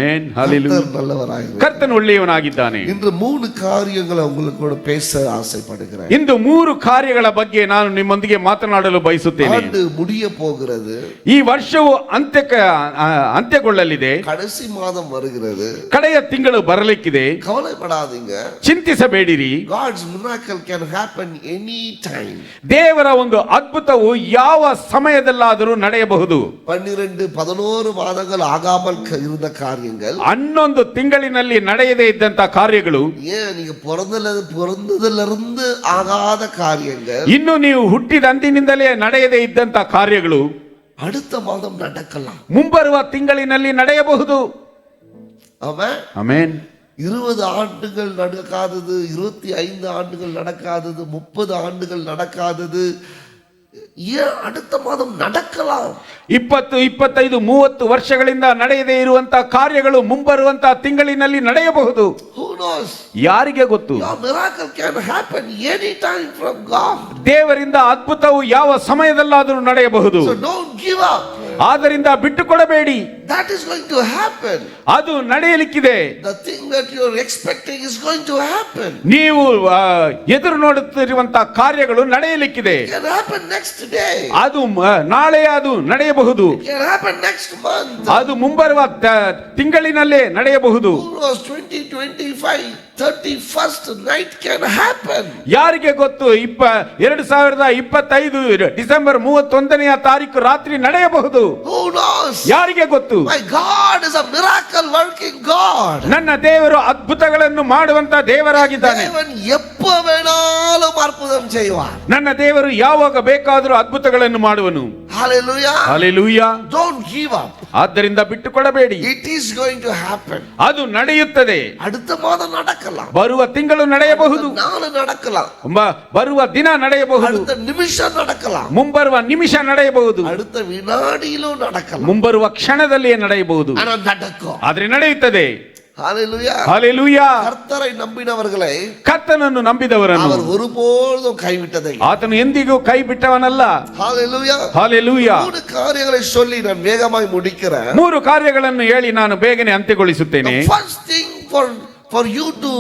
Amen. Hallelujah. ಕರ್ತನು ಒಳ್ಳೆಯವನಾಗಿದ್ದಾನೆ. இன்று 3 காரியங்களை உங்களுக்கு பேச ஆசைப்படுகிறேன். ಇಂದು 3 ಕಾರ್ಯಗಳ ಬಗ್ಗೆ ನಾನು ನಿಮ್ಮೊಂದಿಗೆ ಮಾತನಾಡಲು ಬಯಸುತ್ತೇನೆ. ஆண்டு முடிய போகிறது. ಈ ವರ್ಷವು ಅಂತ್ಯಗೊಳ್ಳಲಿದೆ. கடைசி மாதம் வருகிறது. ಕಡೆಯ ತಿಂಗಳು ಬರಲಿಕ್ಕಿದೆ. கவலைப்படாதீங்க, ಚಿಂತಿಸಬೇಡಿರಿ. God's miracle can happen any time. ದೇವರ ಒಂದು ಅದ್ಭುತವು ಯಾವ ಸಮಯದಲ್ಲಾದರೂ ನಡೆಯಬಹುದು. 12-11 மாதங்கள் ஆகாமல் இருந்த காரியங்கள் 11 ತಿಂಗಳಿನಲ್ಲಿ ನಡೆಯದೇ ಇದ್ದಂತ ಕಾರ್ಯಗಳು, ஏன் நீங்க பிறந்ததிலிருந்து ஆகாத காரியங்கள், ಇನ್ನು ನೀವು ಹುಟ್ಟಿದ ಅಂದಿನಿಂದಲೇ ನಡೆಯದೇ ಇದ್ದಂತ ಕಾರ್ಯಗಳು அடுத்த மாதம் நடக்கலாம். ಮುಂಬರುವ ತಿಂಗಳಿನಲ್ಲಿ ನಡೆಯಬಹುದು. ஆமென். ಆಮೆನ್. 20 ஆண்டுகள் நடக்காதது, 25 ஆண்டுகள் நடக்காதது, 30 ஆண்டுகள் நடக்காதது ஏன் அடுத்த மாதம் நடக்கலாம். 20, 25, 30 ವರ್ಷಗಳಿಂದ ನಡೆಯದೇ ಇರುವಂತಹ ಕಾರ್ಯಗಳು ಮುಂಬರುವಂತಹ ತಿಂಗಳಿನಲ್ಲಿ ನಡೆಯಬಹುದು. Who knows? ಯಾರಿಗೆ ಗೊತ್ತು? Your miracle can happen anytime from God. ದೇವರಿಂದ ಅದ್ಭುತವು ಯಾವ ಸಮಯದಲ್ಲಾದರೂ ನಡೆಯಬಹುದು. So don't give up. ಆದ್ದರಿಂದ ಬಿಟ್ಟುಕೊಡಬೇಡಿ. That is going to happen. ಅದು ನಡೆಯಲಿಕ್ಕಿದೆ. The thing that you are expecting is going to happen. ನೀವು ಎದುರು ನೋಡುತ್ತಿರುವಂತಹ ಕಾರ್ಯಗಳು ನಡೆಯಲಿಕ್ಕಿದೆ. It can happen next day. ಅದು ನಾಳೆ ಅದು ನಡೆಯಬಹುದು. It can happen next month. ಅದು ಮುಂಬರುವ ತಿಂಗಳಿನಲ್ಲೇ ನಡೆಯಬಹುದು. 2025 31st night can happen. ಯಾರಿಗೆ ಗೊತ್ತು? 2025 ಡಿಸೆಂಬರ್ 31ನೇ ತಾರೀಕು ರಾತ್ರಿ ನಡೆಯಬಹುದು. Who knows? ಯಾರಿಗೆ ಗೊತ್ತು? My God is a miracle working God. ನನ್ನ ದೇವರು ಅದ್ಭುತಗಳನ್ನು ಮಾಡುವಂತ ದೇವರಾಗಿದ್ದಾನೆ. தேவன் எப்ப வேணாலும் அற்புதம் செய்வார். ನನ್ನ ದೇವರು ಯಾವಾಗ ಬೇಕಾದರೂ ಅದ್ಭುತಗಳನ್ನು ಮಾಡುವನು. Hallelujah. Hallelujah. Don't give up. ಆದ್ದರಿಂದ ಬಿಟ್ಟುಕೊಡಬೇಡಿ. It is going to happen. ಅದು ನಡೆಯುತ್ತದೆ. அடுத்த மாதம் நடக்கலாம். ಬರುವ ತಿಂಗಳು ನಡೆಯಬಹುದು. நாள் நடக்கலாம். ಬರುವ ದಿನ ನಡೆಯಬಹುದು. அடுத்த நிமிஷம் நடக்கலாம். ಮುಂಬರುವ ನಿಮಿಷ ನಡೆಯಬಹುದು. அடுத்த வினாடியிலும் நடக்கலாம். ಮುಂಬರುವ ಕ್ಷಣದಲ್ಲಿಯೇ ನಡೆಯಬಹುದು. ஆனா நடக்கும். ಆದ್ರೆ ನಡೆಯುತ್ತದೆ. ஹalleluya. ಹಲ್ಲೆಲೂಯಾ. கர்த்தரை நம்பினவர்களை ಕರ್ತನನ್ನು ನಂಬಿದವರನ್ನು அவர் ஒருபோதும் கைவிட்டதே. ಆತನು ಎಂದಿಗೂ ಕೈ ಬಿಟ್ಟವನಲ್ಲ. ஹalleluya. ಹಲ್ಲೆಲೂಯಾ. 3 காரியங்களை சொல்லி நான் வேகமாய் முடிக்கிறேன். 3 ಕಾರ್ಯಗಳನ್ನು ಹೇಳಿ ನಾನು ಬೇಗನೆ ಅಂತ್ಯಗೊಳಿಸುತ್ತೇನೆ. The first thing for you to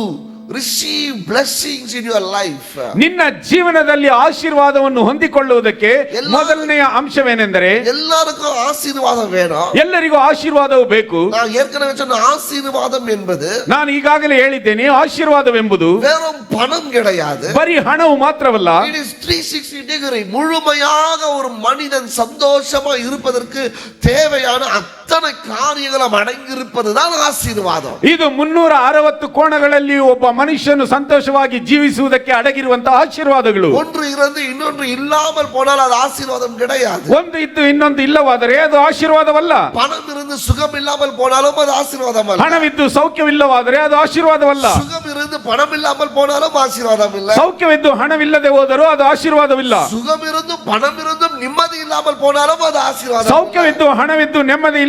receive blessings in your life. ನಿನ್ನ ಜೀವನದಲ್ಲಿ ಆಶೀರ್ವಾದವನ್ನು ಹೊಂದಿಕೊಳ್ಳುವುದಕ್ಕೆ ಮೊದಲನೆಯ ಅಂಶವೇನೆಂದರೆ எல்லாருக்கும் ஆசீர்வாதம் வேணும். ಎಲ್ಲರಿಗೂ ಆಶೀರ್ವಾದವು ಬೇಕು. நான் ஏற்கனவே சொன்ன ஆசீர்வாதம் என்பது ನಾನು ಈಗಾಗಲೇ ಹೇಳಿದ್ದೇನೆ, ಆಶೀರ್ವಾದವೆಂಬುದು வெறும் பணம் கிடையாது. ಬರೀ ಹಣವು ಮಾತ್ರವಲ್ಲ. It is 360 degree. முழுமையாக ஒரு மனிதன் சந்தோஷமா இருப்பதற்கு தேவையான அத்தனை காரியங்களும் அடங்கியிருப்பதுதான் ஆசீர்வாதம். ಇದು 360 ಕೋಣಗಳಲ್ಲಿ ಒಬ್ಬ ಮನುಷ್ಯನು ಸಂತೋಷವಾಗಿ ಜೀವಿಸುವುದಕ್ಕೆ ಅಡಗಿರುವಂತಹ ಆಶೀರ್ವಾದಗಳು. ஒன்று இருந்து இன்னொன்று இல்லாமல் போனால் அது ஆசீர்வாதம் கிடையாது. ಒಂದು ಇದ್ದು ಇನ್ನೊಂದು ಇಲ್ಲವಾದರೆ ಅದು ಆಶೀರ್ವಾದವಲ್ಲ. பணம் இருந்து சுகம் இல்லாமல் போனாலும் அது ஆசீர்வாதம் அல்ல. ಹಣವಿದ್ದು ಸೌಖ್ಯವಿಲ್ಲವಾದರೆ ಅದು ಆಶೀರ್ವಾದವಲ್ಲ. சுகம் இருந்து பணம் இல்லாமல் போனாலும் ஆசீர்வாதம் இல்ல. ಸೌಖ್ಯವಿದ್ದು ಹಣವಿಲ್ಲದೆ ಹೋದರೂ ಅದು ಆಶೀರ್ವಾದವಿಲ್ಲ. சுகம் இருந்தும் பணம் இருந்தும் நிம்மதி இல்லாமல் போனாலும் அது ஆசீர்வாதம். ಸೌಖ್ಯವಿದ್ದು ಹಣವಿದ್ದು ನೆಮ್ಮದಿ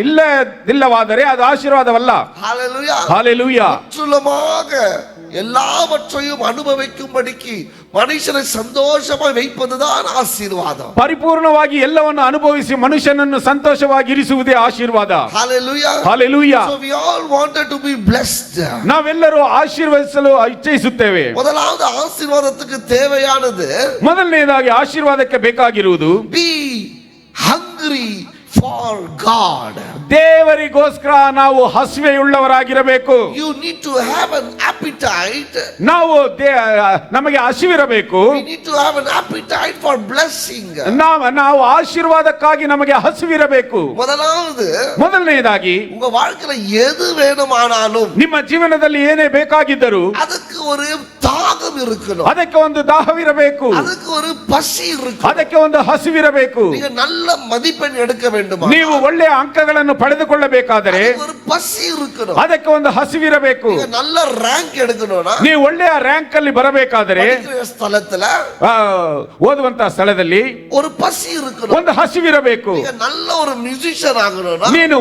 ಇಲ್ಲದಿಲ್ಲವಾದರೆ ಅದು ಆಶೀರ್ವಾದವಲ್ಲ. ஹalleluya. ಹಲ್ಲೆಲೂಯಾ. முற்றிலுமாக எல்லாவற்றையும் அனுபவிக்கும்படிக்கு மனுஷனை சந்தோஷமாய் வைப்பதுதான் ஆசீர்வாதம். ಪರಿಪೂರ್ಣವಾಗಿ ಎಲ್ಲವನ್ನು ಅನುಭವಿಸಿ ಮನುಷ್ಯನನ್ನು ಸಂತೋಷವಾಗಿ ಇರಿಸುವುದೇ ಆಶೀರ್ವಾದ. Hallelujah. Hallelujah. So we all wanted to be blessed. ನಾವೆಲ್ಲರೂ ಆಶೀರ್ವದಿಸಲು ಇಚ್ಛಿಸುತ್ತೇವೆ. முதலாவது ஆசீர்வாதத்துக்கு தேவையானது, ಮೊದಲನೆಯದಾಗಿ ಆಶೀರ್ವಾದಕ್ಕೆ ಬೇಕಾಗಿರುವುದು be hungry for God. ದೇವರಿಗೋಸ್ಕರ ನಾವು ಹಸಿವೆಯುಳ್ಳವರಾಗಿರಬೇಕು. You need to have an appetite. ನಾವು ನಮಗೆ ಹಸಿವಿರಬೇಕು. We need to have an appetite for blessing. ನಾವು ಆಶೀರ್ವಾದಕ್ಕಾಗಿ ನಮಗೆ ಹಸಿವಿರಬೇಕು. ಮೊದಲನೇದಾಗಿ உங்க வாழ்க்கையில எது வேணுமானாலும், ನಿಮ್ಮ ಜೀವನದಲ್ಲಿ ಏನೇ ಬೇಕಾಗಿದ್ದರೂ ಅದಕ್ಕೆ ஒரு தாகம் இருக்கணும். ಅದಕ್ಕೆ ಒಂದು ದಾಹವಿರಬೇಕು. ಅದಕ್ಕೆ ஒரு பசி இருக்கணும். ಅದಕ್ಕೆ ಒಂದು ಹಸಿವಿರಬೇಕು. நீங்க நல்ல மதிப்பெண் எடுக்க வேண்டுமா, ನೀವು ಒಳ್ಳೆಯ ಅಂಕಗಳನ್ನು ಪಡೆದುಕೊಳ್ಳಬೇಕಾದರೆ ஒரு பசி இருக்கணும். ಅದಕ್ಕೆ ಒಂದು ಹಸಿವಿರಬೇಕು. நீங்க நல்ல ரேங்க் எடுக்கணும்னா, ನೀವು ಒಳ್ಳೆಯ ರ್ಯಾಂಕ್ ಅಲ್ಲಿ ಬರಬೇಕಾದರೆ ಸ್ಥಳத்துல ಓದುವಂತಹ ಸ್ಥಳದಲ್ಲಿ ஒரு பசி இருக்கணும். ಒಂದು ಹಸಿವಿರಬೇಕು. நீங்க நல்ல ஒரு மியூசிಷಿಯನ್ ಆಗணும்னா, ನೀನು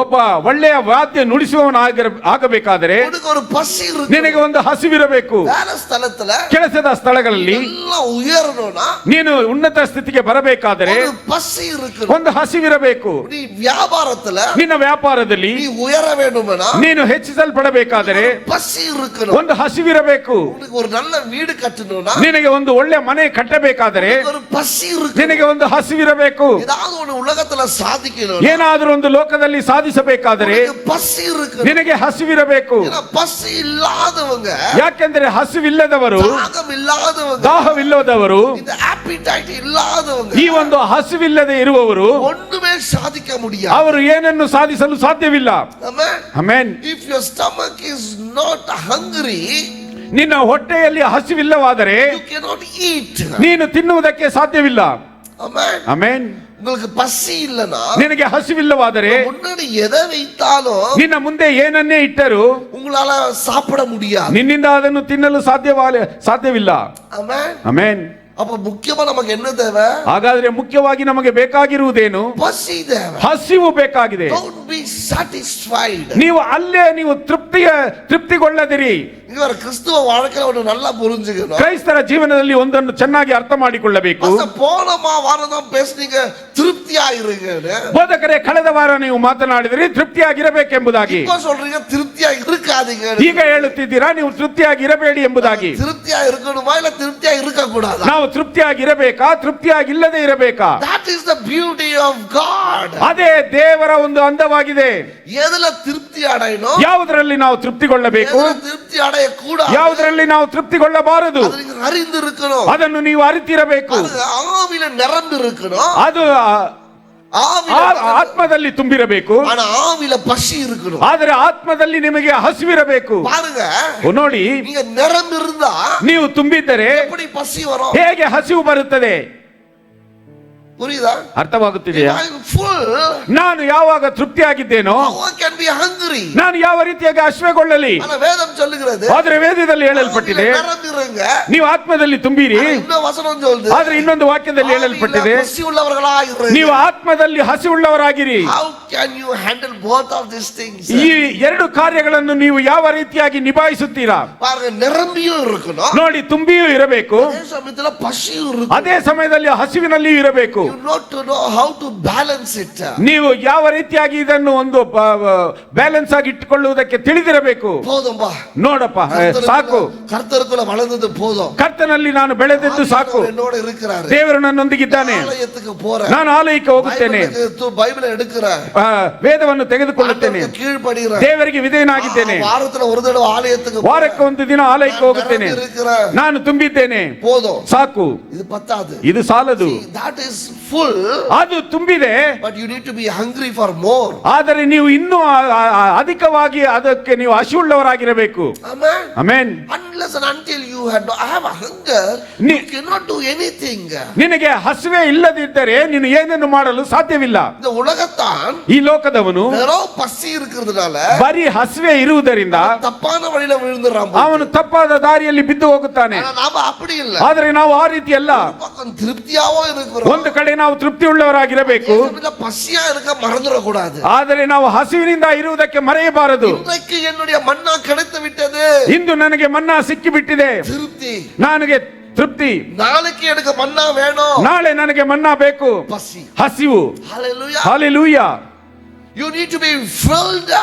ಒಬ್ಬ ಒಳ್ಳೆಯ ವಾದ್ಯ ನುಡಿಸುವವನಾಗಬೇಕಾದರೆ ஒரு பசி இருக்கணும். ನಿನಗೆ ಒಂದು ಹಸಿವಿರಬೇಕು. வேலை ಸ್ಥಳ ஸ்தலத்துல ಕೆಲಸದ ಸ್ಥಳಗಳಲ್ಲಿ எல்லாம் உயரணும்னா ನೀನು ಉನ್ನತ ಸ್ಥಿತಿಗೆ ಬರಬೇಕಾದರೆ ஒரு பசி இருக்கணும். ಒಂದು ಹಸಿವಿರಬೇಕು. நீ வியாபாரத்துல ನಿನ್ನ ವ್ಯಾಪಾರದಲ್ಲಿ நீ உயர வேண்டும்னா ನೀನು ಹೆಚ್ಚಿಸಲ್ಪಡಬೇಕಾದರೆ பசி இருக்கணும். ಒಂದು ಹಸಿವಿರಬೇಕು. உனக்கு ஒரு நல்ல வீடு கட்டணும்னா ನಿನಗೆ ಒಂದು ಒಳ್ಳೆ ಮನೆ ಕಟ್ಟಬೇಕಾದರೆ ஒரு பசி இருக்கணும். ನಿನಗೆ ಒಂದು ಹಸಿವಿರಬೇಕು. ஏதாவது ஒரு உலகத்துல சாதிக்கணும், ಏನಾದರೂ ಒಂದು ಲೋಕದಲ್ಲಿ ಸಾಧಿಸಬೇಕಾದರೆ பசி இருக்கணும். ನಿನಗೆ ಹಸಿವಿರಬೇಕು. ஏன்னா பசி இல்லாதவங்க, ಯಾಕೆಂದರೆ ಹಸಿವಿಲ್ಲದವರು, தாகம் இல்லாதவங்க, ದಾಹವಿಲ್ಲದವರು, இந்த appetite இல்லாதவங்க ಈ ಒಂದು ಹಸಿವಿಲ್ಲದೆ ಇರುವವರು ஒண்ணுமே சாதிக்க முடியாது. ಅವರು ಏನನ್ನು ಸಾಧಿಸಲು ಸಾಧ್ಯವಿಲ್ಲ. Amen. Amen. If your stomach is not hungry, ನಿನ್ನ ಹೊಟ್ಟೆಯಲ್ಲಿ ಹಸಿವಿಲ್ಲವಾದರೆ you cannot eat. ನೀನು ತಿನ್ನುವುದಕ್ಕೆ ಸಾಧ್ಯವಿಲ್ಲ. Amen. ಆಮೆನ್. உங்களுக்கு பசி இல்லனா, ನಿನಗೆ ಹಸಿವಿಲ್ಲವಾದರೆ முன்னாடி எதை வைத்தாலும் ನಿನ್ನ ಮುಂದೆ ಏನನ್ನೇ ಇಟ್ಟರು உங்களால சாப்பிட முடியாது. ನಿನ್ನಿಂದ ಅದನ್ನು ತಿನ್ನಲು ಸಾಧ್ಯವಿಲ್ಲ. Amen. ಆಮೆನ್. அப்ப ಮುಖ್ಯமா நமக்கு என்ன தேவை? ಹಾಗಾದ್ರೆ ಮುಖ್ಯವಾಗಿ ನಮಗೆ ಬೇಕಾಗಿರುವುದೇನು? பசி தேவை. ಹಸಿವು ಬೇಕಾಗಿದೆ. Don't be satisfied. ನೀವು ಅಲ್ಲೇ ನೀವು ತೃಪ್ತಿಗೊಳ್ಳದಿರಿ. இவர் கிறிஸ்துவ வாழ்க்கையில ஒன்று நல்லா புரிஞ்சுக்கணும். ಕ್ರೈಸ್ತರ ಜೀವನದಲ್ಲಿ ಒಂದನ್ನು ಚೆನ್ನಾಗಿ ಅರ್ಥ ಮಾಡಿಕೊಳ್ಳಬೇಕು. போனமா வாரம் பேசுனீங்க திருப்தியாயிருங்க. ಬೋಧಕರೇ, ಕಳೆದ ವಾರ ನೀವು ಮಾತನಾಡಿದ್ರಿ ತೃಪ್ತಿಯಾಗಿರಬೇಕೆಂಬುದಾಗಿ. இப்போ சொல்றீங்க திருப்தியா இருக்காதீங்க. ಈಗ ಹೇಳುತ್ತಿದ್ದೀರಾ ನೀವು ತೃಪ್ತಿಯಾಗಿರಬೇಡಿ ಎಂಬುದಾಗಿ. திருப்தியா இருக்கணுமா இல்ல திருப்தியா இருக்க கூடாதா? ನಾವು ತೃಪ್ತಿಯಾಗಿರಬೇಕಾ, ತೃಪ್ತಿಯಾಗಿಲ್ಲದೆ ಇರಬೇಕಾ? That is the beauty of God. ಅದೇ ದೇವರ ಒಂದು ಅಂದವಾಗಿದೆ. எதுல திருப்தி அடையணும், ಯಾವುದರಲ್ಲಿ ನಾವು ತೃಪ್ತಿಗೊಳ್ಳಬೇಕು, எதுல திருப்தி அடைய கூடாது, ಯಾವುದರಲ್ಲಿ ನಾವು ತೃಪ್ತಿಗೊಳ್ಳಬಾರದು அதை நீங்க அறிந்து இருக்கணும். ಅದನ್ನು ನೀವು ಅರಿತಿರಬೇಕು. அது ஆவியில நிரம்பி இருக்கணும். ಅದು ಆತ್ಮದಲ್ಲಿ ತುಂಬಿರಬೇಕು. ஆனா ஆவியில பசி இருக்கணும். ಆದರೆ ಆತ್ಮದಲ್ಲಿ ನಿಮಗೆ ಹಸಿವಿರಬೇಕು. பாருங்க, ನೋಡಿ, நீங்க நிரம்பி இருந்தா ನೀವು ತುಂಬಿದ್ದರೆ எப்படி பசி வரும்? ಹೇಗೆ ಹಸಿವು ಬರುತ್ತದೆ? புரியுதா? ಅರ್ಥವಾಗುತ್ತಿದೆಯಾ? I'm full. ನಾನು ಯಾವಾಗ ತೃಪ್ತಿಯಾಗಿದ್ದೇನೋ How can be hungry? ನಾನು ಯಾವ ರೀತಿಯಾಗಿ ಹಸಿವೆಗೊಳ್ಳಲಿ? ஆனா வேதம் சொல்லுகிறது, ಆದರೆ ವೇದದಲ್ಲಿ ಹೇಳಲ್ಪಟ್ಟಿದೆ நிரம்பிருங்க. ನೀವು ಆತ್ಮದಲ್ಲಿ ತುಂಬಿರಿ. இன்னும் வசனம் சொல்லுது, ಆದರೆ ಇನ್ನೊಂದು ವಾಕ್ಯದಲ್ಲಿ ಹೇಳಲ್ಪಟ್ಟಿದೆ பசி உள்ளவர்களாயிருங்க. ನೀವು ಆತ್ಮದಲ್ಲಿ ಹಸಿವುಳ್ಳವರಾಗಿರಿ. How can you handle both of these things? ಈ ಎರಡು ಕಾರ್ಯಗಳನ್ನು ನೀವು ಯಾವ ರೀತಿಯಾಗಿ ನಿಭಾಯಿಸುತ್ತೀರಾ? பாருங்க, நிரம்பியும் இருக்கணும், ನೋಡಿ, ತುಂಬಿಯೂ ಇರಬೇಕು, அதே சமயத்துல பசியும் இருக்கணும். ಅದೇ ಸಮಯದಲ್ಲಿ ಹಸಿವಿನಲ್ಲಿಯೂ ಇರಬೇಕು. You not to know how to balance it. ನೀವು ಯಾವ ರೀತಿಯಾಗಿ ಇದನ್ನು ಒಂದು ಬ್ಯಾಲೆನ್ಸ್ ಆಗಿ ಇಟ್ಟುಕೊಳ್ಳುವುದಕ್ಕೆ ತಿಳಿದಿರಬೇಕು. போதும்பா, ನೋಡಪ್ಪ, ಸಾಕು, கர்த்தருக்குள்ள வளர்ந்தது போதும். ಕರ್ತನಲ್ಲಿ ನಾನು ಬೆಳೆದದ್ದು ಸಾಕು. என்னோட இருக்கிறாரு, ದೇವರು ನನ್ನೊಂದಿಗಿದ್ದಾನೆ. ஆலயத்துக்கு போறேன், ನಾನು ಆಲಯಕ್ಕೆ ಹೋಗುತ್ತೇನೆ, பைபிளை எடுக்கிறேன், ವೇದವನ್ನು ತೆಗೆದುಕೊಳ್ಳುತ್ತೇನೆ, கீழ்ಪಡಿகிறேன், ದೇವರಿಗೆ ವಿಧೇಯನಾಗಿದ್ದೇನೆ. வாரத்துல ஒரு தடவை ಆಲಯத்துக்கு ವಾರಕ್ಕೆ ಒಂದು ದಿನ ಆಲಯಕ್ಕೆ ಹೋಗುತ್ತೇನೆ. ನಾನು ತುಂಬಿದ್ದೇನೆ, போதும், ಸಾಕು. இது பத்தாது, ಇದು ಸಾಲದು. that is full, ಅದು ತುಂಬಿದೆ, but you need to be hungry for more. ಆದರೆ ನೀವು ಇನ್ನೂ ಅಧಿಕವಾಗಿ ಅದಕ್ಕೆ ನೀವು ಹಸಿವುಳ್ಳವರಾಗಿರಬೇಕು. Amen. Amen. Unless and until you have a hunger, you cannot do anything. ನಿನಗೆ ಹಸಿವೆ ಇಲ್ಲದಿದ್ದರೆ ನೀನು ಏನನ್ನು ಮಾಡಲು ಸಾಧ್ಯವಿಲ್ಲ. இந்த உலகத்தான் ಈ ಲೋಕದವನು வெறும் பசி இருக்கிறதுனால ಬರೀ ಹಸಿವೆ ಇರುವುದರಿಂದ தப்பான வழியில விழுந்துறான். ಅವನು ತಪ್ಪಾದ ದಾರಿಯಲ್ಲಿ ಬಿದ್ದು ಹೋಗುತ್ತಾನೆ. ஆனா நாம அப்படி இல்ல. ಆದರೆ ನಾವು ಆ ರೀತಿ ಅಲ್ಲ. பக்கம் திருப்தியாவும் இருக்கிறோம். ಒಂದು ಕಡೆ ನಾವು ತೃಪ್ತಿ ಉಳ್ಳವರಾಗಿರಬೇಕು, பசியா இருக்க மறந்துடக்கூடாது. ಆದರೆ ನಾವು ಹಸಿವಿನಿಂದ ಇರುವುದಕ್ಕೆ ಮರೆಯಬಾರದು. இன்றைக்கு என்னுடைய மன்னா கிடைத்து விட்டது, ಇಂದು ನನಗೆ ಮನ್ನಾ ಸಿಕ್ಕಿಬಿಟ್ಟಿದೆ, திருப்தி. ನನಗೆ ತೃಪ್ತಿ. நாளைக்கு எனக்கு மன்னா வேணும், ನಾಳೆ ನನಗೆ ಮನ್ನಾ ಬೇಕು, பசி. ಹಸಿವು. Hallelujah. Hallelujah. You need to be filled.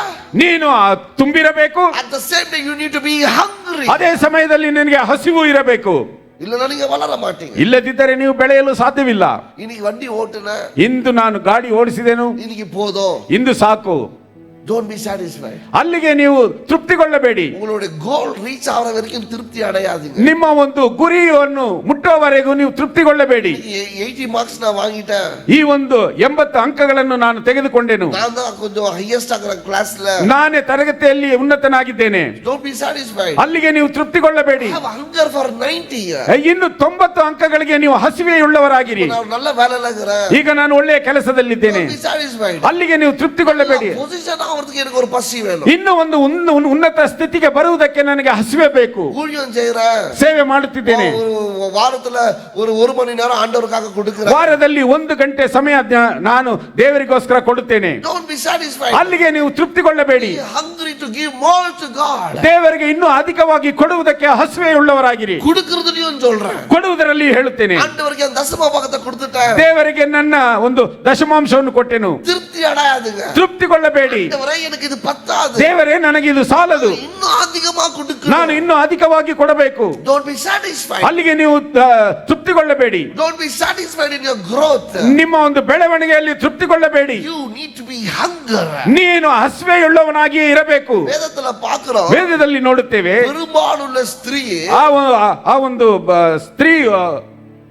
ನೀನು ತುಂಬಿರಬೇಕು, At the same time you need to be hungry. ಅದೇ ಸಮಯದಲ್ಲಿ ನಿನಗೆ ಹಸಿವು ಇರಬೇಕು. இல்லனா நீங்க வளர மாட்டீங்க. ಇಲ್ಲದಿದ್ದರೆ ನೀವು ಬೆಳೆಯಲು ಸಾಧ್ಯವಿಲ್ಲ. இன்னைக்கு வண்டி ஓட்டுன, ಇಂದು ನಾನು ಗಾಡಿ ಓಡಿಸಿದೆನು, இன்னைக்கு போதும். ಇಂದು ಸಾಕು. Don't be satisfied. ಅಲ್ಲಿಗೆ ನೀವು ತೃಪ್ತಿಗೊಳ್ಳಬೇಡಿ. உங்களுடைய கோல் ரீச் ஆகிற வரைக்கும் திருப்தி அடையாதீங்க. ನಿಮ್ಮ ಒಂದು ಗುರಿಯನ್ನು ಮುಟ್ಟುವವರೆಗೂ ನೀವು ತೃಪ್ತಿಗೊಳ್ಳಬೇಡಿ. 80 ಮಾರ್ಕ್ಸ್ நான் வாங்கிட்டேன், ಈ ಒಂದು 80 ಅಂಕಗಳನ್ನು ನಾನು ತೆಗೆದುಕೊಂಡೆನು, நான் தான் கொஞ்சம் ஹையೆಸ್ಟ್ ಆಗಿರೋ ಕ್ಲಾಸ್ல, ನಾನೇ ತರಗತಿಯಲ್ಲಿ ಉನ್ನತನಾಗಿದ್ದೇನೆ. Don't be satisfied. ಅಲ್ಲಿಗೆ ನೀವು ತೃಪ್ತಿಗೊಳ್ಳಬೇಡಿ. Have hunger for 90. ಇನ್ನು 90 ಅಂಕಗಳಿಗೆ ನೀವು ಹಸಿವೆಯುಳ್ಳವರಾಗಿರಿ. நான் நல்ல வேலையில இருக்கிறேன், ಈಗ ನಾನು ಒಳ್ಳೆಯ ಕೆಲಸದಲ್ಲಿದ್ದೇನೆ. Don't be satisfied. ಅಲ್ಲಿಗೆ ನೀವು ತೃಪ್ತಿಗೊಳ್ಳಬೇಡಿ. பொசிஷன் ஆவறதுக்கு எனக்கு ஒரு பசி வேணும். ಇನ್ನು ಒಂದು ಉನ್ನತ ಸ್ಥಿತಿಗೆ ಬರುವುದಕ್ಕೆ ನನಗೆ ಹಸಿವೆ ಬೇಕು. ஊழியம் செய்றேன், ಸೇವೆ ಮಾಡುತ್ತಿದ್ದೇನೆ, வாரத்துல ஒரு மணி நேரம் ஆண்டவருக்காக கொடுக்கிறேன், ವಾರದಲ್ಲಿ 1 ಗಂಟೆ ಸಮಯ ನಾನು ದೇವರಿಗೋಸ್ಕರ ಕೊಡುತ್ತೇನೆ. Don't be satisfied. ಅಲ್ಲಿಗೆ ನೀವು ತೃಪ್ತಿಗೊಳ್ಳಬೇಡಿ. Be hungry hungry to give more to God. ದೇವರಿಗೆ ಇನ್ನೂ ಅಧಿಕವಾಗಿ ಕೊಡುವುದಕ್ಕೆ ಹಸಿವೆಯುಳ್ಳವರಾಗಿರಿ. கொடுக்கிறதுலயும் சொல்றேன், ಕೊಡುವುದರಲ್ಲಿ ಹೇಳುತ್ತೇನೆ, ஆண்டவருக்கு அந்த தசம பாகத்தை கொடுத்துட்டேன், ದೇವರಿಗೆ ನನ್ನ ಒಂದು ದಶಮಾಂಶವನ್ನು ಕೊಟ್ಟೆನು. திருப்தி அடையாதுங்க. ತೃಪ್ತಿಗೊಳ್ಳಬೇಡಿ. ஆண்டவரே எனக்கு இது பத்தாது, ದೇವರೇ ನನಗೆ ಇದು ಸಾಲದು, இன்னும் அதிகமா கொடுக்கணும். ನಾನು ಇನ್ನೂ ಅಧಿಕವಾಗಿ ಕೊಡಬೇಕು. Don't be satisfied. ಅಲ್ಲಿಗೆ ನೀವು ತೃಪ್ತಿಗೊಳ್ಳಬೇಡಿ. Don't be satisfied in your growth. ನಿಮ್ಮ ಒಂದು ಬೆಳವಣಿಗೆಯಲ್ಲಿ ತೃಪ್ತಿಗೊಳ್ಳಬೇಡಿ. You need to be hunger. ನೀನು ಹಸಿವೆಯುಳ್ಳವನಾಗಿಯೇ ಇರಬೇಕು. வேதத்துல பார்க்கிறோம், ವೇದದಲ್ಲಿ ನೋಡುತ್ತೇವೆ, பெரும்பாலுள்ள ஸ்திரீ, ಆ ಒಂದು ಸ್ತ್ರೀ,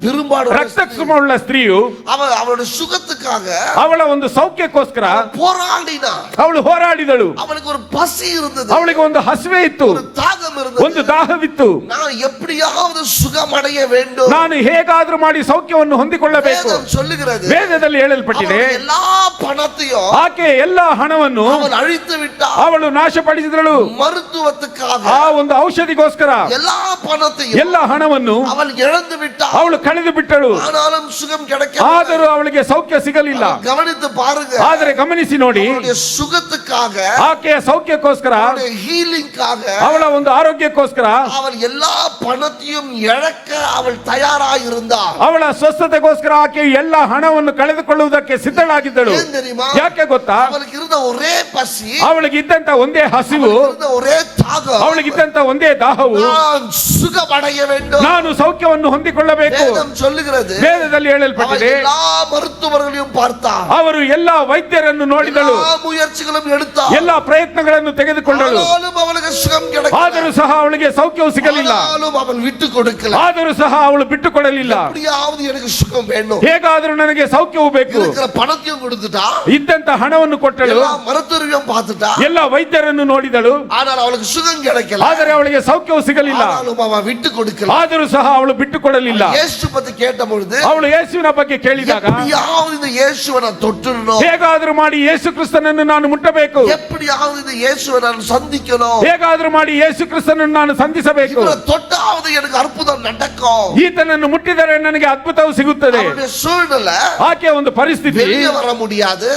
பெரும்பாலுள்ள ರಕ್ತಕ್ಷಮವುಳ್ಳ ಸ್ತ್ರೀಯು அவளுடைய சுகத்துக்காக ಅವಳ ಒಂದು ಸೌಖ್ಯಕ್ಕೋಸ್ಕರ போராடினா. ಅವಳು ಹೋರಾಡಿದಳು. அவளுக்கு ஒரு பசி இருந்தது, ಅವಳಿಗೆ ಒಂದು ಹಸಿವೆ ಇತ್ತು, ஒரு தாகம் இருந்தது, ಒಂದು ದಾಹವಿತ್ತು. நான் எப்படியாவது சுகம் அடைய வேண்டும், ನಾನು ಹೇಗಾದ್ರೂ ಮಾಡಿ ಸೌಖ್ಯವನ್ನು ಹೊಂದಿಕೊಳ್ಳಬೇಕು. வேதம் சொல்லுகிறது. ವೇದದಲ್ಲಿ ಹೇಳಲ್ಪಟ್ಟಿದೆ, அவளுடைய எல்லா பணத்தையும் ಆಕೆ ಎಲ್ಲಾ ಹಣವನ್ನು அவள் அழித்து விட்டாள். ಅವಳು ನಾಶಪಡಿಸಿದಳು. மருத்துவத்துக்காக ಆ ಒಂದು ಔಷಧಿಗೋಸ್ಕರ எல்லா பணத்தையும் ಎಲ್ಲ ಹಣವನ್ನು அவள் இழந்து விட்டாள். ಅವಳು ಕಳೆದು ಬಿಟ್ಟಳು. ஆனாலும் சுகம் கிடைக்க ಆದರೂ ಅವಳಿಗೆ ಸೌಖ್ಯ ಸಿಗಲಿಲ್ಲ. கவனித்து பாருங்க, ಆದರೆ ಗಮನಿಸಿ ನೋಡಿ, அவளுடைய சுகத்துக்காக, ಆಕೆಯ ಸೌಖ್ಯಕ್ಕೋಸ್ಕರ, அவளுடைய ஹீலிங்காக, ಅವಳ ಒಂದು ಆರೋಗ್ಯಕ್ಕೋಸ್ಕರ அவள் எல்லா பணத்தையும் இழக்க அவள் தயாராக இருந்தாள். ಅವಳ ಸ್ವಸ್ಥತೆಗೋಸ್ಕರ ಆಕೆ ಎಲ್ಲ ಹಣವನ್ನು ಕಳೆದುಕೊಳ್ಳುವುದಕ್ಕೆ ಸಿದ್ಧಳಾಗಿದ್ದಳು. ஏன் தெரியுமா? ಯಾಕೆ ಗೊತ್ತಾ? அவளுக்கு இருந்த ஒரே பசி, ಅವಳಿಗೆ ಇದ್ದಂತ ಒಂದೇ ಹಸಿವು, அவளுக்கு இருந்த ஒரே தாகம், ಅವಳಿಗೆ ಇದ್ದಂತ ಒಂದೇ ದಾಹವು, நான் சுகமடைய வேண்டும். ನಾನು ಸೌಖ್ಯವನ್ನು ಹೊಂದಿಕೊಳ್ಳಬೇಕು. வேதம் சொல்லுகிறது, ವೇದದಲ್ಲಿ அவள் ಹೇಳಲ್ಪಟ್ಟಿದೆ, எல்லா மருத்துவர்களையும் பார்த்தாள், ಅವರು ಎಲ್ಲಾ ವೈದ್ಯರನ್ನು ನೋಡಿದಳು, எல்லா முயற்சிகளும் எடுத்தாள், ಎಲ್ಲಾ ಪ್ರಯತ್ನಗಳನ್ನು ತೆಗೆದುಕೊಂಡಳು. ஆனாலும் அவளுக்கு சுகம் கிடைக்கல. ಆದರೂ ಸಹ ಅವಳಿಗೆ ಸೌಖ್ಯವು ಸಿಗಲಿಲ್ಲ. ஆனாலும் அவள் விட்டு கொடுக்கல. ಆದರೂ ಸಹ ಅವಳು ಬಿಟ್ಟುಕೊಡಲಿಲ್ಲ. எப்படியாவது எனக்கு சுகம் வேணும், ಹೇಗಾದರೂ ನನಗೆ ಸೌಖ್ಯವು ಬೇಕು. இருக்கிற பணத்தையும் கொடுத்துட்டா, ಇದ್ದಂತ ಹಣವನ್ನು ಕೊಟ್ಟಳು, எல்லா மருத்துவரையும் பார்த்துட்டா, ಎಲ್ಲ ವೈದ್ಯರನ್ನು ನೋಡಿದಳು, ஆனால் அவளுக்கு சுகம் கிடைக்கல. ಆದರೆ ಅವಳಿಗೆ ಸೌಖ್ಯವು ಸಿಗಲಿಲ್ಲ. ஆனாலும் அவள் விட்டு கொடுக்கல. ಆದರೂ ಸಹ ಅವಳು ಬಿಟ್ಟುಕೊಡಲಿಲ್ಲ. இயேசு பத்தி கேட்ட பொழுது, ಅವಳು ಯೇಸುವಿನ ಬಗ್ಗೆ ಕೇಳಿದಾಗ, எப்படியாவது இந்த இயேசுவை நான் தொட்டுறணும், ಹೇಗಾದರೂ ಮಾಡಿ ಯೇಸು ಕ್ರಿಸ್ತನನ್ನು ನಾನು ಮುಟ್ಟಬೇಕು, எப்படியாவது இந்த இயேசுவை நான் சந்திக்கணும், ಹೇಗಾದರೂ ಮಾಡಿ ಯೇಸು ಕ್ರಿಸ್ತನನ್ನು ನಾನು ಸಂಧಿಸಬೇಕು, இவரை தொட்டாவது எனக்கு அற்புதம் நடக்கும். ಈತನನ್ನು ಮುಟ್ಟಿದರೆ ನನಗೆ ಅದ್ಭುತವು ಸಿಗುತ್ತದೆ. அவருடைய சூழ்நிலை, ಆಕೆಯ ಒಂದು ಪರಿಸ್ಥಿತಿ, வெளியே வர முடியாது,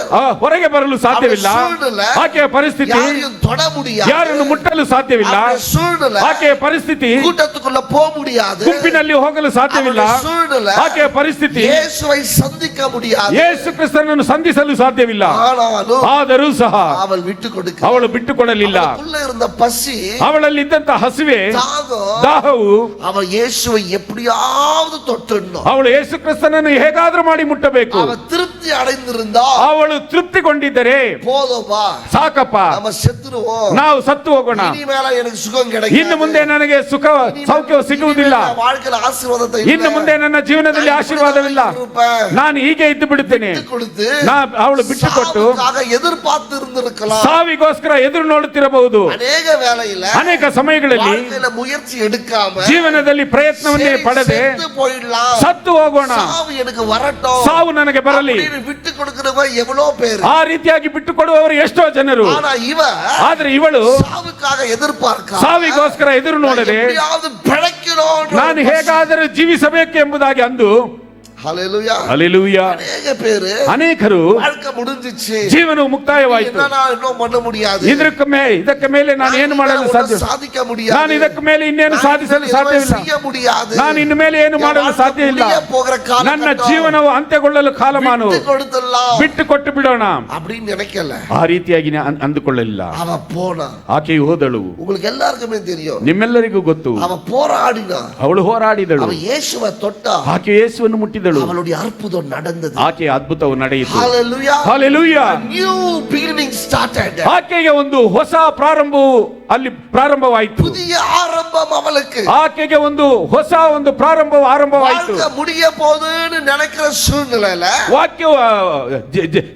ಹೊರಗೆ ಬರಲು ಸಾಧ್ಯವಿಲ್ಲ. ಆಕೆಯ ಪರಿಸ್ಥಿತಿ, யாரையும் தொட முடியாது, ಯಾರನ್ನು ಮುಟ್ಟಲು ಸಾಧ್ಯವಿಲ್ಲ. அவருடைய சூழ்நிலை, ಆಕೆಯ ಪರಿಸ್ಥಿತಿ, கூட்டத்துக்குள்ள போக முடியாது, ಗುಂಪಿನಲ್ಲಿ ಹೋಗಲು ಸಾಧ್ಯವಿಲ್ಲ. அவருடைய சூழ்நிலை, ಆಕೆಯ ಪರಿಸ್ಥಿತಿ, இயேசுவை சந்திக்க முடியாது. ಯೇಸು ಕ್ರಿಸ್ತನನ್ನು ಸಂಧಿಸಲು ಸಾಧ್ಯವಿಲ್ಲ. ஆனாலும் ಆದರೂ ಸಹ அவள் விட்டு கொடுக்க, ಅವಳು ಬಿಟ್ಟುಕೊಡಲಿಲ್ಲ. அவளுக்குள்ள இருந்த பசி, ಅವಳಲ್ಲಿ ಇದ್ದಂತ ಹಸಿವೆ, தாகம், ದಾಹವು, அவள் இயேசுவை எப்படியாவது தொட்டுடணும். ಅವಳು ಯೇಸು ಕ್ರಿಸ್ತನನ್ನು ಹೇಗಾದ್ರೂ ಮಾಡಿ ಮುಟ್ಟಬೇಕು. அவள் திருப்தி அடைந்திருந்தா, ಅವಳು ತೃಪ್ತಿಗೊಂಡಿದ್ದರೆ போதும்பா, ಸಾಕಪ್ಪ, நம்ம செத்துருவோம், ನಾವು ಸತ್ತು ಹೋಗೋಣ, இனிமேல எனக்கு சுகம் கிடைக்கும், ಇನ್ನು ಮುಂದೆ ನನಗೆ ಸುಖ ಸೌಖ್ಯವು ಸಿಗುವುದಿಲ್ಲ, வாழ்க்கையில ஆசீர்வாதத்தை ಇನ್ನು ಮುಂದೆ ನನ್ನ ಜೀವನದಲ್ಲಿ ಆಶೀರ್ವಾದವಿಲ್ಲ, ನಾನು ಹೀಗೆ ಇದ್ದು ಬಿಡುತ್ತೇನೆ. கொடுத்து ಅವಳು ಬಿಟ್ಟುಕೊಟ್ಟು எதிர்பார்த்து இருந்திருக்கலாம். ಸಾವಿಗೋಸ್ಕರ ಎದುರು ನೋಡುತ್ತಿರಬಹುದು. ಅನೇಕ வேளையில, ಅನೇಕ ಸಮಯಗಳಲ್ಲಿ வாழ்க்கையில முயற்சி எடுக்காம, ಜೀವನದಲ್ಲಿ ಪ್ರಯತ್ನವನ್ನೇ ಪಡೆದೆ செத்து போயிடலாம், ಸತ್ತು ಹೋಗೋಣ, சாவு எனக்கு வரட்டும், ಸಾವು ನನಗೆ ಬರಲಿ, அப்படின்னு விட்டு கொடுக்கிறவங்க எவ்வளவு பேர். ಆ ರೀತಿಯಾಗಿ ಬಿಟ್ಟುಕೊಡುವವರು ಎಷ್ಟೋ ಜನರು. ஆனா ಆದ್ರೆ ಇವಳು சாவுக்காக எதிர்பார்க்க, ಸಾವಿಗೋಸ್ಕರ ಎದುರು ನೋಡದೆ எப்படியாவது பிழைக்கணும், ನಾನು ಹೇಗಾದರೂ ಜೀವಿಸಬೇಕು ಎಂಬುದಾಗಿ ಅಂದು, ஹல்லேலூயா, ಹಲ್ಲೆಲೂಯಾ, அநேக பேரு ಅನೇಕರು வாழ்க்கை முடிஞ்சிச்சு, ಜೀವನವು ಮುಕ್ತಾಯವಾಯಿತು, இன்னும் பண்ண முடியாது, ಇದಕ್ಕೆ ಮೇಲೆ ನಾನು ಏನು ಮಾಡಲು ಸಾಧ್ಯ, சாதிக்க முடியாது, ನಾನು ಇದಕ್ಕೆ ಮೇಲೆ ಇನ್ನೇನು ಸಾಧಿಸಲು ಸಾಧ್ಯವಿಲ್ಲ, செய்ய முடியாது, ನಾನು ಇನ್ನು ಮೇಲೆ ಏನು ಮಾಡಲು ಸಾಧ್ಯ ಇಲ್ಲ, போகிற காலம் ನನ್ನ ಜೀವನವು ಅಂತ್ಯಗೊಳ್ಳಲು ಕಾಲಮಾನವು, கொடுத்துடலாம் ಬಿಟ್ಟು ಕೊಟ್ಟು ಬಿಡೋಣ அப்படின்னு நினைக்கல. ಆ ರೀತಿಯಾಗಿ ಅಂದುಕೊಳ್ಳಲಿಲ್ಲ. அவ போனா, ಆಕೆಯು ಹೋದಳು. உங்களுக்கு எல்லாருக்குமே தெரியும், ನಿಮ್ಮೆಲ್ಲರಿಗೂ ಗೊತ್ತು, அவ போராடினா, ಅವಳು ಹೋರಾಡಿದಳು, அவ இயேசுவை தொட்டா, ಆಕೆ ಯೇಸುವನ್ನು ಮುಟ್ಟಿದಳು, அவளுடைய அற்புதம் நடந்தது. ಆಕೆಯ ಅದ್ಭುತವು ನಡೆಯಿತು. Hallelujah. Hallelujah. A new beginning started. ಆಕೆಗೆ ಒಂದು ಹೊಸ ಪ್ರಾರಂಭವು ಅಲ್ಲಿ ಪ್ರಾರಂಭವಾಯಿತು. புதிய ஆரம்பம் அவளுக்கு. ಆಕೆಗೆ ಒಂದು ಹೊಸ ಒಂದು ಪ್ರಾರಂಭವು ಆರಂಭವಾಯಿತು. வாழ்க்கை முடிய போகுதுன்னு நினைக்கிற சூழ்நிலையில, ವಾಕ್ಯವು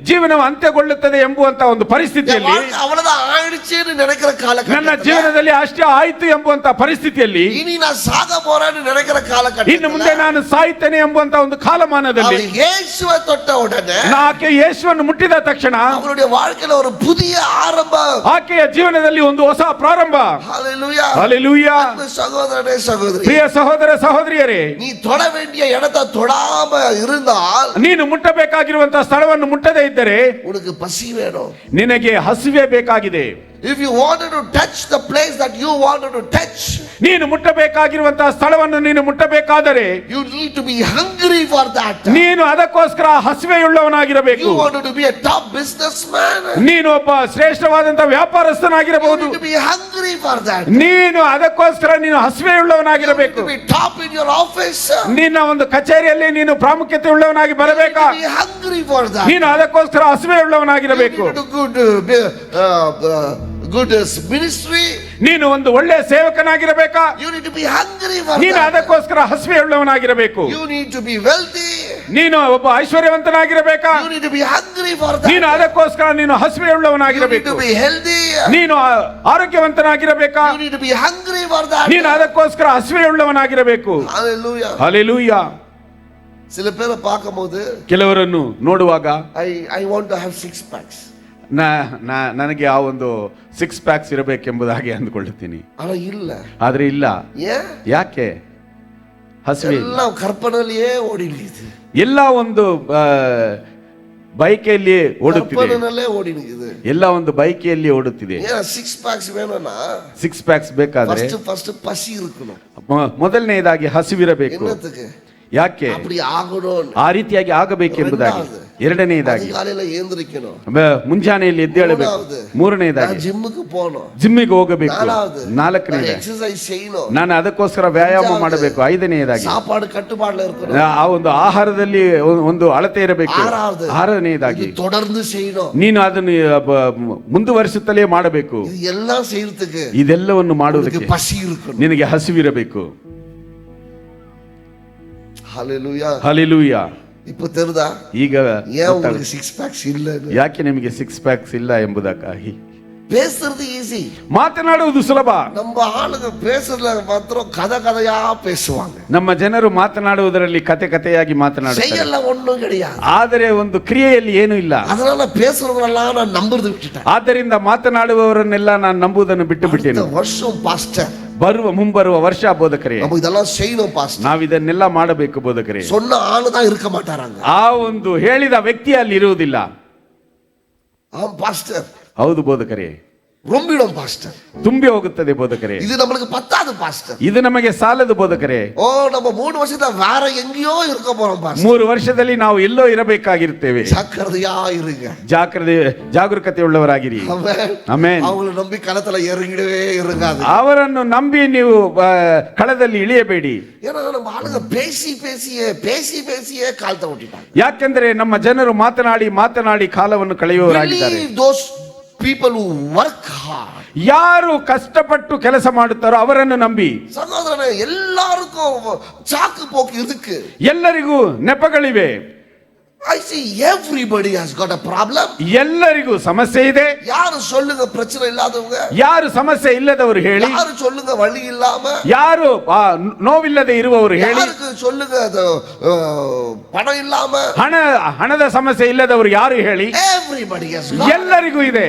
ಜೀವನವು ಅಂತ್ಯಗೊಳ್ಳುತ್ತದೆ ಎಂಬುವಂತ ಒಂದು ಪರಿಸ್ಥಿತಿಯಲ್ಲಿ, ಅவ்வளவுதான் ஆயிடுச்சுன்னு நினைக்கிற காலகட்டம், ನನ್ನ ಜೀವನದಲ್ಲಿ ಅಷ್ಟೇ ಆಯ್ತು ಎಂಬುವಂತ ಪರಿಸ್ಥಿತಿಯಲ್ಲಿ, இனி நான் சாக போறேன்னு நினைக்கிற காலகட்டம், ಇನ್ನು ಮುಂದೆ ನಾನು ಸಾಯ್ತೇನೆ ಎಂಬುವಂತ ಒಂದು ಕಾಲಮಾನದಲ್ಲಿ ಯೇಸುவை தொட்ட உடனே, ಆಕೆ ಯೇಸುವನ್ನು ಮುಟ್ಟಿದ ತಕ್ಷಣ அவளுடைய வாழ்க்கையில ஒரு புதிய ஆரம்பம், ಆಕೆಯ ಜೀವನದಲ್ಲಿ ಒಂದು ಹೊಸ ಪ್ರಾರಂಭ. ஹல்லேலூயா. ಹಲ್ಲೆಲೂಯಾ. சகோதரனே சகோதரி, ಪ್ರಿಯ ಸಹೋದರ ಸಹೋದರಿಯರೇ, நீ தொட வேண்டிய இடத்தை தொடாம இருந்தால், ನೀನು ಮುಟ್ಟಬೇಕಾಗಿರುವಂತಹ ಸ್ಥಳವನ್ನು ಮುಟ್ಟದೇ ಇದ್ದರೆ உனக்கு பசி வேணும், ನಿನಗೆ ಹಸಿವೆ ಬೇಕಾಗಿದೆ. If you wanted to touch the place that you wanted to touch, ನೀನು ಮುಟ್ಟಬೇಕಾಗಿರುವಂತಹ ಸ್ಥಳವನ್ನು ನೀನು ಮುಟ್ಟಬೇಕಾದರೆ you need to be hungry for that. ನೀನು ಅದಕ್ಕೋಸ್ಕರ ಹಸಿವೆಯುಳ್ಳವನಾಗಿರಬೇಕು. You wanted to be a top businessman, ನೀನು ಒಬ್ಬ ಶ್ರೇಷ್ಠವಾದಂತಹ ವ್ಯಾಪಾರಸ್ಥನಾಗಿರಬಹುದು. you need to be hungry for that. ನೀನು ಅದಕ್ಕೋಸ್ಕರ ನೀನು ಹಸಿವೆಯುಳ್ಳವನಾಗಿರಬೇಕು. You need to be top in your office. ನಿನ್ನ ಒಂದು ಕಚೇರಿಯಲ್ಲಿ ನೀನು ಪ್ರಾಮುಖ್ಯತೆ ಉಳ್ಳವನಾಗಿ ಬರಬೇಕಾ? You need to be hungry for that. ನೀನು ಅದಕ್ಕೋಸ್ಕರ ಹಸಿವೆಯುಳ್ಳವನಾಗಿರಬೇಕು. You need to do good ministry. ನೀನು ಒಂದು ಒಳ್ಳೆಯ ಸೇವಕನಾಗಿರಬೇಕಾ? You need to be hungry for ನೀನು that. ಅದಕ್ಕೋಸ್ಕರ You ಹಸಿವೆಯುಳ್ಳವನಾಗಿರಬೇಕು. need to be wealthy. ನೀನು ಒಬ್ಬ ಐಶ್ವರ್ಯವಂತನಾಗಿರಬೇಕಾ? You need to be hungry for ನೀನು that. ಅದಕ್ಕೋಸ್ಕರ ನೀನು You need ಹಸಿವೆಯುಳ್ಳವನಾಗಿರಬೇಕು. to be healthy. ನೀನು ಆರೋಗ್ಯವಂತನಾಗಿರಬೇಕಾ? You need to be hungry for that. ನೀನು ಅದಕ್ಕೋಸ್ಕರ ಹಸಿವೆಯುಳ್ಳವನಾಗಿರಬೇಕು. Hallelujah. ಹಲ್ಲೆಲೂಯಾ. சில பேரை பார்க்கும்போது ಕೆಲವರನ್ನು ನೋಡುವಾಗ I want to have 6 packs. ನನಗೆ ಆ ಒಂದು 6 ಪ್ಯಾಕ್ಸ್ ಇರಬೇಕೆಂಬುದಾಗಿ ಅಂದುಕೊಳ್ಳುತ್ತೀನಿ. ಆனா ಇಲ್ಲ. ಆದ್ರೆ ಇಲ್ಲ. ಯಾಕೆ? ಹಸಿವೆ ಎಲ್ಲ ಕರ್ಪನಲ್ಲಿಯೇ ಓಡಿನಿದೆ. ಎಲ್ಲ ಒಂದು ಬೈಕೆಯಲ್ಲಿ ಓಡುತ್ತಿದೆ. ಕರ್ಪನಲ್ಲೇ ಓಡಿನಿದೆ. ಎಲ್ಲ ಒಂದು ಬೈಕೆಯಲ್ಲಿ ಓಡುತ್ತಿದೆ. 6 ಪ್ಯಾಕ್ಸ್ ವೇணும்னா 6 ಪ್ಯಾಕ್ಸ್ ಬೇಕಾದ್ರೆ ಫಸ್ಟ್ ಪಸಿ ಇರಬೇಕು. ಮೊದಲನೇದಾಗಿ ಹಸಿವಿರಬೇಕು. என்னத்துக்கு? ಯಾಕೆ அப்படி ஆகணும்? ಆ ರೀತಿಯಾಗಿ ಆಗಬೇಕೆಂಬುದಾಗಿ. ಎರಡನೆಯದಾಗಿ ಮುಂಜಾನೆಯಲ್ಲಿ ಎದ್ದೇಳಬೇಕು. ಮೂರನೆಯದಾಗಿ ಜಿಮ್ಮಿಗೆ போகணும். ಜಿಮ್ಮಿಗೆ ಹೋಗಬೇಕು. ನಾಲ್ಕನೇದಾಗಿ ಎಕ್ಸರ್ಸೈಸ್ செய்யணும். ನಾನು ಅದಕ್ಕೋಸ್ಕರ ವ್ಯಾಯಾಮ ಮಾಡಬೇಕು. ಐದನೆಯದಾಗಿ ಸಾಪಾಡು ಕಟ್ಟುಪಾಡು ಇರಬೇಕು. ಆ ಒಂದು ಆಹಾರದಲ್ಲಿ ಒಂದು ಅಳತೆ ಇರಬೇಕು. ಆರನೆಯದಾಗಿ தொடர்ந்து செய்யணும். ನೀನು ಅದನ್ನು ಮುಂದುವರಿಸುತ್ತಲೇ ಮಾಡಬೇಕು. ಎಲ್ಲ செய்யறதுக்கு ಇದೆಲ್ಲವನ್ನು ಮಾಡುವುದಕ್ಕೆ ಪಸಿ ಇರಬೇಕು. ನಿನಗೆ ಹಸಿವಿರಬೇಕು. ಹಲ್ಲೆಲೂಯಾ. ಹಲ್ಲೆಲೂಯಾ. இப்போ தெரியுதா? ಈಗ ஏன் உங்களுக்கு 6 ಪ್ಯಾಕ್ಸ್ ಇಲ್ಲ? ಯಾಕೆ ನಿಮಗೆ 6 ಪ್ಯಾಕ್ಸ್ ಇಲ್ಲ ಎಂಬುದಕ್ಕಾಗಿ. பேசுறது ஈஸி, ಮಾತನಾಡುವುದು ಸುಲಭ. நம்ம ஆளுங்க பேசுறதுல மாத்திரம் கதையா பேசுவாங்க. ನಮ್ಮ ಜನರು ಮಾತನಾಡುವುದರಲ್ಲಿ ಕಥೆಯಾಗಿ ಮಾತನಾಡುತ್ತಾರೆ. செய்யல ஒண்ணும் கிடையாது. ಆದರೆ ಒಂದು ಕ್ರಿಯೆಯಲ್ಲಿ ಏನೂ ಇಲ್ಲ. அதனால பேசுறவங்களெல்லாம் நான் நம்புறது விட்டுட்டேன். ಆದ್ದರಿಂದ ಮಾತನಾಡುವವರನ್ನೆಲ್ಲ ನಾನು ನಂಬುವುದನ್ನು ಬಿಟ್ಟು ಬಿಟ್ಟೇನೆ. ವರ್ಷம் ಪಾಸ್ಟರ್ ಮುಂಬರುವ ವರ್ಷ ಬೋಧಕರೇ, நம்ம இதெல்லாம் செய்யணும் பாஸ்டர். ನಾವು ಇದನ್ನೆಲ್ಲ ಮಾಡಬೇಕು ಬೋಧಕರೇ. சொன்ன ஆளு தான் இருக்க மாட்டாங்க. ಆ ಒಂದು ಹೇಳಿದ ವ್ಯಕ್ತಿ ಅಲ್ಲಿ ಇರುವುದಿಲ್ಲ. பாஸ்டர். ಹೌದು ಬೋಧಕರೇ, ரொம்பிடும் பாஸ்டர். ತುಂಬಿ ಹೋಗುತ್ತದೆ ಬೋಧಕರೇ. இது நமக்கு பத்தாது பாஸ்டர். ಇದು ನಮಗೆ ಸಾಲದು ಬೋಧಕರೇ. நம்ம 3 ವರ್ಷದ வேற எங்கேயோ இருக்க போறோம் பாஸ்டರ್. 3 ವರ್ಷದಲ್ಲಿ ನಾವು ಎಲ್ಲೋ ಇರಬೇಕಾಗಿರುತ್ತೇವೆ. ಜಾಗ್ರತೆಯಾ ಇರುங்க. ಜಾಗರೂಕತೆ ಉಳ್ಳವರಾಗಿರಿ. ಆಮೆನ್. ಅವಳು ನಂಬಿ ಕಳತಲ ಎರಗಿಡವೇ ಇರುಗಾದು. ಅವರನ್ನು ನಂಬಿ ನೀವು ಕಳದಲ್ಲಿ ಇಳಿಯಬೇಡಿ. ಏನೋ ನಮ್ಮ ಆಳುಗ பேசியே ಕಾಲ್ತ ಹೊಟ್ಟಿದ್ದಾರೆ. ಯಾಕೆಂದರೆ ನಮ್ಮ ಜನರು ಮಾತನಾಡಿ ಕಾಲವನ್ನು ಕಳೆಯುವವರಾಗಿದ್ದಾರೆ. People who work hard. ಯಾರು ಕಷ್ಟಪಟ್ಟು ಕೆಲಸ ಮಾಡುತ್ತಾರೋ ಅವರನ್ನು ನಂಬಿ. ಸಹೋದರನೇ, ಎಲ್ಲರಿಗೂ ಚಾಕು ಪೋಕು ಇದಕ್ಕೆ. ಎಲ್ಲರಿಗೂ ನೆಪಗಳಿವೆ. I see everybody has got a problem. ಎಲ್ಲರಿಗೂ ಸಮಸ್ಯೆ ಇದೆ. ಯಾರು சொல்லுங்க பிரச்சனை ಇಲ್ಲದவங்க? ಯಾರು ಸಮಸ್ಯೆ ಇಲ್ಲದವರು ಹೇಳಿ. ಯಾರು சொல்லுங்க வலி இல்லாம? ಯಾರು ನೋವಿಲ್ಲದೆ ಇರುವವರು ಹೇಳಿ. ಯಾರು சொல்லுங்க ಪಣ ಇல்லாம? ಹಣದ ಸಮಸ್ಯೆ ಇಲ್ಲದವರು ಯಾರು ಹೇಳಿ. Everybody has got. ಎಲ್ಲರಿಗೂ ಇದೆ.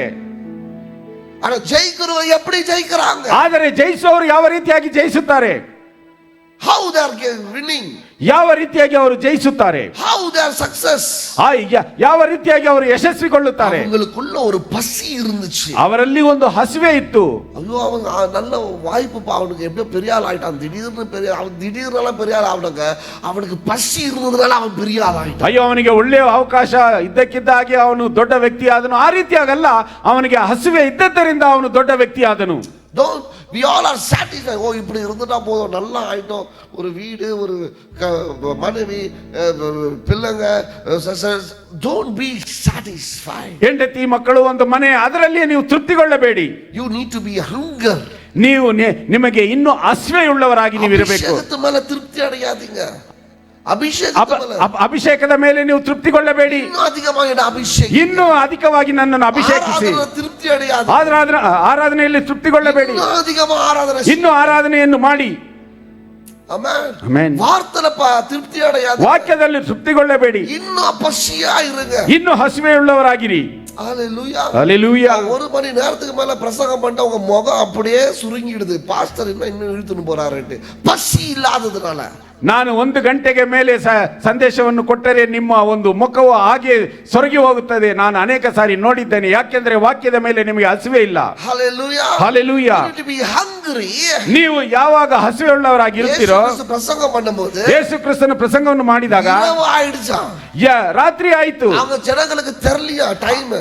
ಆದ್ರೆ ಜಯಿಕರು எப்படி ಜಯಿಕறாங்க? ಆದರೆ ಜಯಿಸುವವರು ಯಾವ ರೀತಿಯಾಗಿ ಜಯಿಸುತ್ತಾರೆ? How they are winning? ಯಾವ ರೀತಿಯಾಗಿ ಅವರು ಜಯಿಸುತ್ತಾರೆ? How they are success? ಯಾವ ರೀತಿಯಾಗಿ ಅವರು ಯಶಸ್ವಿಗೊಳ್ಳುತ್ತಾರೆ? அவங்களுக்குள்ள ஒரு பசி இருந்துச்சு. ಅವರಲ್ಲಿ ಒಂದು ಹಸಿವೆ ಇತ್ತು. ஐயோ, அவன் நல்ல வாய்ப்பு அவனுக்கு எப்படியோ பெரிய ஆள் ஆயிட்டான். திடீர்னு பெரிய ஆள் ஆவனங்க. அவனுக்கு பசி இருந்ததுனால அவன் பெரிய ಆಳ್ ಆಯ್ತು. ಅಯ್ಯೋ, ಅವನಿಗೆ ಒಳ್ಳೆಯ ಅವಕಾಶ ಇದ್ದಕ್ಕಿದ್ದಾಗಿ ಅವನು ದೊಡ್ಡ ವ್ಯಕ್ತಿ ಆದನು. ಆ ರೀತಿಯಾಗಲ್ಲ, ಅವನಿಗೆ ಹಸಿವೆ ಇದ್ದದ್ದರಿಂದ ಅವನು ದೊಡ್ಡ ವ್ಯಕ್ತಿ ಆದನು. We all are satisfied. ஓ, இப்படி இருந்துட்டா போதும், நல்லா ஆயிட்டோம், ஒரு வீடு, ஒரு மனைவி, பிள்ளைங்க. Don't be satisfied. ಹೆಂಡತಿ ಮಕ್ಕಳು ಒಂದು ಮನೆ, ಅದರಲ್ಲಿ ನೀವು ತೃಪ್ತಿಗೊಳ್ಳಬೇಡಿ. You need to be hunger. ನೀವು ನಿಮಗೆ ಇನ್ನೂ ಹಸಿವೆಯುಳ್ಳವರಾಗಿ ನೀವು ಇರಬೇಕು. ಅಭಿಷೇಕದ ಮೇಲೆ ತೃಪ್ತಿ ಅಡೆಯಾದೀங்க. ಅಭಿಷೇಕದ ಮೇಲೆ ನೀವು ತೃಪ್ತಿಗೊಳ್ಳಬೇಡಿ. ಇನ್ನೂ ಅಧಿಕವಾಗಿ ನನ್ನನ್ನು ಅಭಿಷೇಕಿಸಿ. ಆರಾಧನೆಯಲ್ಲಿ ತೃಪ್ತಿಗೊಳ್ಳಬೇಡಿ. ಇನ್ನೂ ಆರಾಧನೆಯನ್ನು ಮಾಡಿ. ವಾಕ್ಯದಲ್ಲಿ ತೃಪ್ತಿಗೊಳ್ಳಬೇಡಿ. ಇನ್ನೂ ಹಸಿವೆಯುಳ್ಳವರಾಗಿರಿ. ஹல்லேலூயா. ஒரு மணி நேரத்துக்கு மேல பிரசங்கம் பண்ணிட்டு உங்க முகம் அப்படியே சுருங்கிடுது. பாஸ்டர் இன்னும் இழுத்துன்னு போறாருன்னு பசி இல்லாததுனால. ನಾನು 1 ಗಂಟೆಗೆ ಮೇಲೆ ಸಂದೇಶವನ್ನು ಕೊಟ್ಟರೆ ನಿಮ್ಮ ಒಂದು ಮುಖವು ಹಾಗೆ ಸೊರಗಿ ಹೋಗುತ್ತದೆ. ನಾನು ಅನೇಕ ಸಾರಿ ನೋಡಿದ್ದೇನೆ. ಯಾಕೆಂದ್ರೆ ವಾಕ್ಯದ ಮೇಲೆ ನಿಮಗೆ ಹಸಿವೆ ಇಲ್ಲ. Hallelujah. Hallelujah. You need to be hungry. ನೀವು ಯಾವಾಗ ಹಸಿವೆಯುಳ್ಳವರಾಗಿರ್ತೀರೋ, ಯೇಸು ಪ್ರಸಂಗ பண்ணும்போது ಯೇಸು ಕ್ರಿಸ್ತನ ಪ್ರಸಂಗವನ್ನು ಮಾಡಿದಾಗ இரவு ஆயிடுச்சா, ರಾತ್ರಿ ಆಯಿತು. அவங்க ಜನங்களுக்கு தெரியலையா டைம்.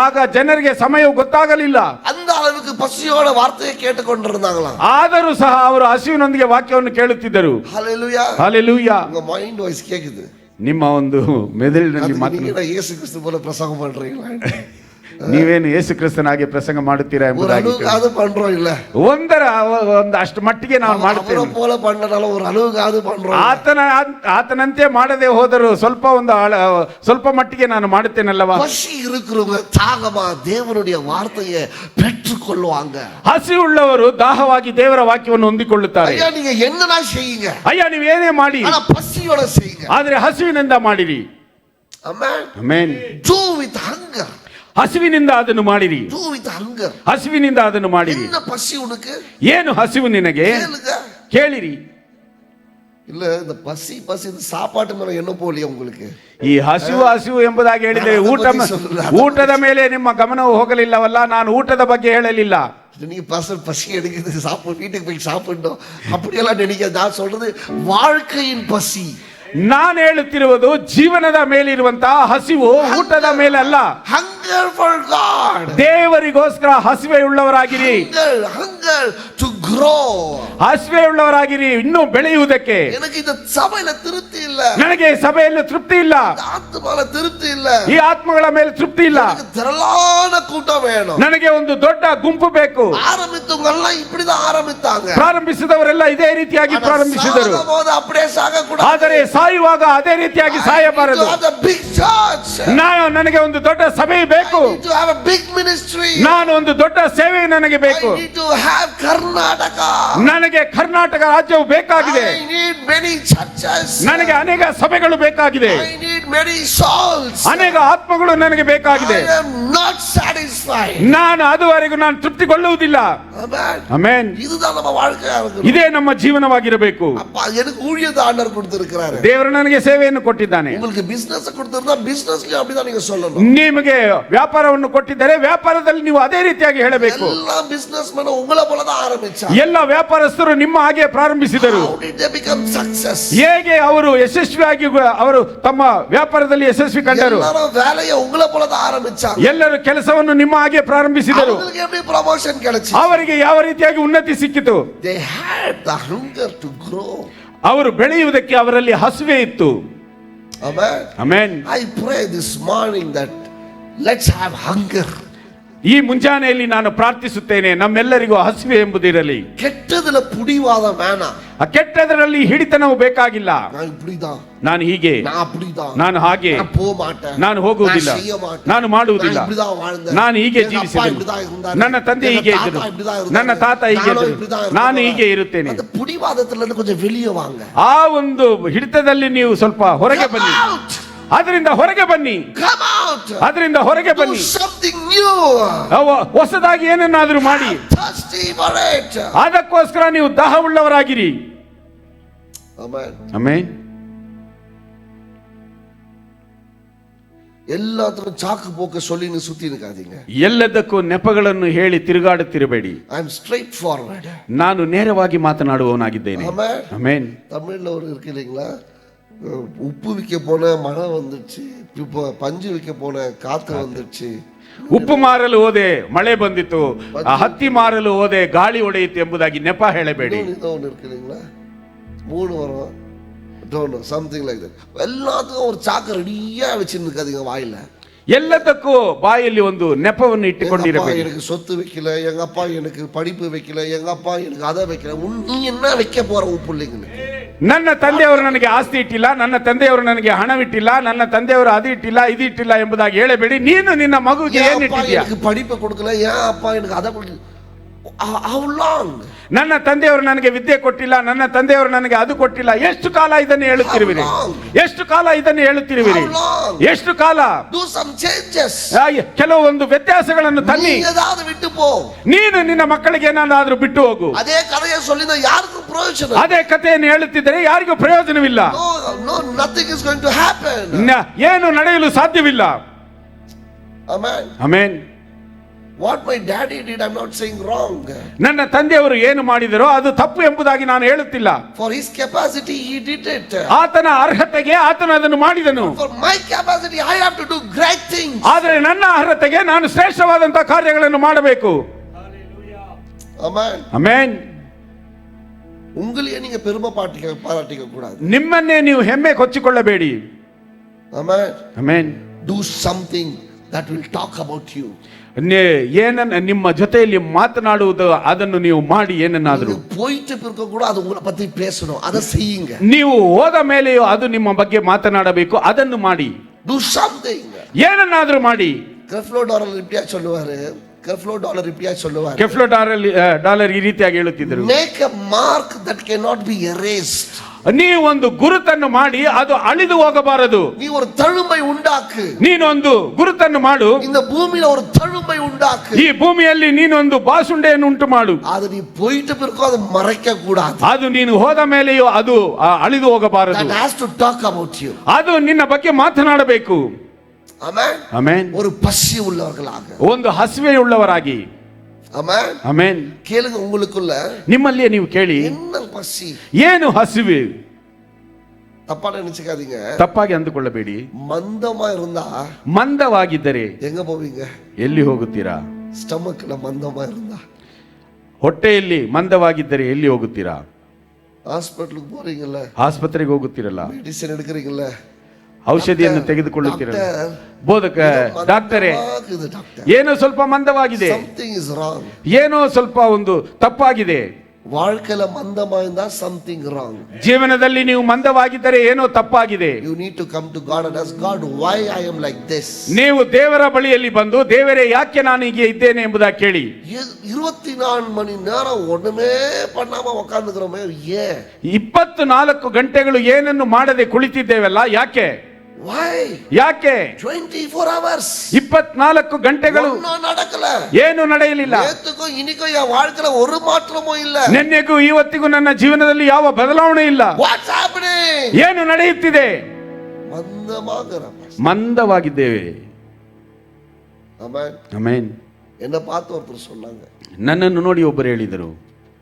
ಆಗ ಜನರಿಗೆ ಸಮಯವು ಗೊತ್ತಾಗಲಿಲ್ಲ. அந்த அளவுக்கு பசியோட வார்த்தையை கேட்டுக்கொண்டிருந்தாங்களாம். ಆದರೂ ಸಹ ಅವರು ಹಸಿವಿನೊಂದಿಗೆ ವಾಕ್ಯವನ್ನು ಕೇಳುತ್ತಿದ್ದರು. Hallelujah. Hallelujah. உங்க மைண்ட் வாய்ஸ் கேக்குது. ನಿಮ್ಮ ಒಂದು ಮೆದುಳಿನಲ್ಲಿ ಮಾತು, நீங்க ಯೇಸು ಕ್ರಿಸ್ತ போல பிரசங்கம் பண்றீங்களா? ನೀವೇನು ಯೇಸು ಕ್ರಿಸ್ತನಾಗಿ ಪ್ರಸಂಗ ಮಾಡುತ್ತೀರಾ ಎಂಬುದಾಗಿ அது பண்றோம் இல்ல, ಅಷ್ಟು ಮಟ್ಟಿಗೆ ನಾವು ಮಾಡುತ್ತೇವೆ. போல பண்ணனால ஒரு அளவுக்காவது பண்றோம். ಆತನಂತೆ ಮಾಡದೆ ಹೋದರೂ ಸ್ವಲ್ಪ ಮಟ್ಟಿಗೆ ನಾನು ಮಾಡುತ್ತೇನಲ್ಲವಾ? பசி இருக்கிறவங்க தாகமா தேவனுடைய வார்த்தையை பெற்றுக்கொள்வாங்க. ಹಸಿವುಳ್ಳವರು ದಾಹವಾಗಿ ದೇವರ ವಾಕ್ಯವನ್ನು ಹೊಂದಿಕೊಳ್ಳುತ್ತಾರೆ. ஐயா நீங்க என்னன்னா செய்யுங்க, ಅಯ್ಯ ನೀವೇನೇ ಮಾಡಿ, ஆனா பசியோட செய்யுங்க. ಆದ್ರೆ ಹಸಿವಿನಿಂದ ಮಾಡಿರಿ. Amen. Amen. Do with hunger. ಹಸಿವಿನಿಂದ ಅದನ್ನು ಮಾಡಿರಿ. Do with hunger. ಹಸಿವಿನಿಂದ ಅದನ್ನು ಮಾಡಿರಿ. என்ன பசி உனக்கு? ಏನು ಹಸಿವು ನಿನಗೆ? ಕೇಳಿರಿ. இல்ல இந்த பசி இந்த சாப்பாட்டு மேல என்ன போலியா உங்களுக்கு? ಈ ಹಸಿವು ಎಂಬುದಾಗಿ ಹೇಳಿದರೆ ಊಟದ ಮೇಲೆ ನಿಮ್ಮ ಗಮನವು ಹೋಗಲಿಲ್ಲವಲ್ಲ. ನಾನು ಊಟದ ಬಗ್ಗೆ ಹೇಳಲಿಲ್ಲ. நீங்க பசி எடுக்குது, சாப்பிடு, வீட்டுக்கு போய் சாப்பிடணும் அப்படியெல்லாம் நினைக்க. நான் சொல்றது வாழ்க்கையின் பசி. ನಾನು ಹೇಳುತ್ತಿರುವುದು ಜೀವನದ ಮೇಲಿರುವಂತಹ ಹಸಿವು, ಊಟದ ಮೇಲೆ ಅಲ್ಲ. Hunger for God. ದೇವರಿಗೋಸ್ಕರ ಹಸಿವೆ ಉಳ್ಳವರಾಗಿರಿ. Hunger to grow. ಹಸಿವೆ ಉಳ್ಳವರಾಗಿರಿ, ಇನ್ನೂ ಬೆಳೆಯುವುದಕ್ಕೆ. எனக்கு இந்த ಸಭೆಯಲ್ಲಿ ತೃಪ್ತಿ ಇಲ್ಲ, ನನಗೆ ಸಭೆಯಲ್ಲಿ ತೃಪ್ತಿ ಇಲ್ಲ, ಆತ್ಮಗಳ ತೃಪ್ತಿ ಇಲ್ಲ, ಈ ಆತ್ಮಗಳ ಮೇಲೆ ತೃಪ್ತಿ ಇಲ್ಲ. திரளான கூட்டம் வேணும். ನನಗೆ ಒಂದು ದೊಡ್ಡ ಗುಂಪು ಬೇಕು. ಆರಂಭಿತವರೆಲ್ಲ இப்படிதான் ಆರಂಭಿத்தாங்க. ಪ್ರಾರಂಭಿಸಿದವರೆಲ್ಲ ಇದೇ ರೀತಿಯಾಗಿ ಪ್ರಾರಂಭಿಸಿದರು. அப்படியே ಸಾಗಕೂಡದು. ಆದರೆ ಸಾಯುವಾಗ ಅದೇ ರೀತಿಯಾಗಿ ಸಾಯಬಾರದು. ನನಗೆ ಒಂದು ದೊಡ್ಡ ಸಭೆ ಬೇಕು. ನಾನು ಒಂದು ದೊಡ್ಡ ಸೇವೆ ನನಗೆ ಬೇಕು. ನನಗೆ ಕರ್ನಾಟಕ ರಾಜ್ಯವು ಬೇಕಾಗಿದೆ. ನನಗೆ ಅನೇಕ ಸಭೆಗಳು ಬೇಕಾಗಿದೆ. ಅನೇಕ ಆತ್ಮಗಳು ನನಗೆ ಬೇಕಾಗಿದೆ. ನಾನು ಅದುವರೆಗೂ ನಾನು ತೃಪ್ತಿಗೊಳ್ಳುವುದಿಲ್ಲ. ಆಮೆನ್. ಇದೇ ನಮ್ಮ ಜೀವನವಾಗಿರಬೇಕು. ದೇವರು ನನಗೆ ಸೇವೆಯನ್ನು ಕೊಟ್ಟಿದ್ದಾನೆ. ನಿಮಗೆ ವ್ಯಾಪಾರವನ್ನು ಕೊಟ್ಟಿದ್ದಾರೆ, ವ್ಯಾಪಾರದಲ್ಲಿ ನೀವು ಅದೇ ರೀತಿಯಾಗಿ ಹೇಳಬೇಕು. ಎಲ್ಲ ವ್ಯಾಪಾರಸ್ಥರು ನಿಮ್ಮ ಹಾಗೆ ಪ್ರಾರಂಭಿಸಿದರು. ಹೇಗೆ ಅವರು ಯಶಸ್ವಿಯಾಗಿ ಅವರು ತಮ್ಮ ವ್ಯಾಪಾರದಲ್ಲಿ ಯಶಸ್ವಿ ಕಂಡರು? ಎಲ್ಲರೂ ಕೆಲಸವನ್ನು ನಿಮ್ಮ ಹಾಗೆ ಪ್ರಾರಂಭಿಸಿದರು. ಅವರಿಗೆ ಯಾವ ರೀತಿಯಾಗಿ ಉನ್ನತಿ ಸಿಕ್ಕಿತು? ಅವರು ಬೆಳೆಯುವುದಕ್ಕೆ ಅವರಲ್ಲಿ ಹಸಿವೆ ಇತ್ತು. Amen. I pray this morning that let's have hunger. ಈ ಮುಂಜಾನೆಯಲ್ಲಿ ನಾನು ಪ್ರಾರ್ಥಿಸುತ್ತೇನೆ, ನಮ್ಮೆಲ್ಲರಿಗೂ ಹಸಿವೆ ಎಂಬುದಿರಲಿ. ಕೆಟ್ಟದರ ಪುಡಿವಾದ ಮೇನ, ಆ ಕೆಟ್ಟದರಲ್ಲಿ ಹಿಡಿತನವು ಬೇಕಾಗಿಲ್ಲ. ನಾನು ಹೀಗೆ, ನಾನು ಹಾಗೆ, ನಾನು ಹೋಗುವುದಿಲ್ಲ, ನಾನು ಮಾಡುವುದಿಲ್ಲ, ನಾನು ಹೀಗೆ ಜೀವಿಸಿದೆ, ನನ್ನ ತಂದೆ ಹೀಗೆ ಇದ್ದರು, ನನ್ನ ತಾತ ಹೀಗೆ ಇದ್ದರು, ನಾನು ಹೀಗೆ ಇರುತ್ತೇನೆ. ಆ ಒಂದು ಹಿಡಿತದಲ್ಲಿ ನೀವು ಸ್ವಲ್ಪ ಹೊರಗೆ ಬನ್ನಿ. ಅದರಿಂದ ಹೊರಗೆ ಬನ್ನಿ. ಅದರಿಂದ ಹೊರಗೆ ಬನ್ನಿ. ಹೊಸದಾಗಿ ಏನನ್ನಾದರೂ ಮಾಡಿ. ಅದಕ್ಕೋಸ್ಕರ ನೀವು ದಾಹವುಳ್ಳವರಾಗಿರಿ. ಆಮೆನ್. எல்லாத்துக்கும் சாக்கு போக்க சொல்லி சுத்தி இருக்காதீங்க. ಎಲ್ಲದಕ್ಕೂ ನೆಪಗಳನ್ನು ಹೇಳಿ ತಿರುಗಾಡುತ್ತಿರಬೇಡಿ. I am straightforward. ನಾನು ನೇರವಾಗಿ ಮಾತನಾಡುವವನಾಗಿದ್ದೇನೆ. ಆಮೆನ್. தமிழ்ல ஒரு இருக்கு இல்லீங்களா, உப்பு விற்க போன மழை வந்துச்சு, பஞ்சு விற்க போன காத்து வந்துச்சு, ಉಪ್ಪು ಮಾರಲು ಹೋದೆ ಮಳೆ ಬಂದಿತ್ತು, ಹತ್ತಿ ಮಾರಲು ಹೋದೆ ಗಾಳಿ ಹೊಡೆಯಿತು ಎಂಬುದಾಗಿ ನೆಪ ಹೇಳಬೇಡಿ. இருக்கு இல்லீங்களா, 3 வரும், don't know, something like that. எல்லாத்துக்கும் ஒரு சாக்கு ரெடியா வச்சிருக்காதீங்க வாயில. ಎಲ್ಲದಕ್ಕೂ ಬಾಯಲ್ಲಿ ಒಂದು ನೆಪವನ್ನು ಇಟ್ಟುಕೊಂಡಿರಬೇಕು. எனக்கு சொத்து வைக்கல, எங்க அப்பா எனக்கு படிப்பு வைக்கல, எங்க அப்பா எனக்கு அதை வைக்கல. நீ என்ன வைக்க போற உன் பிள்ளைங்களுக்கு? ನನ್ನ ತಂದೆಯವರು ನನಗೆ ಆಸ್ತಿ ಇಟ್ಟಿಲ್ಲ, ನನ್ನ ತಂದೆಯವರು ನನಗೆ ಹಣವಿಟ್ಟಿಲ್ಲ, ನನ್ನ ತಂದೆಯವರು ಅದು ಇಟ್ಟಿಲ್ಲ ಇದು ಇಟ್ಟಿಲ್ಲ ಎಂಬುದಾಗಿ ಹೇಳಬೇಡಿ. ನೀನು ನಿನ್ನ ಮಗುವಿಗೆ ಏನು ಇಟ್ಟಿದ್ದೀಯಾ? படிப்பு கொடுக்கல, ஏன் அப்பா எனக்கு அதை கொடுக்கல. How long? ನನ್ನ ತಂದೆಯವರು ನನಗೆ ವಿದ್ಯೆ ಕೊಟ್ಟಿಲ್ಲ, ನನ್ನ ತಂದೆಯವರು ನನಗೆ ಅದು ಕೊಟ್ಟಿಲ್ಲ. ಎಷ್ಟು ಕಾಲ ಇದನ್ನು ಹೇಳುತ್ತಿರುವಿರಿ? ಎಷ್ಟು ಕಾಲ ಇದನ್ನು ಹೇಳುತ್ತಿರುವಿರಿ? ಎಷ್ಟು ಕಾಲ? Do some changes. ಕೆಲವೊಂದು ವ್ಯತ್ಯಾಸಗಳನ್ನು ತನ್ನಿ. ಏನಾದರೂ ಬಿಟ್ಟು ಪೋ. ನೀನು ನಿನ್ನ ಮಕ್ಕಳಿಗೆ ಏನಾದರೂ ಬಿಟ್ಟು ಹೋಗು. ಅದೇ ಕಥೆಯ ಸೊಲ್ಲಿನ ಯಾರಿಗೂ ಪ್ರಯೋಜನ? ಅದೇ ಕಥೆಯನ್ನು ಹೇಳುತ್ತಿದ್ದರೆ ಯಾರಿಗೂ ಪ್ರಯೋಜನವಿಲ್ಲ. No, nothing is going to happen. ಏನು ನಡೆಯಲು ಸಾಧ್ಯವಿಲ್ಲ. Amen. Amen. What my daddy did, I'm not saying wrong. ನನ್ನ ತಂದೆಯವರು ಏನು ಮಾಡಿದರೋ ಅದು ತಪ್ಪು ಎಂಬುದಾಗಿ ನಾನು ಹೇಳುತ್ತಿಲ್ಲ. For his capacity he did it. ಆತನ ಅರ್ಹತೆಗೆ ಆತನು ಅದನ್ನು ಮಾಡಿದನು. For my capacity I have to do great things. ಆದರೆ ನನ್ನ ಅರ್ಹತೆಗೆ ನಾನು ಶ್ರೇಷ್ಠವಾದಂತಹ ಕಾರ್ಯಗಳನ್ನು ಮಾಡಬೇಕು. Amen. Amen. ಉಂಗಲಿಯ ನೀங்க பெருமை பாராட்டிக்க கூடாது. ನಿಮ್ಮನ್ನೇ ನೀವು ಹೆಮ್ಮೆ ಕೊಚ್ಚಿಕೊಳ್ಳಬೇಡಿ. Amen. Amen. Do something that will talk about you. ಏನನ್ನ ನಿಮ್ಮ ಜೊತೆಯಲ್ಲಿ ಮಾತನಾಡುವುದು ಅದನ್ನು ನೀವು ಮಾಡಿ. ಏನನ್ನಾದರೂ போயிட்டு பிறகு கூட அது உங்களை பத்தி பேசணும், அதை செய்யுங்க. ನೀವು ಹೋದ ಮೇಲೆಯೂ ಅದು ನಿಮ್ಮ ಬಗ್ಗೆ ಮಾತನಾಡಬೇಕು, ಅದನ್ನು ಮಾಡಿ. Do something. ಏನನ್ನಾದರೂ ಮಾಡಿ. ಕ್ರೆಫ್ಲೋ ಡಾಲರ್ ರಿಪಿಯಾ சொல்லுவாரு, ಕ್ರೆಫ್ಲೋ ಡಾಲರ್ ರಿಪಿಯಾ சொல்லுவாரு, ಕೆಫ್ಲೋ ಡಾಲರ್ ಈ ರೀತಿಯಾಗಿ ಹೇಳುತ್ತಿದ್ದರು. Make a mark that cannot be erased. ನೀವು ಒಂದು ಗುರುತನ್ನು ಮಾಡಿ ಅದು ಅಳಿದು ಹೋಗಬಾರದು. ನೀವು ஒரு தழும்பை உண்டாக்கு. ನೀನೊಂದು ಗುರುತನ್ನು ಮಾಡು. இந்த பூமியில ஒரு தழும்பை உண்டாக்கு. ಈ ಭೂಮಿಯಲ್ಲಿ ನೀನೊಂದು ಬಾಸುಂಡೆಯನ್ನು ಉಂಟು ಮಾಡು. ಅದು ನೀ போயிட்டு பிறகு ಅದು ಮರೆக்க ಕೂಡಾದು. ಅದು ನೀನು ಹೋದ ಮೇಲೆಯೂ ಅದು ಅಳಿದು ಹೋಗಬಾರದು. That has to talk about you. ಅದು ನಿನ್ನ ಬಗ್ಗೆ ಮಾತನಾಡಬೇಕು. Amen. Amen. ஒரு பசி உள்ளவர்களாக, ಒಂದು ಹಸಿವೆ ಉಳ್ಳವರಾಗಿ. Amen. Amen. ಕೇಳುங்க, ಉங்களுக்குள்ள ನಿಮ್ಮಲ್ಲಿಯೇ ನೀವು ಕೇಳಿ, என்ன பசி, ಏನು ಹಸಿವೆ? ತಪ್ಪಾ ನೆನೆಸಿಕಾದೀங்க, ತಪ್ಪಾಗಿ ಅಂದುಕೊಳ್ಳಬೇಡಿ. ಮಂದமா இருந்தா, ಮಂದವಾಗಿದ್ದರೆ எங்க போவீங்க? ಎಲ್ಲಿ ಹೋಗುತ್ತೀರಾ? ಸ್ಟಮಕ್ல ಮಂದமா இருந்தா, ಹೊಟ್ಟೆಯಲ್ಲಿ ಮಂದವಾಗಿದ್ದರೆ ಎಲ್ಲಿ ಹೋಗುತ್ತೀರಾ? ಹಾಸ್ಪಿಟಲ್ಗೆ போறீங்கல்ல, ಆಸ್ಪತ್ರೆಗೆ ಹೋಗುತ್ತೀರಲ್ಲ, ಮೆಡಿಸಿನ್ எடுக்கிறீங்கல்ல, ಔಷಧಿಯನ್ನು ತೆಗೆದುಕೊಳ್ಳುತ್ತೀರಲ್ಲ. ಬೋಧಕ ಡಾಕ್ಟರೇ, ಏನೋ ಸ್ವಲ್ಪ ಮಂದವಾಗಿದೆ, something is wrong. ಏನೋ ಸ್ವಲ್ಪ ಒಂದು ತಪ್ಪಾಗಿದೆ. வாழ்க்கையில ಮಂದமா இருந்தா something wrong. ಜೀವನದಲ್ಲಿ ನೀವು ಮಂದವಾಗಿದ್ದರೆ ಏನೋ ತಪ್ಪಾಗಿದೆ. You need to come to God and ask God, why I am like this. ನೀವು ದೇವರ ಬಳಿಯಲ್ಲಿ ಬಂದು, ದೇವರೇ ಯಾಕೆ ನಾನು ಹೀಗೆ ಇದ್ದೇನೆ ಎಂಬುದಾಗಿ ಕೇಳಿ. 24 ಮಣಿ நேரம் ஒண்ணுமே பண்ணாம உட்கார்ந்துக்கிறோமே, ஏன்? 24 ಗಂಟೆಗಳು ಏನನ್ನು ಮಾಡದೆ ಕುಳಿತಿದ್ದೇವಲ್ಲ, ಯಾಕೆ? Why? ಯಾಕೆ? 24 hours 24 ಗಂಟೆಗಳು நடக்கல, ಏನು ನಡೆಯಲಿಲ್ಲ. நேத்துக்கு இன்னைக்கு என் வாழ்க்கையில ஒரு மாற்றமும் இல்ல. ನಿನ್ನೆಗೂ ಇವತ್ತಿಗೂ ನನ್ನ ಜೀವನದಲ್ಲಿ ಯಾವ ಬದಲಾವಣೆ ಇಲ್ಲ. What's happening? ಏನು ನಡೆಯುತ್ತಿದೆ? ಮಂದವಾಗಿದ್ದೇವೆ. Amen. Amen. என்ன பார்த்து ஒருத்தர் சொன்னாங்க, ನನ್ನನ್ನು ನೋಡಿ ಒಬ್ಬರು ಹೇಳಿದರು,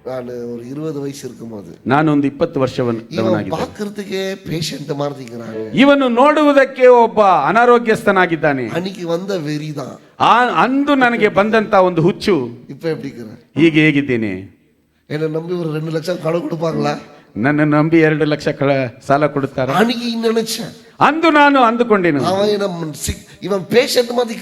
ನಾನು ஒரு 20 ವಯಸ್ಸು இருக்கும்போது, ನಾನೊಂದು 20 ವರ್ಷದವನಾಗಿದ್ದೆ. பார்க்கிறதுக்கே பேஷண்ட் மாதிரி இருக்கிறாங்க, ಇವನು ನೋಡುವುದಕ್ಕೆ ಒಬ್ಬ ಅನಾರೋಗ್ಯಸ್ಥನಾಗಿದ್ದಾನೆ. அன்னைக்கு வந்த வெறிதான், ಅಂದು ನನಗೆ ಬಂದಂತ ಒಂದು ಹುಚ್ಚು. இப்ப எப்படி இருக்கிறேன்? ಹೀಗೆ ಹೇಗಿದ್ದೇನೆ? என்ன நம்பி ஒரு 2 லட்சம் கடன் கொடுப்பாங்களா? ನನ್ನ ನಂಬಿ 2 ಲಕ್ಷ ಸಾಲ ಕೊಡುತ್ತಾರೆ. அன்னைக்கு நினைச்சேன், ಅಂದು ನಾನು ಅಂದುಕೊಂಡೆನು, ಇವನ್ ಪೇಷಂಟ್ ಮತ್ತೆ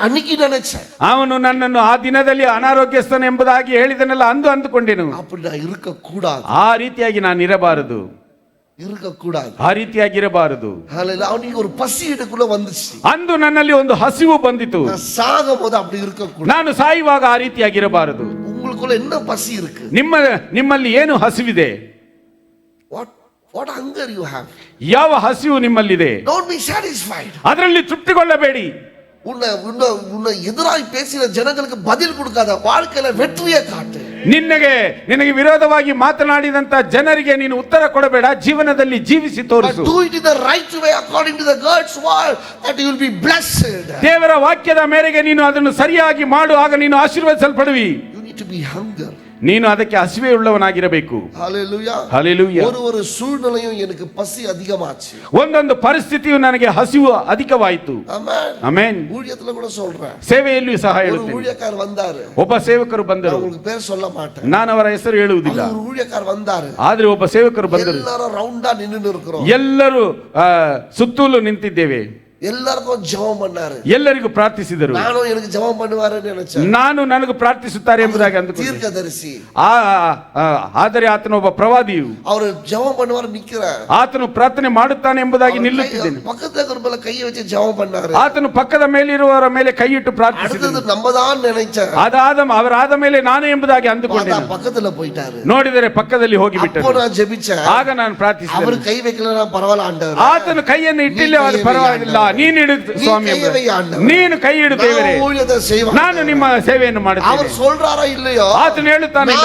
ಅನ್ನಿಕಿ ನೆನೆச்சேன். ಅವನು ನನ್ನನ್ನು ಆ ದಿನದಲ್ಲಿ ಅನಾರೋಗ್ಯಸ್ಥನ ಎಂಬುದಾಗಿ ಹೇಳಿದನಲ್ಲ, ಅಂದು ಅಂದುಕೊಂಡೆನು. அப்படி நான் இருக்க கூடாது, ಆ ರೀತಿಯಾಗಿ ನಾನು ಇರಬಾರದು, இருக்க கூடாது, ಆ ರೀತಿಯಾಗಿ ಇರಬಾರದು. ಅವನಿಗೆ ஒரு பசி எனக்குள்ள வந்துச்சு. ಅಂದು ನನ್ನಲ್ಲಿ ಒಂದು ಹಸಿವು ಬಂದಿತು. சாகும்போது அப்படி இருக்க கூடாது, ನಾನು ಸಾಯುವಾಗ ಆ ರೀತಿಯಾಗಿ ಇರಬಾರದು. உங்களுக்குள்ள என்ன பசி இருக்கு? ನಿಮ್ಮಲ್ಲಿ ಏನು ಹಸಿವಿದೆ? What hunger you have? ಯಾವ ಹಸಿವು ನಿಮ್ಮಲ್ಲಿದೆ? Don't be satisfied. ಅದರಲ್ಲಿ ತೃಪ್ತಿಗೊಳ್ಳಬೇಡಿ. உன்னை எதிராய் பேசின ಜನಗಳಿಗೆ பதில் கொடுக்காத, வாழ்க்கையில வெற்றியை காட்டு. ನಿನಗೆ ವಿರೋಧವಾಗಿ ಮಾತನಾಡಿದಂತ ಜನರಿಗೆ ನೀನು ಉತ್ತರ ಕೊಡಬೇಡ, ಜೀವನದಲ್ಲಿ ಜೀವಿಸಿ ತೋರಿಸು. Do it in the right way according to the God's word, that you will be blessed. ದೇವರ ವಾಕ್ಯದ ಮೇರೆಗೆ ನೀನು ಅದನ್ನು ಸರಿಯಾಗಿ ಮಾಡು, ಆಗ ನೀನು ಆಶೀರ್ವದಿಸಲ್ಪಡುವಿ. You need to be hunger. ನೀನು ಅದಕ್ಕೆ ಹಸಿವೆ ಉಳ್ಳವನಾಗಿರಬೇಕು. Hallelujah. Hallelujah. ஒரு சூழ்நிலையும் எனக்கு பசி அதிகமாச்சு, ಒಂದೊಂದು ಪರಿಸ್ಥಿತಿಯು ನನಗೆ ಹಸಿವು ಅಧಿಕವಾಯಿತು. Amen. Amen. ஊழியத்துல கூட சொல்றேன், ಸೇವೆಯಲ್ಲಿಯೂ ಸಹ ஒரு ಹೇಳುತ್ತೇನೆ. ஊழியக்கார வந்தாரு, ಒಬ್ಬ ಸೇವಕರು ಬಂದರು, உங்களுக்கு பேர் சொல்ல மாட்டேன், ನಾನು ಅವರ ಹೆಸರು ಹೇಳುವುದಿಲ್ಲ. ஒரு ஊழியக்கார வந்தாரு, ಆದ್ರೆ ಒಬ್ಬ ಸೇವಕರು ಬಂದರು. எல்லாரும் ரவுண்டா நின்னு இருக்கிறோம், ಎಲ್ಲರೂ ಸುತ್ತಲೂ ನಿಂತಿದ್ದೇವೆ. ಎಲ್ಲರಿಗೂ ಜೆபம் பண்ணாரு, ಎಲ್ಲರಿಗೂ ಪ್ರಾರ್ಥಿಸಿದರು. ನಾನು எனக்கு ಜೆபம் பண்ணுவாருன்னு நினைச்சேன். ನಾನು ನನಗೆ ಪ್ರಾರ್ಥಿಸುತ್ತಾರೆ ಎಂಬುದಾಗಿ ಅಂದುಕೊಂಡೆ. தீர்க்கதரிசி, ಆದರೆ ಆತನು ಒಬ್ಬ ಪ್ರವಾದಿಯು, ಅವರು ಜೆபம் பண்ணுவாರು நிக்கிறார், ಆತನು ಪ್ರಾರ್ಥನೆ ಮಾಡುತ್ತಾನೆ ಎಂಬುದಾಗಿ ನಿಲ್ಲುತ್ತಿದ್ದೇನೆ. பக்கத்துல இருக்கிற கையை வச்சு ஜெபம் பண்ணாரு, ಆತನು ಪಕ್ಕದ ಮೇಲಿರುವವರ ಮೇಲೆ ಕೈ ಇಟ್ಟು ಪ್ರಾರ್ಥಿಸಿದನು. அடுத்து நம்மதான் நினைச்சேன், ಅವರಾದ ಮೇಲೆ ನಾನೇ ಎಂಬುದಾಗಿ ಅಂದುಕೊಂಡೆ. பக்கத்துல போயிட்டாரு, ನೋಡಿದರೆ ಪಕ್ಕದಲ್ಲಿ ಹೋಗಿಬಿಟ್ಟರು. அப்போ நான் ஜெபிச்சேன், ಆಗ ನಾನು ಪ್ರಾರ್ಥಿಸಿದೆ, ಅವರು ಕೈ வைக்கலனா ಪರವಾಗಿಲ್ಲ ಆಂಡವರೇ, ಆತನು ಕೈಯನ್ನು ಇಟ್ಟಿಲ್ಲ ಅದು ಪರವಾಗಿಲ್ಲ, ನೀನು ಇಡು ಸ್ವಾಮಿ, ನೀನು ಕೈ ಇಡು ದೇವರೇ, ನಾನು ನಿಮ್ಮ ಸೇವೆಯನ್ನು ಮಾಡುತ್ತೇನೆ. ಅವರು சொல்றாரா இல்லையೋ, ಆತನು ಹೇಳುತ್ತಾನೆ,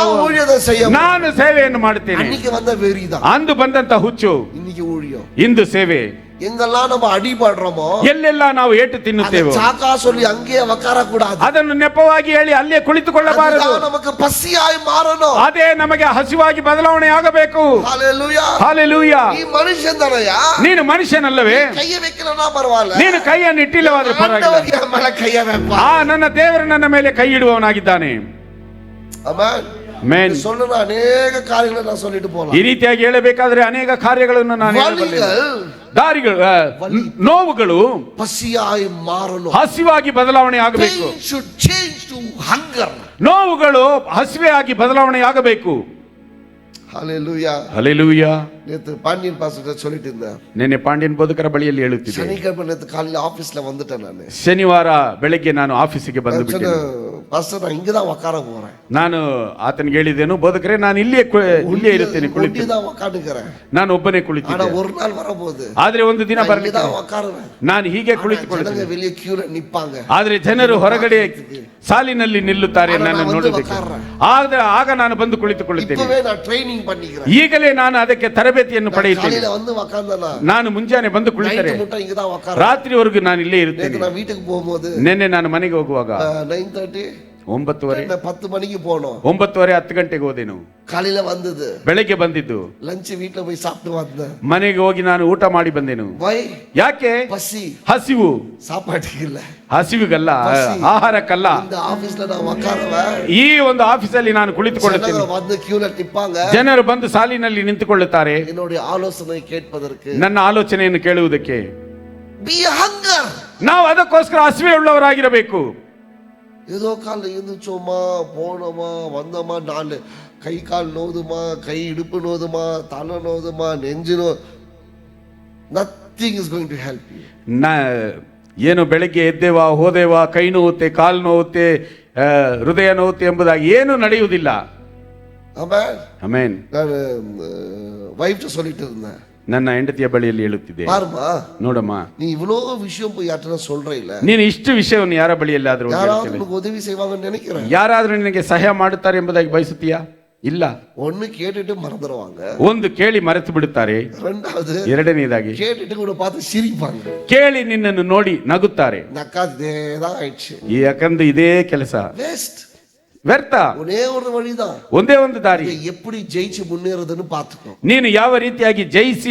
ನಾನು ಸೇವೆಯನ್ನು ಮಾಡುತ್ತೇನೆ. அன்னைக்கு வந்த வெறிதான், ಅಂದು ಬಂದಂತ ಹುಚ್ಚು இன்னைக்கு ஊழியம், ಇಂದು ಸೇವೆ. எங்கெல்லாம் நம்ம அடிபடுறோமோ, ಎಲ್ಲೆಲ್ಲ ನಾವು ಏಟು ತಿನ್ನುತ್ತೇವೆ, சாக்கா சொல்லி அங்கேயே உட்கார கூடாது, ಅದನ್ನು ನೆಪವಾಗಿ ಹೇಳಿ ಅಲ್ಲೇ ಕುಳಿತುಕೊಳ್ಳಬಾರದು. நமக்கு பசியாய் மாறணும், ಅದೇ ನಮಗೆ ಹಸಿವಾಗಿ ಬದಲಾವಣೆ ಆಗಬೇಕು. ஹalleluya, ಹalleluya. ಈ ಮನುಷ್ಯನ್ ತಾನಯ್ಯ, ನೀನು ಮನುಷ್ಯನಲ್ಲವೇ, ಕೈಯ வைக்கலனா ಪರವಾಗಿಲ್ಲ, ನೀನು ಕೈಯನ್ನು ಇಟ್ಟಿಲ್ಲವಾದ್ರೆ ಪರವಾಗಿಲ್ಲ, ಮೇಲೆ ಕೈಯ வைப்பா, ನನ್ನ ದೇವರು ನನ್ನ ಮೇಲೆ ಕೈ ಇಡುವವನಾಗಿದ್ದಾನೆ. ಆಮೆನ್. சொல்லுற ಅನೇಕ ಕಾರ್ಯಗಳನ್ನು ನಾನು சொல்லிட்டு போலாம். ಈ ರೀತಿಯಾಗಿ ಹೇಳಬೇಕಾದ್ರೆ ಅನೇಕ ಕಾರ್ಯಗಳನ್ನು ನಾನು ಹೇಳಬಲ್ಲೆ. ದಾರಿಗಳು, ನೋವುಗಳು ಪಸಿಯಾಗಿ ಮಾರಲು, ಹಸಿವಾಗಿ ಬದಲಾವಣೆ ಆಗಬೇಕು. should change to hunger. ನೋವುಗಳು ಹಸಿವೆಯಾಗಿ ಬದಲಾವಣೆ ಆಗಬೇಕು. ஹalleluya, ஹalleluya. நேத்து பாண்டியன் பாஸ்டர் சொல்லிட்டு இருந்தேன், ನೆನ್ನೆ ಪಾಂಡ್ಯನ್ ಬೋಧಕರ ಬಳಿಯಲ್ಲಿ ಹೇಳುತ್ತಿದ್ದೆ. ಶನಿವಾರ நேத்து காலையில ஆபீஸ்ல வந்துட்டேன் ನಾನು. ಶನಿವಾರ ಬೆಳಗ್ಗೆ ನಾನು ಆಫೀಸಿಗೆ ಬಂದು ಬಿಟ್ಟೆ. ಪಾಸ್ಟರ್ நான் இங்க தான் உட்கார போறேன். ನಾನು ಆತನಿಗೆ ಹೇಳಿದೆನು, ಬೋಧಕರೇ ನಾನು ಇಲ್ಲೇ ಇರುತ್ತೇನೆ, ಕುಳಿತು தான் உட்கார்ந்துக்கிறேன். ನಾನು ಒಬ್ಬನೇ ಕುಳಿತಿದ್ದೆ. ஆனா ஒரு நாள் வரಬಹುದು, ಆದ್ರೆ ಒಂದು ದಿನ ಬರಲಿದೆ, தான் உட்காருவேன். ನಾನು ಹೀಗೆ ಕುಳಿತುಕೊಳ್ಳುತ್ತೇನೆ. வெளியே ಕ್ಯೂல ನಿಪ್ಪಾங்க, ಆದ್ರೆ ಜನರು ಹೊರಗಡೆ ಸಾಲಿನಲ್ಲಿ ನಿಲ್ಲುತ್ತಾರೆ ನನ್ನ ನೋಡೋದಕ್ಕೆ. ಆಗ ನಾನು ಬಂದು ಕುಳಿತುಕೊಳ್ಳುತ್ತೇನೆ. இப்பவே நான் ட்ரைனிಂಗ್ பண்ணிக்கிறேன், ಈಗಲೇ ನಾನು ಅದಕ್ಕೆ ತರಬೇತಿಯನ್ನು ಪಡೆಯುತ್ತೇನೆ. வந்து உட்கார்ந்தனா, ನಾನು ಮುಂಜಾನೆ ಬಂದು ಕುಳಿತರೆ இங்க தான் உட்கார, ರಾತ್ರಿವರೆಗೂ ನಾನು ಇಲ್ಲೇ ಇರುತ್ತೇನೆ. நான் வீட்டுக்கு போகும்போது, ನೆನ್ನೆ ನಾನು ಮನೆಗೆ ಹೋಗುವಾಗ 9:30 9:30 10 மணிக்கு போனோம், 9:30 10 ಗಂಟೆಗೆ ಹೋದೆನು. காலையில வந்தது, ಬೆಳಗ್ಗೆ ಬಂದಿದ್ದು, ಲಂಚ್ வீட்ல போய் சாப்பிட்டு வந்தேன், ಮನೆಗೆ ಹೋಗಿ ನಾನು ಊಟ ಮಾಡಿ ಬಂದೆನು. ಯಾಕೆ? பசி, ಹಸಿವು. சாப்பாட்டுக்கு இல்ல, ಹಸಿವಿಗಲ್ಲ, ಆಹಾರಕ್ಕಲ್ಲ. இந்த ஆபீஸ்ல நான் உட்காருவேன், ಈ ಒಂದು ಆಫೀಸಲ್ಲಿ ನಾನು ಕುಳಿತುಕೊಳ್ಳುತ್ತೇನೆ. வந்து ಕ್ಯೂல ನಿಪ್ಪಾங்க, ಜನರು ಬಂದು ಸಾಲಿನಲ್ಲಿ ನಿಂತುಕೊಳ್ಳುತ್ತಾರೆ, என்னுடைய ஆலோசனை கேட்பதற்கு, ನನ್ನ ಆಲೋಚನೆಯನ್ನು ಕೇಳುವುದಕ್ಕೆ. be hunger. ನಾವು ಅದಕ್ಕೋಸ್ಕರ ಹಸಿವೆ ಉಳ್ಳವರಾಗಿರಬೇಕು. ஏதோ காலைல எழுந்துச்சோமா, போனோமா, வந்தோமா, நாலு கை கால் நோதுமா, கை இடுப்பு நோதுமா, தலை நோதுமா, நெஞ்சு nothing is going to help you. ಏನು ಬೆಳಗ್ಗೆ ಎದ್ದೇವಾ, ಹೋದೇವಾ, ಕೈ ನೋವುತ್ತೆ, ಕಾಲು ನೋವುತ್ತೆ, ಹೃದಯ ನೋವುತ್ತೆ ಎಂಬುದಾಗಿ ಏನು ನಡೆಯುವುದಿಲ್ಲ. Amen, amen. ನಾನು ವೈಫ್ சொல்லிட்டு இருந்தேன், ನನ್ನ ಹೆಂಡತಿಯ ಬಳಿಯಲ್ಲಿ ಹೇಳುತ್ತಿದ್ದೆ, பாருமா, ನೋಡಮ್ಮ, நீ இவ்ளோ விஷயம் போய் யார்ட்ட சொல்ற இல்ல, ನೀನು ಇಷ್ಟು ವಿಷಯವನ್ನು ಯಾರ ಬಳಿಯಲ್ಲಾದರೂ யாராவது உனக்கு உதவி செய்வாங்கன்னு நினைக்கிறேன், ಯಾರಾದರೂ ನಿನಗೆ ಸಹಾಯ ಮಾಡುತ್ತಾರೆ ಎಂಬುದಾಗಿ ಬಯಸುತ್ತೀಯಾ? ಇಲ್ಲ. ஒன்னு கேட்டுட்டு மறந்துடுவாங்க, ಒಂದು ಕೇಳಿ ಮರೆತು ಬಿಡುತ್ತಾರೆ, ரெண்டாவது ಎರಡನೇದಾಗಿ கேட்டுட்டு கூட பார்த்து சிரிப்பாங்க, ಕೇಳಿ ನಿನ್ನನ್ನು ನೋಡಿ ನಗುತ್ತಾರೆ. நக்காதேதான் ஆயிடுச்சு, ಯಾಕಂದ್ರೆ ಇದೇ ಕೆಲಸ, வேஸ்ட், ವ್ಯರ್ಥ. ஒரே ஒரு வழிதான், ಒಂದೇ ಒಂದು ದಾರಿ. எப்படி ஜெயிச்சு முன்னேறதுன்னு பாத்துக்கோ, ನೀನು ಯಾವ ರೀತಿಯಾಗಿ ಜಯಿಸಿ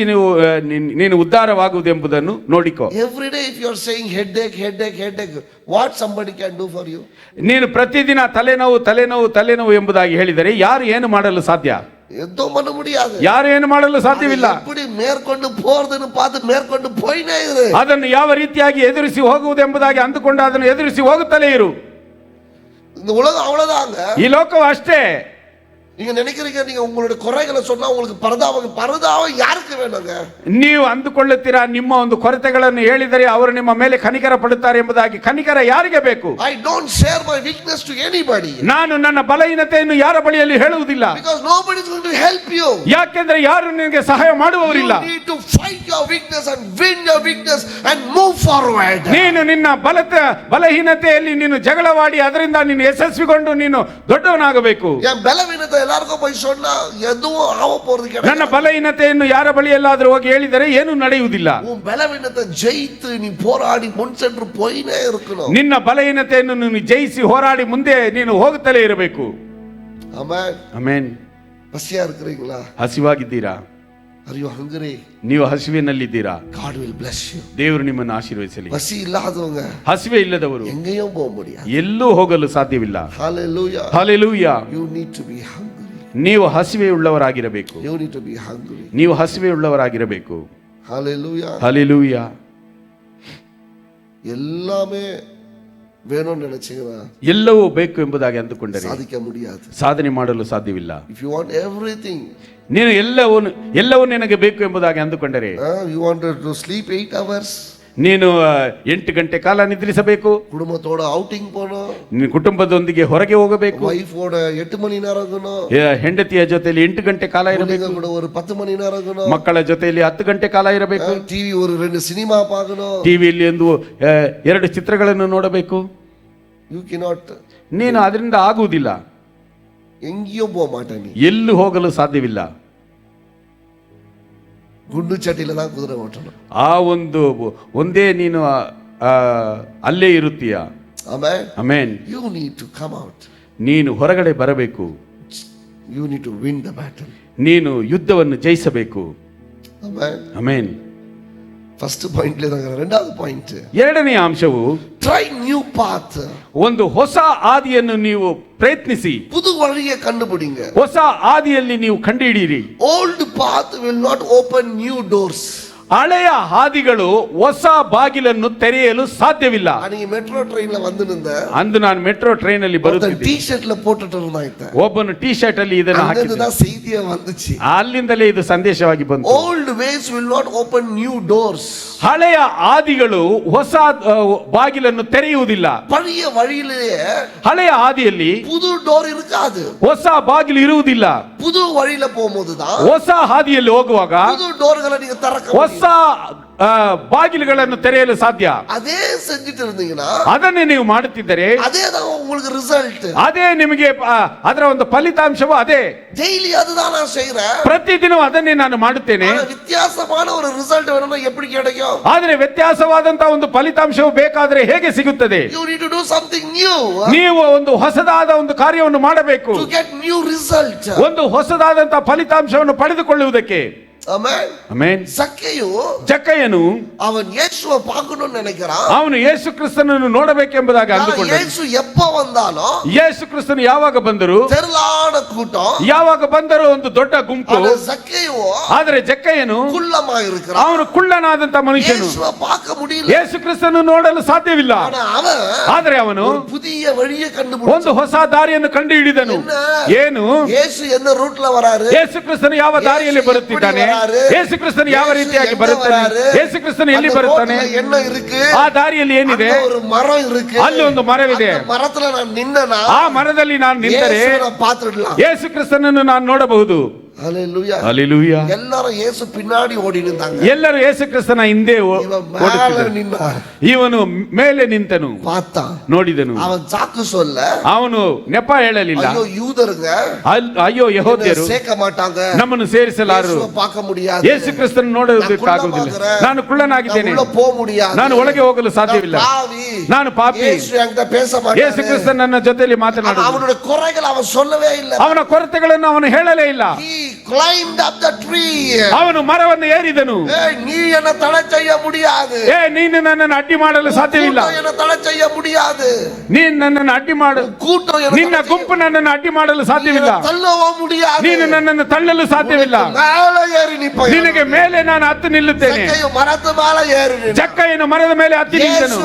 ನೀನು ಉದ್ಧಾರವಾಗುವುದೆಂಬುದನ್ನು ನೋಡಿಕೋ. every day if you are saying headache, what somebody can do for you? ನೀನು ಪ್ರತಿದಿನ ತಲೆನೋವು ಎಂಬುದಾಗಿ ಹೇಳಿದರೆ ಯಾರು ಏನು ಮಾಡಲು ಸಾಧ್ಯ? எதுவும் பண்ண முடியாது, ಯಾರು ಏನು ಮಾಡಲು ಸಾಧ್ಯವಿಲ್ಲ. எப்படி மேற்கொண்டு போறதுன்னு பார்த்து மேற்கொண்டு போயினே இரு, ಅದನ್ನು ಯಾವ ರೀತಿಯಾಗಿ ಎದುರಿಸಿ ಹೋಗುವುದೆಂಬುದಾಗಿ ಅಂದುಕೊಂಡು ಅದನ್ನು ಎದುರಿಸಿ ಹೋಗುತ್ತಲೇ ಇರು. இந்த உலகம் அவ்வளவுதாங்க, ಈ ಲೋಕವು ಅಷ್ಟೇ. நீங்க நினைக்கிறீங்க, நீங்க உங்களுடைய குறைகளை சொன்னா உங்களுக்கு பரிதாபம் யாருக்கு வேணுங்க? ನೀವು ಅಂದುಕೊಳ್ಳುತ್ತೀರಾ ನಿಮ್ಮ ಒಂದು ಕೊರತೆಗಳನ್ನು ಹೇಳಿದರೆ ಅವರು ನಿಮ್ಮ ಮೇಲೆ ಕನಿಕರ ಪಡುತ್ತಾರೆ ಎಂಬುದಾಗಿ. ಕನಿಕರ ಯಾರಿಗೆ ಬೇಕು? I don't share my weakness to anybody. ನಾನು ನನ್ನ ಬಲಹೀನತೆಯನ್ನು ಯಾರ ಬಳಿಯಲ್ಲಿ ಹೇಳುವುದಿಲ್ಲ. Because nobody is going to help you. ಯಾಕೆಂದ್ರೆ ಯಾರು ನಿನಗೆ ಸಹಾಯ ಮಾಡುವವರಿಲ್ಲ. You need to fight your weakness and win your weakness and move forward. ನೀನು ನಿನ್ನ ಬಲಹೀನತೆಯಲ್ಲಿ ನೀನು ಜಗಳವಾಡಿ ಅದರಿಂದ ನೀನು ಯಶಸ್ವಿಗೊಂಡು ನೀನು ದೊಡ್ಡವನಾಗಬೇಕು. என் பலவீனத்தை எல்லாருக்கும் போய் சொன்னா எதுவும் ஆக போறது கிடையாது. ನನ್ನ ಬಲಹೀನತೆಯನ್ನು ಯಾರ ಬಳಿಯಲ್ಲಾದರೂ ಹೋಗಿ ಹೇಳಿದರೆ ಏನು ನಡೆಯುವುದಿಲ್ಲ. உன் பலவீனத்தை ஜெயித்து நீ போராடி முன் சென்று போயினே இருக்கணும். ನಿನ್ನ ಬಲಹೀನತೆಯನ್ನು ನೀನು ಜಯಿಸಿ ಹೋರಾಡಿ ಮುಂದೆ ನೀನು ಹೋಗುತ್ತಲೇ ಇರಬೇಕು. Amen, amen. ಹಸಿயா இருக்கிறீங்களா? ಹಸಿವಾಗಿದ್ದೀರಾ? Are you hungry? ನೀವು ಹಸಿವಿನಲ್ಲಿದ್ದೀರಾ? God will bless you. ದೇವರು ನಿಮ್ಮನ್ನು ಆಶೀರ್ವದಿಸಲಿ. ಹಸಿ ಇಲ್ಲದವங்க, ಹಸಿವೆ ಇಲ್ಲದವರು எங்கேயும் போக முடியாது, ಎಲ್ಲೂ ಹೋಗಲು ಸಾಧ್ಯವಿಲ್ಲ. Hallelujah. Hallelujah. You need to be hungry. ನೀವು ಹಸಿವೆ ಉಳ್ಳವರಾಗಿರಬೇಕು. You need to be hungry. ನೀವು ಹಸಿವೆ ಉಳ್ಳವರಾಗಿರಬೇಕು. Hallelujah. Hallelujah. எல்லாமே வேணும்னு நினைச்சீங்கன்னா ಎಲ್ಲವೂ ಬೇಕು ಎಂಬುದಾಗಿ ಅಂದುಕೊಂಡರೆ ಸಾಧಿக்க முடியாது. ಸಾಧನೆ ಮಾಡಲು ಸಾಧ್ಯವಿಲ್ಲ. If you want everything, ನೀನು ಎಲ್ಲವೂ ನಿನಗೆ ಬೇಕು ಎಂಬುದಾಗಿ ಅಂದುಕೊಂಡರೆ, you want to sleep 8 hours, ನೀನು 8 ಗಂಟೆ ಕಾಲ ನಿದ್ರಿಸಬೇಕು, குடும்பத்தோட ಔಟಿಂಗ್ போணும், ನಿನ್ನ ಕುಟುಂಬದೊಂದಿಗೆ ಹೊರಗೆ ಹೋಗಬೇಕು, ವೈಫೋட 8 ಮಣಿ ನೇರ இருக்கணும், ಹೆಂಡತಿಯ ಜೊತೆಯಲ್ಲಿ 8 ಗಂಟೆ ಕಾಲ ಇರಬೇಕು, கூட ஒரு 10 ಮಣಿ ನೇರ இருக்கணும், ಮಕ್ಕಳ ಜೊತೆಯಲ್ಲಿ 10 ಗಂಟೆ ಕಾಲ ಇರಬೇಕು, ಟಿವಿ ஒரு 2 ಸಿನಿಮಾ பார்க்கணும், ಟಿವಿಯಲ್ಲಿ 2 ಚಿತ್ರಗಳನ್ನು ನೋಡಬೇಕು. you cannot, ನೀನು ಅದರಿಂದ ಆಗುವುದಿಲ್ಲ, எங்கேயோ போக மாட்டே, நீ ಎಲ್ಲೂ ಹೋಗಲು ಸಾಧ್ಯವಿಲ್ಲ. ಗುಂಡು ಚಟಿಲ தான் ಕುದುರೆ ಓಟணும், ಆ ಒಂದೇ ನೀನು ಅಲ್ಲೇ ಇರುತ್ತೀಯ. Amen, amen. you need to come out, ನೀನು ಹೊರಗಡೆ ಬರಬೇಕು, you need to win the battle, ನೀನು ಯುದ್ಧವನ್ನು ಜಯಿಸಬೇಕು. Amen, amen. ಫಸ್ಟ್ ಪಾಯಿಂಟ್ ಎರಡನೇ ಪಾಯಿಂಟ್, ಎರಡನೇ ಅಂಶವು ಟ್ರೈ ನ್ಯೂ ಪಾತ್, ಒಂದು ಹೊಸ ಆದಿಯನ್ನು ನೀವು ಪ್ರಯತ್ನಿಸಿ, புது வழியை கண்டுபிடிங்க. ಹೊಸ ಆದಿಯಲ್ಲಿ ನೀವು ಕಂಡುಹಿಡಿಯಿರಿ. Old path will not open new doors, ಹಳೆಯ ಹಾದಿಗಳು ಹೊಸ ಬಾಗಿಲನ್ನು ತೆರೆಯಲು ಸಾಧ್ಯವಿಲ್ಲ. நீங்க மெட்ரோ ட்ரெயின்ல வந்து நின்ற ಅಂದು ನಾನು ಮೆಟ್ರೋ ಟ್ರೈನ್ ಅಲ್ಲಿ ಬರುತ್ತಿದ್ದೆ, ಟೀ ಶರ್ಟ್ல போட்டுட்டு இருந்தாங்க, ಒಬ್ಬನು ಟೀ ಶರ್ಟ್ ಅಲ್ಲಿ ಇದನ್ನು ಹಾಕಿದ್ದ, அதுதான் செய்தியே வந்துச்சு, ಅಲ್ಲಿಂದಲೇ ಇದು ಸಂದೇಶವಾಗಿ ಬಂತು. Old ways will not open new doors, ಹಳೆಯ ಹಾದಿಗಳು ಹೊಸ ಬಾಗಿಲನ್ನು ತೆರೆಯುವುದಿಲ್ಲ. பழைய வழியிலேயே ಹಳೆಯ ಹಾದಿಯಲ್ಲಿ புது ಡೋರ್ இருக்காது, ಹೊಸ ಬಾಗಿಲು ಇರುವುದಿಲ್ಲ. புது வழியில போகும்போது தான் ಹೊಸ ಹಾದಿಯಲ್ಲಿ ಹೋಗುವಾಗ புது ಡೋರ್களை நீங்க திறக்க, ಹೊಸ ಬಾಗಿಲುಗಳನ್ನು ತೆರೆಯಲು ಸಾಧ್ಯ. ಅದೇ செஞ்சிட்டு இருந்தீங்கன்னா, ಅದನ್ನೇ ನೀವು ಮಾಡುತ್ತಿದ್ದರೆ அதே தான் உங்களுக்கு ರಿಸಲ್ಟ್, ಅದೇ ನಿಮಗೆ ಅದರ ಒಂದು ಫಲಿತಾಂಶವು ಅದೇ. டெய்லி அதுதான் நான் செய்றேன், ಪ್ರತಿದಿನ ಅದನ್ನೇ ನಾನು ಮಾಡುತ್ತೇನೆ. வித்தியாசமான ஒரு ರಿಸಲ್ಟ್ வேணும்னா எப்படி கிடைக்கும்? ಆದರೆ ವ್ಯತ್ಯಾಸವಾದಂತಹ ಒಂದು ಫಲಿತಾಂಶವು ಬೇಕಾದರೆ ಹೇಗೆ ಸಿಗುತ್ತದೆ? You need to do something new, ನೀವು ಒಂದು ಹೊಸದಾದ ಒಂದು ಕಾರ್ಯವನ್ನು ಮಾಡಬೇಕು, to get new result, ಒಂದು ಹೊಸದಾದಂತಹ ಫಲಿತಾಂಶವನ್ನು ಪಡೆದುಕೊಳ್ಳುವುದಕ್ಕೆ. Amen, amen. ಜಕ್ಕಯ್ಯನು ಅವನು ಯೇಸುவை பார்க்கணும்னு நினைக்கிறான், ಅವನು ಯೇಸು ಕ್ರಿಸ್ತನನ್ನು ನೋಡಬೇಕೆಂಬುದಾಗಿ ಅಂದುಕೊಂಡ. ಯೇಸು எப்ப வந்தாலோ, ಯೇಸು ಕ್ರಿಸ್ತನು ಯಾವಾಗ ಬಂದರು, ತೆರಲಾದ ಕೂಟ, ಯಾವಾಗ ಬಂದರು ಒಂದು ದೊಡ್ಡ ಗುಂಪು. ಆದರೆ ಜಕ್ಕಯ್ಯನು ಕುಳ್ಳமாக இருக்கிறான், ಅವನು ಕುಳ್ಳನಾದಂತ ಮನುಷ್ಯನು, ಯೇಸುவை பார்க்க முடியல, ಯೇಸು ಕ್ರಿಸ್ತನನ್ನು ನೋಡಲು ಸಾಧ್ಯವಿಲ್ಲ. ಆದರೆ ಅವನು புதிய வழியை கண்டுபிடிச்சான், ಒಂದು ಹೊಸ ದಾರಿಯನ್ನು ಕಂಡು ಹಿಡಿದನು. ಏನು? ಯೇಸು என்ன ರೂಟ್ல வராரு, ಯೇಸು ಕ್ರಿಸ್ತನು ಯಾವ ದಾರಿಯಲ್ಲಿ ಬರುತ್ತಿದ್ದಾನೆ, ಯೇಸು ಕ್ರಿಸ್ತನು ಯಾವ ರೀತಿಯಾಗಿ ಬರುತ್ತಾನೆ, ಯೇಸು ಕ್ರಿಸ್ತನು ಎಲ್ಲಿ ಬರುತ್ತಾನೆ, என்ன இருக்கு, ಆ ದಾರಿಯಲ್ಲಿ ಏನಿದೆ, ஒரு மரம் இருக்கு, ಅಲ್ಲಿ ಒಂದು ಮರವಿದೆ, ಮರத்துல ನಾನು ನಿನ್ನನಾ, ಆ ಮರದಲ್ಲಿ ನಾನು ನಿಂತರೆ ಯೇಸು ಕ್ರಿಸ್ತನನ್ನು ನಾನು ನೋಡಬಹುದು. Hallelujah, hallelujah. ಎಲ್ಲರೂ ಯೇಸು ಪಿನ್ನಾಡಿ ಓಡಿ ನಿಂತಾங்க, ಎಲ್ಲರೂ ಯೇಸು ಕ್ರಿಸ್ತನ ಹಿಂದೆ ಇವನು ಮೇಲೆ ನಿಂತನು, ನೋಡಿದನು. ಅವನು ಸಾಕು ಸೊಲ್ಲ, ಅವನು ನೆಪ ಹೇಳಲಿಲ್ಲ. ಅಯ್ಯೋ ಯೂದರುங்க, ಅಯ್ಯೋ ಯೆಹೂದ್ಯರು ಸೇರ್ಕ ಮಾಟಾಂಗ, ನಮ್ಮನ್ನು ಸೇರಿಸಲಾರರು, பார்க்க முடியாது, ಯೇಸು ಕ್ರಿಸ್ತನ ನೋಡೋದಕ್ಕಾಗುವುದಿಲ್ಲ, ನಾನು ಕುಳ್ಳನಾಗಿದ್ದೇನೆ, ನಾನು ಒಳಗೆ ಹೋಗಲು ಸಾಧ್ಯವಿಲ್ಲ, ನಾನು ಪಾಪಿ, ಯೇಸು ಕ್ರಿಸ್ತನ ನನ್ನ ಜೊತೆಯಲ್ಲಿ ಮಾತನಾಡುವ, ಅವನ ಕೊರತೆಗಳು ಅವನು சொல்லவே ಇಲ್ಲ, ಅವನ ಕೊರತೆಗಳನ್ನು ಅವನು ಹೇಳಲೇ ಇಲ್ಲ. climbed up the tree, ಅವನು ಮರವನ್ನು ಏರಿದನು. ನೀ என்ன தடை செய்ய முடியாது, ನೀನು ನನ್ನನ್ನು ಅಡ್ಡಿ ಮಾಡಲು ಸಾಧ್ಯವಿಲ್ಲ, என்ன தடை செய்ய முடியாது, ನೀನು ನನ್ನನ್ನು ಅಡ್ಡಿ ಮಾಡು, ನಿನ್ನ ಗುಂಪು ನನ್ನನ್ನು ಅಡ್ಡಿ ಮಾಡಲು ಸಾಧ್ಯವಿಲ್ಲ, ತಳ್ಳವ முடியாது, ನೀನು ನನ್ನನ್ನು ತಳ್ಳಲು ಸಾಧ್ಯವಿಲ್ಲ, ಮೇಲೆ ಏರಿ ನಿಪ್ಪ, ನಿನಗೆ ಮೇಲೆ ನಾನು ಹತ್ತು ನಿಲ್ಲುತ್ತೇನೆ. ಮರದ ಮೇಲೆ ಏರಿ, ಜಕ್ಕಯ್ಯನು ಮರದ ಮೇಲೆ ಹತ್ತಿ ನಿಂತನು,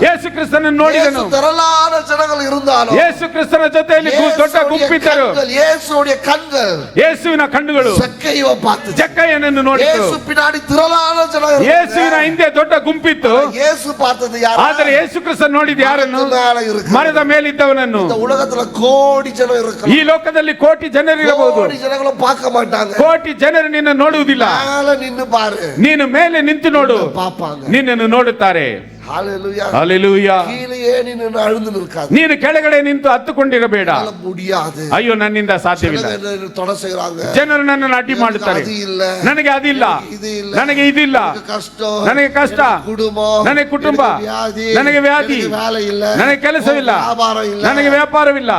ಯೇಸು ಕ್ರಿಸ್ತನನ್ನು ನೋಡಿದನು. ತೆರಲಾದ ಜನಗಳು ಇರುತ್ತಾರೋ, ಯೇಸು ಕ್ರಿಸ್ತನ ಜೊತೆಯಲ್ಲಿ ದೊಡ್ಡ ಗುಂಪಿದ್ದರು, ಯೇಸುವಿನ ಕಣ್ಣುಗಳು, ಯೇಸುವಿನ ಕಣ್ಣುಗಳು ಜಕ್ಕಯ್ಯನನ್ನು ನೋಡಿತು. ಯೇಸುವಿನ ಹಿಂದೆ ದೊಡ್ಡ ಗುಂಪಿತ್ತು, ಆದರೆ ಯೇಸು ಕ್ರಿಸ್ತ ನೋಡಿದ ಯಾರನ್ನು, ಮರದ ಮೇಲಿದ್ದವನನ್ನು. ಕೋಟಿ ಜನ, ಈ ಲೋಕದಲ್ಲಿ ಕೋಟಿ ಜನರಿರಬಹುದು, ಕೋಟಿ ಜನರು ನಿನ್ನ ನೋಡುವುದಿಲ್ಲ, ನೀನು ಮೇಲೆ ನಿಂತು ನೋಡು, ನಿನ್ನನ್ನು ನೋಡುತ್ತಾರೆ. ಹಲ್ಲೆಲೂಯಾ. ನೀನು ಕೆಳಗಡೆ ನಿಂತು ಹತ್ತುಕೊಂಡಿರಬೇಡ. ಅಯ್ಯೋ ನನ್ನಿಂದ ಸಾಧ್ಯವಿಲ್ಲ, ಜನರು ನನ್ನನ್ನು ಅಡ್ಡಿ ಮಾಡುತ್ತಾರೆ, ನನಗೆ ಅದಿಲ್ಲ, ನನಗೆ ಇದಿಲ್ಲ, ನನಗೆ ಕಷ್ಟ, ನನಗೆ ಕುಟುಂಬ, ನನಗೆ ವ್ಯಾಧಿ, ನನಗೆ ಕೆಲಸವಿಲ್ಲ, ನನಗೆ ವ್ಯಾಪಾರವಿಲ್ಲ.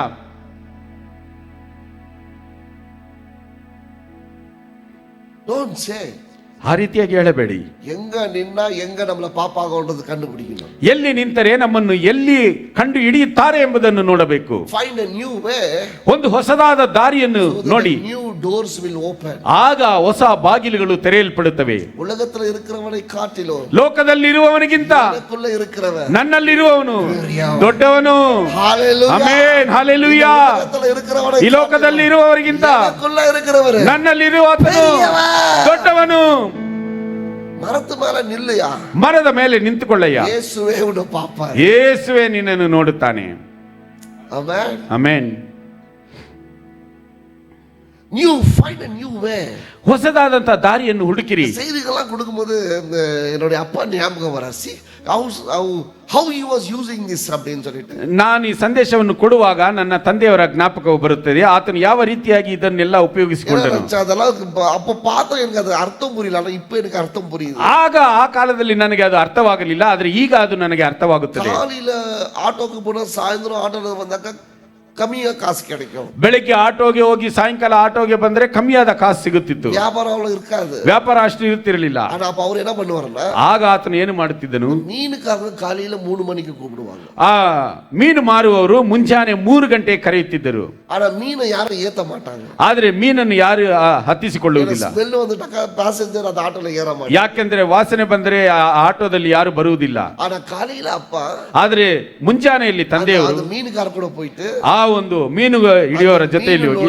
ಆ ರೀತಿಯಾಗಿ ಹೇಳಬೇಡಿ. எங்க நின்னா எங்க நம்மள பாப்பாங்கன்றது கண்டுபிடிக்கணும். ಎಲ್ಲಿ ನಿಂತರೆ ನಮ್ಮನ್ನು ಎಲ್ಲಿ ಕಂಡು ಹಿಡಿಯುತ್ತಾರೆ ಎಂಬುದನ್ನು ನೋಡಬೇಕು. Find a new way. ಒಂದು ಹೊಸದಾದ ದಾರಿಯನ್ನು ನೋಡಿ. New doors will open. ಆಗ ಹೊಸ ಬಾಗಿಲುಗಳು ತೆರೆಯಲ್ಪಡುತ್ತವೆ. உலகத்துல இருக்கிறவனை காட்டிலும் ಲೋಕದಲ್ಲಿರುವವನಿಗಿಂತ எனக்குள்ள இருக்கிறவன் ನನ್ನಲ್ಲಿರುವವನು ದೊಡ್ಡವನು. Hallelujah. Amen, hallelujah. உலகத்துல இருக்கிறவனை ಈ ಲೋಕದಲ್ಲಿ ಇರುವವರಿಗಿಂತ எனக்குள்ள இருக்கிறவர் ನನ್ನಲ್ಲಿರುವಾತನು ದೊಡ್ಡವನು. ಮರದ ಮೇಲೆ ನಿಲ್ಲಯ್ಯ, ಮರದ ಮೇಲೆ ನಿಂತುಕೊಳ್ಳಯ್ಯ. ಯೇಸುವೇ ಉನ್ನ ಪಾಪ, ಯೇಸುವೇ ನಿನ್ನನ್ನು ನೋಡುತ್ತಾನೆ. Amen, amen. ನೀವು ಫೈಂಡ್ a new way. ಹೊಸದಾದಂತ ದಾರಿಯನ್ನು ಹುಡುಕಿರಿ. செய்திகளெல்லாம் கொடுக்கும்போது என்னுடைய அப்பா ஞாபகம் வர. see how he was using this அப்படின்னு சொல்லிட்டு ನಾನು ಈ ಸಂದೇಶವನ್ನು ಕೊಡುವಾಗ ನನ್ನ ತಂದೆಯವರ ಜ್ಞಾಪಕವು ಬರುತ್ತದೆ. ಆತನು ಯಾವ ರೀತಿಯಾಗಿ ಇದನ್ನೆಲ್ಲ ಉಪಯೋಗಿಸಿಕೊಂಡನು. அதெல்லாம் அப்ப பார்த்தா எனக்கு அது அர்த்தம் புரியல. ஆனா இப்போ எனக்கு அர்த்தம் புரியுது. ಆಗ ಆ ಕಾಲದಲ್ಲಿ ನನಗೆ ಅದು ಅರ್ಥವಾಗಲಿಲ್ಲ, ಆದರೆ ಈಗ ಅದು ನನಗೆ ಅರ್ಥವಾಗುತ್ತದೆ. காலையில ஆட்டோக்கு போனா சாயந்தரம் ஆட்டோல வந்தாக்க ಕಮ್ಮಿಯ ಕಾಸು கிடைக்கும். ಬೆಳಿಗ್ಗೆ ಆಟೋಗೆ ಹೋಗಿ ಸಾಯಂಕಾಲ ಆಟೋಗೆ ಬಂದ್ರೆ ಕಮ್ಮಿಯಾದ ಕಾಸು ಸಿಗುತ್ತಿತ್ತು. ವ್ಯಾಪಾರ ಇರ್ಕಾದು, ವ್ಯಾಪಾರ ಅಷ್ಟು ಇರುತ್ತಿರಲಿಲ್ಲ. அப்ப அவர் என்ன பண்ணுவாருன்னா, ಆಗ ಆತನು ಏನು ಮಾಡುತ್ತಿದ್ದನು, ಮೀನುಕಾರರು ಕಾலையில 3 மணிக்கு கூப்பிடுவாங்க. ಆ ಮೀನು ಮಾರುವವರು ಮುಂಜಾನೆ 3 ಗಂಟೆ ಕರೆಯುತ್ತಿದ್ದರು. ಆದ್ರೆ ಮೀನು ಯಾರು ಏತ ಮಾಟಾಂಗ, ಆದ್ರೆ ಮೀನನ್ನು ಯಾರು ಹತ್ತಿಸಿಕೊಳ್ಳುವುದಿಲ್ಲ. ಸ್ಮೆಲ್ வந்துட்டாக்க ಪ್ಯಾಸೆಂಜರ್ ಅದು ಆಟೋல ಏರ ಮಾಟ, ಯಾಕೆಂದ್ರೆ ವಾಸನೆ ಬಂದ್ರೆ ಆ ಆಟೋದಲ್ಲಿ ಯಾರು ಬರುವುದಿಲ್ಲ. ಆದ್ರೆ ಕಾலையில ಅಪ್ಪ, ಆದ್ರೆ ಮುಂಜಾನೆಯಲ್ಲಿ ತಂದೆಯವರು ಮೀನುಕಾರ ಕೂಡ ಹೋಯ್ತು ಆ ಒಂದು ಮೀನು ಹಿಡಿಯೋರ ಜೊತೆಯಲ್ಲಿ ಹೋಗಿ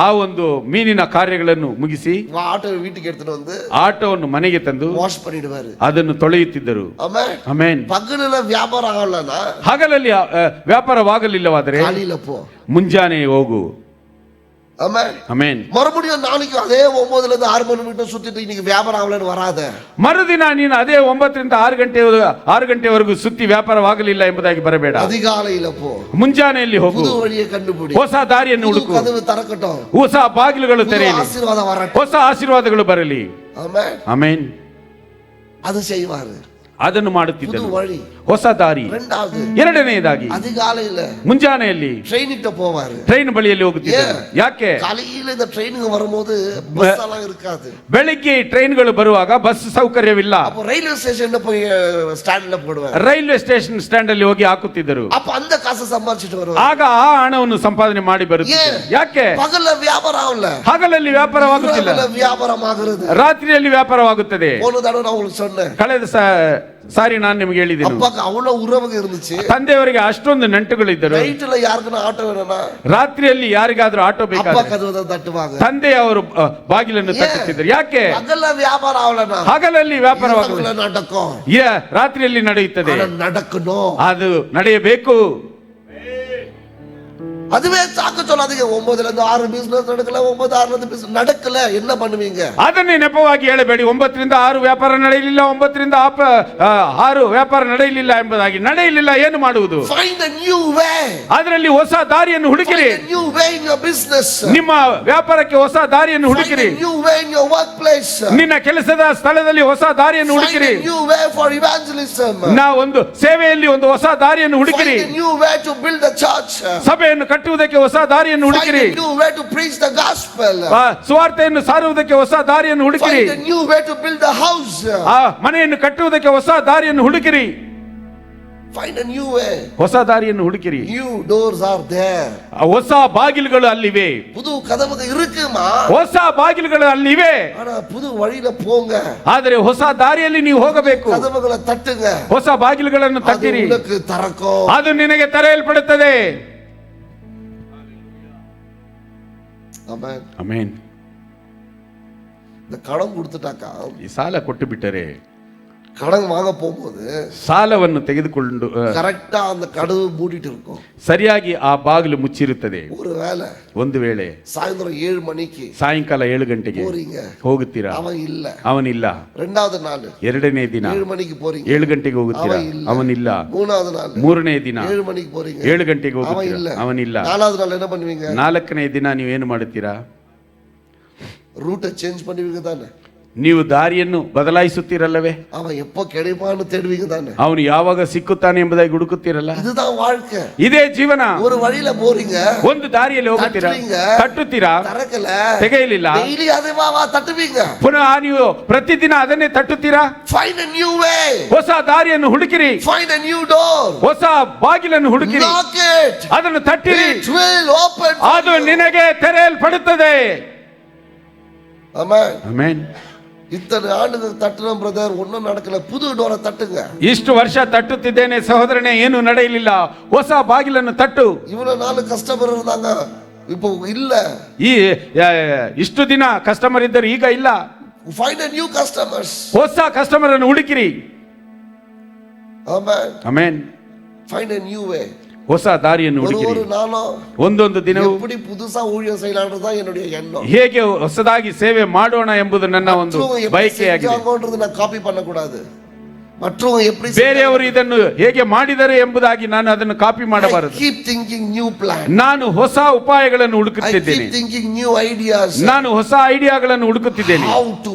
ಆ ಒಂದು ಮೀನಿನ ಕಾರ್ಯಗಳನ್ನು ಮುಗಿಸಿ ಆಟೋ ವೀಟಿಗೆ ಎಡ್ತನು வந்து ಆಟೋವನ್ನು ಮನೆಗೆ ತಂದು ವಾಶ್ பண்ணிடுவாரு, ಅದನ್ನು ತೊಳೆಯುತ್ತಿದ್ದರು. ಆಮೆನ್. ಪಗಲೆಲ್ಲ ವ್ಯಾಪಾರ ಆಗಲ್ಲನಾ, ಹಗಲಲ್ಲಿ ವ್ಯಾಪಾರವಾಗಲಿಲ್ಲವಾದರೆ ಕಾலையில ಪೋ, ಮುಂಜಾನೆ ಹೋಗು. ஆமென், ಆಮೆನ್. மறுபடியும் நாளைக்கு அதே 9 ல இருந்து 6 மணி மீட்டர் சுத்திட்டு இன்னைக்கு வியாபாரம் ஆகலன்னு வராத. ಮರುದಿನ ನೀನು ಅದೇ 9 ರಿಂದ 6 ಗಂಟೆವರೆಗೂ ಸುತ್ತಿ ವ್ಯಾಪಾರವಾಗಲಿಲ್ಲ ಎಂಬುದಾಗಿ ಬರಬೇಡ. அதிகாலையில போ, ಮುಂಜಾನೆಯಲ್ಲಿ ಹೋಗು, புது வழியை கண்டுபிடி, ಹೊಸ ದಾರಿಯನ್ನು ಹುಡುಕು, ಕದವು ತರಕಟೋ, ಹೊಸ ಬಾಗಿಲುಗಳು ತೆರೆಯಲಿ, ಆಶೀರ್ವಾದ ವರಟೋ, ಹೊಸ ಆಶೀರ್ವಾದಗಳು ಬರಲಿ. Amen, amen. ಅದು செய்வாரு, ಅದನ್ನು ಮಾಡುತ್ತಿದ್ದನು. ವಳಿ, ಹೊಸ ದಾರಿ. ಎರಡನೆಯದಾಗಿ அதிகாலையில ಮುಂಜಾನೆಯಲ್ಲಿ ಟ್ರೈನಿಗೆ போவாரு, ಟ್ರೈನ್ ಬಳಿಯಲ್ಲಿ ಹೋಗುತ್ತಿದ್ದನು. ಯಾಕೆ? ಕಾலையில இந்த ಟ್ರೈನಿಗೆ வரும்போது பஸ் எல்லாம் இருக்காது. ಬೆಳಿಗ್ಗೆ ಟ್ರೈನ್ಗಳು ಬರುವಾಗ ಬಸ್ ಸೌಕರ್ಯವಿಲ್ಲ. அப்ப ரயில்வே ஸ்டேஷன்ல போய் ஸ்டாண்ட்ல போடுவாரு, ರೈಲ್ವೆ ಸ್ಟೇಷನ್ ಸ್ಟ್ಯಾಂಡ್ ಅಲ್ಲಿ ಹೋಗಿ ಹಾಕುತ್ತಿದ್ದರು. அப்ப அந்த ಕಾಸು ಸಂಪಾದಿಸಿட்டு வருவாரு. ಆಗ ಆ ಹಣವನ್ನು ಸಂಪಾದನೆ ಮಾಡಿ ಬರುತ್ತಿದ್ದರು. ಯಾಕೆ? ಪಗಲ ವ್ಯಾಪಾರ ಆಗಲ್ಲ, ಹಗಲಲ್ಲಿ ವ್ಯಾಪಾರವಾಗುತ್ತಿಲ್ಲ, ವ್ಯಾಪಾರವಾಗುತ್ತದೆ, ರಾತ್ರಿಯಲ್ಲಿ ವ್ಯಾಪಾರವಾಗುತ್ತದೆ. போன தடவை நான் உங்களுக்கு சொன்னேன், ಕಳೆದ ಸಾರಿ ನಾನು ನಿಮಗೆ ಹೇಳಿದ್ದೇನೆ. ಅಪ್ಪಕ್ಕೆ ಅவ்வளவு ಉರವಗೆ இருந்துச்சு, ತಂದೆಯವರಿಗೆ ಅಷ್ಟೊಂದು ನಂಟುಗಳಿದ್ದರು. ನೈಟ್ல ಯಾರಿಗಾನ ಆಟೋ ವೇಣನಾ, ರಾತ್ರಿಯಲ್ಲಿ ಯಾರಿಗಾದ್ರೂ ಆಟೋ ಬೇಕಾದ್ರೆ ಅಪ್ಪ ಕದವದ ತಟ್ಟುವಾಗ ತಂದೆಯವರು ಬಾಗಿಲನ್ನು ತಟ್ಟುತ್ತಿದ್ದರು. ಯಾಕೆ? ಹಗಲ ವ್ಯಾಪಾರ ಆಗಲ್ಲ, ಹಗಲಲ್ಲಿ ವ್ಯಾಪಾರವಾಗಲ್ಲ, ನಾಟಕ ರಾತ್ರಿಯಲ್ಲಿ ನಡೆಯುತ್ತದೆ. நடக்கணும், ಅದು ನಡೆಯಬೇಕು. அதுவே சாக்க சொல்லாதீங்க. 9 ல இருந்து 6 பிசினஸ் நடக்கல, 9 6 ல இருந்து பிசினஸ் நடக்கல, என்ன பண்ணுவீங்க? ಅದನ್ನೇ ನೆಪವಾಗಿ ಹೇಳಬೇಡಿ. 9 ರಿಂದ 6 ವ್ಯಾಪಾರ ನಡೆಯಲಿಲ್ಲ, 9 ರಿಂದ 6 ವ್ಯಾಪಾರ ನಡೆಯಲಿಲ್ಲ ಎಂಬುದಾಗಿ. ನಡೆಯಲಿಲ್ಲ, ಏನು ಮಾಡುವುದು? Find a new way. ಅದರಲ್ಲಿ ಹೊಸ ದಾರಿಯನ್ನು ಹುಡುಕಿರಿ. Find a new way in your business. ನಿಮ್ಮ ವ್ಯಾಪಾರಕ್ಕೆ ಹೊಸ ದಾರಿಯನ್ನು ಹುಡುಕಿರಿ. Find a new way in your workplace. ನಿನ್ನ ಕೆಲಸದ ಸ್ಥಳದಲ್ಲಿ ಹೊಸ ದಾರಿಯನ್ನು ಹುಡುಕಿರಿ. Find a new way for evangelism. ಒಂದು ಸೇವೆಯಲ್ಲಿ ಒಂದು ಹೊಸ ದಾರಿಯನ್ನು ಹುಡುಕಿರಿ. Find a new way to build a church. ಸಭೆಯನ್ನು ಕಟ್ಟುವುದಕ್ಕೆ ಹೊಸ ದಾರಿಯನ್ನು ಹುಡುಕಿರಿ. Find a new way to preach the gospel. ಸುವಾರ್ತೆಯನ್ನು ಸಾರುವುದಕ್ಕೆ ಹೊಸ ದಾರಿಯನ್ನು ಹುಡುಕಿರಿ. Find a new way to build a house. ಮನೆಯನ್ನು ಕಟ್ಟುವುದಕ್ಕೆ ಹೊಸ ದಾರಿಯನ್ನು ಹುಡುಕಿರಿ. Find a new way. ಹೊಸ ದಾರಿಯನ್ನು ಹುಡುಕಿರಿ. New doors are there. ಹೊಸ ಬಾಗಿಲುಗಳು ಅಲ್ಲಿವೆ. புது கதவுகள் இருக்குமா, ಹೊಸ ಬಾಗಿಲುಗಳು ಅಲ್ಲಿವೆ. ಆனா புது வழியில போங்க. ಆದರೆ ಹೊಸ ದಾರಿಯಲ್ಲಿ ನೀವು ಹೋಗಬೇಕು. கதவுகளை தட்டுங்க, ಹೊಸ ಬಾಗಿಲುಗಳನ್ನು ತಟ್ಟಿರಿ, ಅದು ನಿನಗೆ ತೆರಕೋ, ಅದು ನಿನಗೆ ತೆರೆಯಲ್ಪಡುತ್ತದೆ. Amen, amen. இந்த கடன் கொடுத்துட்டாக்கா, ಈ ಸಾಲ ಕೊಟ್ಟು ಬಿಟ್ಟರೆ, கடன் வாங்க போகும்போது ಸಾಲವನ್ನು ತೆಗೆದುಕೊಂಡು கரெக்டா அந்த கதவு மூடிட்டு இருக்கும், ಸರಿಯಾಗಿ ಆ ಬಾಗಿಲು ಮುಚ್ಚಿರುತ್ತದೆ. ಒಂದು ವೇಳೆ சாயந்தரம் 7 மணிக்கு ಸಾಯಂಕಾಲ 7 ಗಂಟೆಗೆ போறீங்க, ಹೋಗುತ್ತೀರಾ, ಅವನಿಲ್ಲ. ಎರಡಾவது ನಾள் 2ನೇ ದಿನ 7 ಮಣಿಗೆ போறீங்க, 7 ಗಂಟೆಗೆ ಹೋಗುತ್ತೀರಾ, ಅವನಿಲ್ಲ. ಮೂರನೇ ನಾள் 3ನೇ ದಿನ 7 ಮಣಿಗೆ போறீங்க, 7 ಗಂಟೆಗೆ ಹೋಗುತ್ತೀರಾ, ಅವನಿಲ್ಲ. ನಾಲ್ಕಾவது ನಾள் என்ன பண்ணுவீங்க? 4ನೇ ದಿನ ನೀವು ಏನು ಮಾಡುತ್ತೀರಾ? ರೂಟ್ ಚೇಂಜ್ பண்ணுவீங்க தானே. ನೀವು ದಾರಿಯನ್ನು ಬದಲಾಯಿಸುತ್ತೀರಲ್ಲವೇ? அவன் எப்போ கிடைப்பான்னு தேடுவீங்க தானே. ಅವನು ಯಾವಾಗ ಸಿಕ್ಕುತ್ತಾನೆ ಎಂಬುದಾಗಿ ಹುಡುಕುತ್ತೀರಲ್ಲ? இதுதான் வாழ்க்கை. ಇದೇ ಜೀವನ. ஒரு வழியில போறீங்க, ಒಂದು ದಾರಿಯಲ್ಲಿ ಹೋಗುತ್ತೀರಾ, ತಟ್ಟುತ್ತೀರಾ, ತರಕಲ ತೆಗೆಯಲಿಲ್ಲ, ಡೈಲಿ ಅದೇ ತಟ್ಟುವೀங்க, ಪುನಃ ನೀವು ಪ್ರತಿದಿನ ಅದನ್ನೇ ತಟ್ಟುತ್ತೀರಾ. ಫೈಂಡ್ a new way, ಹೊಸ ದಾರಿಯನ್ನು ಹುಡುಕಿರಿ. ಫೈಂಡ್ a new door, ಹೊಸ ಬಾಗಿಲನ್ನು ಹುಡುಕಿರಿ. knock it, ಅದನ್ನು ತಟ್ಟಿರಿ, it will open, ಅದು ನಿನಗೆ ತೆರೆಯಲ್ಪಡುತ್ತದೆ. Amen, amen. இத்தனை ஆண்டுகள் தட்டுறோம் பிரதர், ஒன்னும் நடக்கல, புது டோரை தட்டுங்க. ಇಷ್ಟು ವರ್ಷ ತಟ್ಟುತ್ತಿದ್ದೇನೆ ಸಹೋದರನೇ, ಏನು ನಡೆಯಲಿಲ್ಲ, ಹೊಸ ಬಾಗಿಲನ್ನು ತಟ್ಟು. இவ்வளவு நாள் கஸ்டமர் இருந்தாங்க, இப்போ இல்ல. ಈ ಇಷ್ಟು ದಿನ ಕಸ್ಟಮರ್ ಇದ್ದರು, ಈಗ ಇಲ್ಲ. ಫೈಂಡ್ a new customers, ಹೊಸ ಕಸ್ಟಮರ್ ಅನ್ನು ಹುಡುಕಿರಿ. Amen, amen. Find a new way, ಹೊಸ ದಾರಿಯನ್ನು ಹುಡುಕಿರಿ. ஒரு நாளும் ಒಂದೊಂದು ದಿನವೂ எப்படி புதுசா ஊழியம் செய்யலாம்ன்றது தான் என்னுடைய எண்ணம். ಹೇಗೆ ಹೊಸದಾಗಿ ಸೇವೆ ಮಾಡೋಣ ಎಂಬುದು ನನ್ನ ಒಂದು ಬಯಕೆಯಾಗಿದೆ. நான் ಕಾಪಿ பண்ணக்கூடாது. மற்றவங்க எப்படி ಬೇರೆಯವರು ಇದನ್ನು ಹೇಗೆ ಮಾಡಿದರೆ ಎಂಬುದಾಗಿ ನಾನು ಅದನ್ನು ಕಾಪಿ ಮಾಡಬಾರದು. keep thinking new plan, ನಾನು ಹೊಸ ಉಪಾಯಗಳನ್ನು ಹುಡುಕುತ್ತಿದ್ದೇನೆ. keep thinking new ideas, ನಾನು ಹೊಸ ಐಡಿಯಾಗಳನ್ನು ಹುಡುಕುತ್ತಿದ್ದೇನೆ. how to